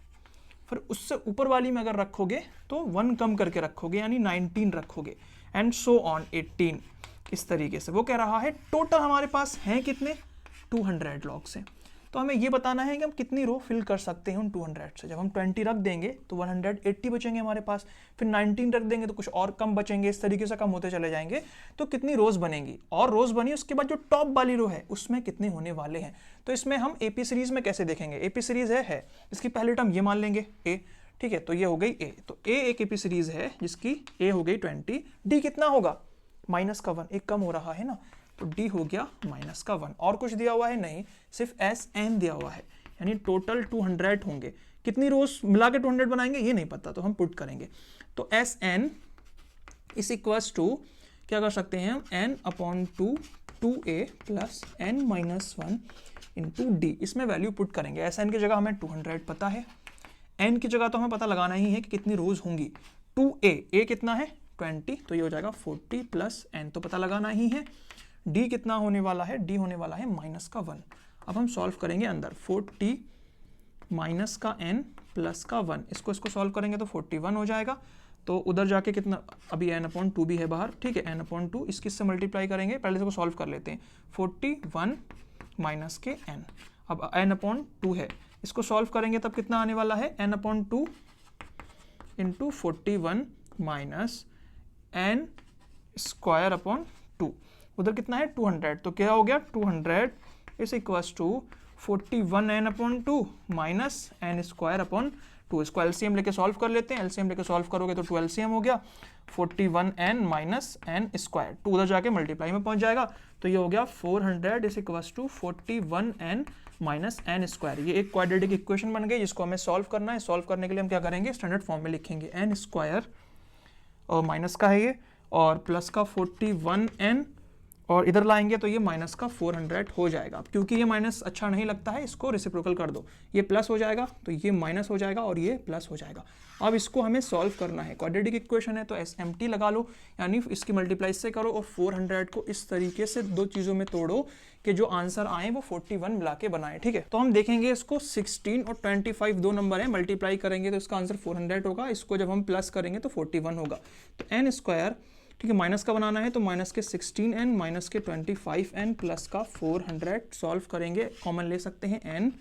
फिर उससे ऊपर वाली में अगर रखोगे तो 1 कम करके रखोगे यानी 19 रखोगे एंड सो ऑन 18, इस तरीके से। वो कह रहा है टोटल हमारे पास हैं कितने, 200 लॉग से। तो हमें ये बताना है कि हम कितनी रो फिल कर सकते हैं उन 200 से। जब हम 20 रख देंगे तो 180 बचेंगे हमारे पास, फिर 19 रख देंगे तो कुछ और कम बचेंगे, इस तरीके से कम होते चले जाएंगे। तो कितनी रोज बनेंगी, और रोज बनी उसके बाद जो टॉप वाली रो है उसमें कितने होने वाले हैं। तो इसमें हम एपी सीरीज में कैसे देखेंगे, एपी सीरीज है इसकी पहले टर्म ये मान लेंगे ए, ठीक है। तो ये हो गई ए, तो ए एक एपी सीरीज है जिसकी ए हो गई 20, डी कितना होगा माइनस का 1, एक कम हो रहा है ना, तो डी हो गया माइनस का 1। और कुछ दिया हुआ है नहीं, सिर्फ एस एन दिया हुआ है, यानी टोटल 200 होंगे। कितनी रोज मिला के 200 बनाएंगे ये नहीं पता, तो हम पुट करेंगे। तो s N is equals to क्या कर सकते हैं हम, n upon 2 a plus n minus 1 into d. इसमें वैल्यू पुट करेंगे। एस एन की जगह हमें 200 पता है, एन की जगह तो हमें पता लगाना ही है कि कितनी रोज होंगी। 2a, ए कितना है 20, तो ये हो जाएगा 40 प्लस एन तो पता लगाना ही है। डी कितना होने वाला है, डी होने वाला है माइनस का 1। अब हम सॉल्व करेंगे अंदर, 40 माइनस का n प्लस का 1, इसको सॉल्व करेंगे तो 41 हो जाएगा। तो उधर जाके कितना, अभी n अपॉन 2 भी है बाहर, ठीक है, n अपॉन 2 इसकी से मल्टीप्लाई करेंगे, पहले इसको सॉल्व कर लेते हैं। 41 माइनस के n, अब n अपॉन 2 है, इसको सॉल्व करेंगे तब कितना आने वाला है, n upon 2 into 41 minus n square upon 2, उधर कितना है 200, तो क्या हो गया 200 is equals to 41 n upon 2 minus n square upon 2। इसको एलसीएम लेके सॉल्व कर लेते हैं, एलसीएम लेके सॉल्व करोगे तो 2 एलसीएम हो गया, 41 n माइनस n स्क्वायर, 2 उधर जाके मल्टीप्लाई में पहुंच जाएगा, तो ये हो गया 400 is equals to 41 n minus n square. ये एक क्वाड्रेटिक इक्वेशन बन गई जिसको हमें सॉल्व करना है। सॉल्व करने के लिए हम क्या करेंगे, स्टैंडर्ड फॉर्म में लिखेंगे, n स्क्वायर और माइनस का है ये, और प्लस का 41 n, और इधर लाएंगे तो ये माइनस का 400 हो जाएगा। क्योंकि ये माइनस अच्छा नहीं लगता है, इसको रेसिप्रोकल कर दो, ये प्लस हो जाएगा तो ये माइनस हो जाएगा और ये प्लस हो जाएगा। अब इसको हमें सॉल्व करना है, क्वाड्रेटिक इक्वेशन है तो SMT लगा लो, यानी इसकी मल्टीप्लाई से करो और 400 को इस तरीके से दो चीज़ों में तोड़ो कि जो आंसर आए वो 41 मिला के बनाए, ठीक है। तो हम देखेंगे इसको 16 और 25 दो नंबर है, मल्टीप्लाई करेंगे तो इसका आंसर 400 होगा, इसको जब हम प्लस करेंगे तो 41 होगा। तो n स्क्वायर, ठीक है, माइनस का बनाना है तो माइनस के 16n माइनस के 25n प्लस का 400 सॉल्व करेंगे, कॉमन ले सकते हैं n,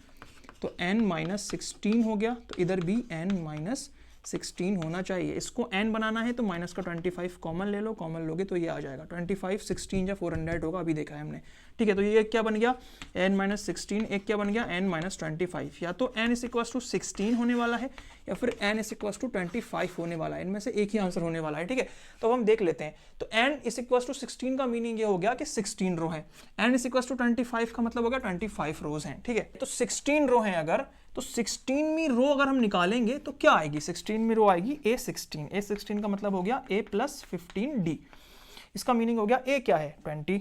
तो n माइनस 16 हो गया, तो इधर भी n माइनस 16 होना चाहिए। इसको n बनाना है तो माइनस का 25 कॉमन ले लो, कॉमन लोगे तो ये आ जाएगा 25, 16 या 400 होगा, अभी देखा है हमने, ठीक है। तो ये क्या बन गया n माइनस 16, एक क्या बन गया n माइनस 25, या तो n इज इक्वल्स टू 16 होने वाला है या फिर n इज इक्वल्स टू 25 होने वाला है, इनमें से एक ही आंसर होने वाला है, ठीक है। तो हम देख लेते हैं। तो n इज इक्वल्स टू 16 का मीनिंग ये हो गया कि 16 रो है, n इज इक्वल्स टू 25 का मतलब हो गया 25 रोज हैं, ठीक है। तो 16 रो हैं अगर, तो 16वीं रो अगर हम निकालेंगे तो क्या आएगी, 16वीं रो आएगी A16, A16 का मतलब हो गया A प्लस 15D, इसका मीनिंग हो गया A क्या है 20,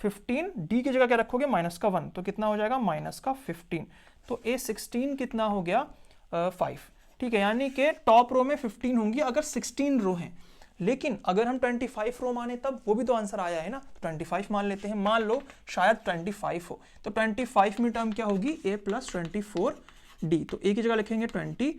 15, D की जगह क्या रखोगे माइनस का 1, तो कितना हो जाएगा माइनस का 15, तो A16 कितना हो गया 5, ठीक है। यानी कि टॉप रो में 15 होंगी अगर 16 रो हैं, लेकिन अगर हम 25 रो माने तब वो भी तो आंसर आया है ना, 25 मान लेते हैं, मान लो शायद 25 हो, तो 25 में टर्म क्या होगी A प्लस 24D, तो A की जगह लिखेंगे 20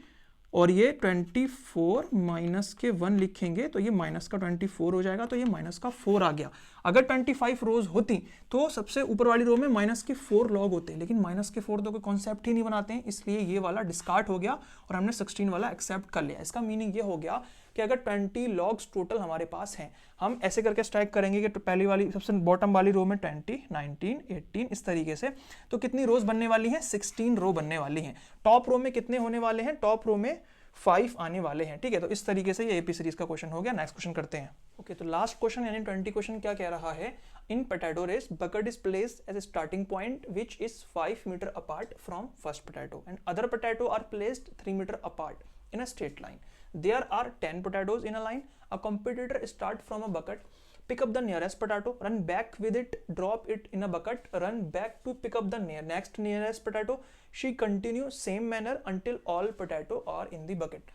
और ये 24 माइनस के 1 लिखेंगे तो ये माइनस का 24 हो जाएगा, तो ये माइनस का 4 आ गया। अगर 25 रोज होती तो सबसे ऊपर वाली रो में माइनस के 4 लॉग होते, लेकिन माइनस के 4 तो कोई कॉन्सेप्ट ही नहीं बनाते हैं, इसलिए ये वाला डिस्कार्ड हो गया और हमने 16 वाला एक्सेप्ट कर लिया। इसका मीनिंग ये हो गया कि अगर 20 लॉग्स टोटल हमारे पास हैं, हम ऐसे करके स्ट्राइक करेंगे कि पहली वाली सबसे बॉटम वाली रो में 20, 19, 18 इस तरीके से, तो कितनी रोज बनने वाली हैं? 16 रो बनने वाली हैं। टॉप रो में कितने होने वाले हैं? टॉप रो में 5 आने वाले हैं, ठीक है। तो इस तरीके से ये एपी सीरीज का क्वेश्चन हो गया। नेक्स्ट क्वेश्चन करते हैं। ओके, तो लास्ट क्वेश्चन यानी 20 क्वेश्चन क्या कह रहा है? In potato race bucket is placed as a starting point which is 5 meter apart from first potato and other potato are placed 3 meter apart in a straight line. There are 10 potatoes in a line. A competitor start from a bucket, pick up the nearest potato, run back with it, drop it in a bucket, run back to pick up the next nearest potato. She continues same manner until all potato are in the bucket.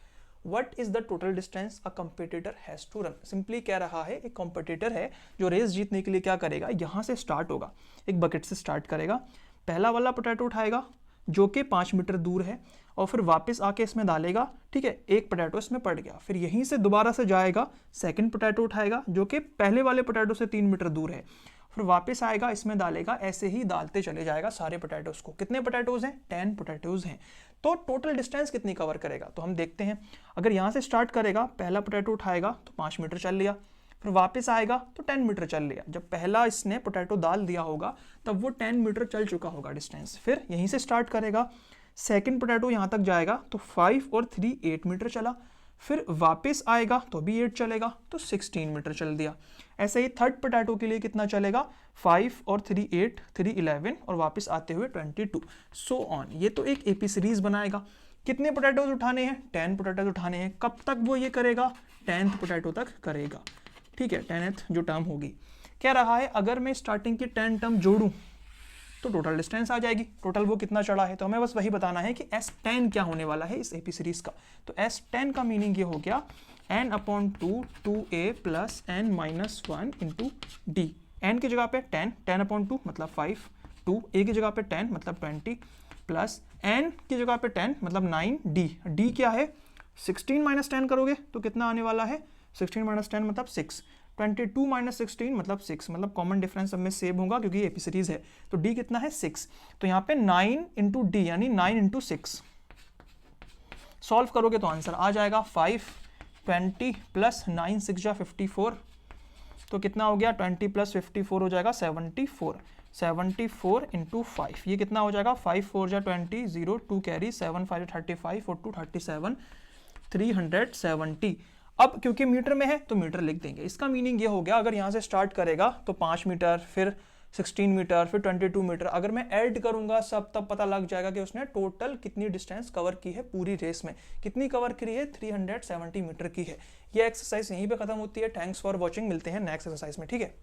What is the total distance a competitor has to run? Simply कह रहा है एक competitor है जो race जीतने के लिए क्या करेगा, यहाँ से स्टार्ट होगा, एक बकेट से स्टार्ट करेगा, पहला वाला पोटैटो उठाएगा जो कि 5 मीटर दूर है और फिर वापस आके इसमें डालेगा, ठीक है। एक पोटैटो इसमें पड़ गया, फिर यहीं से दोबारा से जाएगा, सेकंड पोटैटो उठाएगा जो कि पहले वाले पोटैटो से 3 मीटर दूर है, फिर वापस आएगा, इसमें डालेगा, ऐसे ही डालते चले जाएगा सारे पोटैटोज को। कितने पोटैटोज हैं? 10 पोटैटोज हैं। तो टोटल डिस्टेंस कितनी कवर करेगा? तो हम देखते हैं। अगर यहाँ से स्टार्ट करेगा, पहला पोटैटो उठाएगा तो 5 मीटर चल लिया, फिर वापस आएगा तो 10 मीटर चल लिया। जब पहला इसने पोटैटो डाल दिया होगा तब वो 10 मीटर चल चुका होगा डिस्टेंस। फिर यहीं से स्टार्ट करेगा, सेकंड पोटैटो यहाँ तक जाएगा तो 5 और 3 8 मीटर चला, फिर वापस आएगा तो भी 8 चलेगा तो 16 मीटर चल दिया। ऐसे ही थर्ड पोटैटो के लिए कितना चलेगा? 5 और 3 8, 3 11 और वापस आते हुए 22, सो ऑन। ये तो एक एपी सीरीज बनाएगा। कितने पोटैटोज उठाने हैं? 10 पोटैटोज उठाने हैं। कब तक वो ये करेगा? 10th पोटैटो तक करेगा, ठीक है। 10th जो टर्म होगी, कह रहा है अगर मैं स्टार्टिंग की 10 टर्म जोड़ूं तो टोटल डिस्टेंस आ जाएगी। टोटल वो कितना चढ़ा है, तो हमें बस वही बताना है कि S10 क्या होने वाला है इस एपी सीरीज का। तो S10 का मीनिंग ये हो गया n/2 2a plus n-1 into D. n की जगह पे 10, 10/2 मतलब 5, 2 a की जगह पे 10 मतलब 20 प्लस n की जगह पे 10 मतलब 9, d क्या है? 16 माइनस 10 करोगे तो कितना आने वाला है? 16 माइनस 10 मतलब 6, 22 माइनस 16 मतलब 6, मतलब कॉमन डिफरेंस सब में सेव होगा क्योंकि एपी सीरीज है। तो d कितना है? 6। तो यहाँ पे 9 इंटू डी यानी 9 इंटू 6 सॉल्व करोगे तो आंसर आ जाएगा 5, 20 प्लस 9 6 जा 54, तो कितना हो गया? 20 प्लस 54 हो जाएगा 74, 74 इंटू 5 ये कितना हो जाएगा? 5 4 जा 20, 0 2 कैरी, 7 5 35 और 2 37, 370। अब क्योंकि मीटर में है तो मीटर लिख देंगे। इसका मीनिंग ये हो गया अगर यहाँ से स्टार्ट करेगा तो 5 मीटर, फिर 16 मीटर, फिर 22 मीटर, अगर मैं ऐड करूंगा सब तब पता लग जाएगा कि उसने टोटल कितनी डिस्टेंस कवर की है पूरी रेस में। कितनी कवर की है? 370 मीटर की है। ये एक्सरसाइज यहीं पे खत्म होती है। थैंक्स फॉर वॉचिंग, मिलते हैं नेक्स्ट एक्सरसाइज में, ठीक है।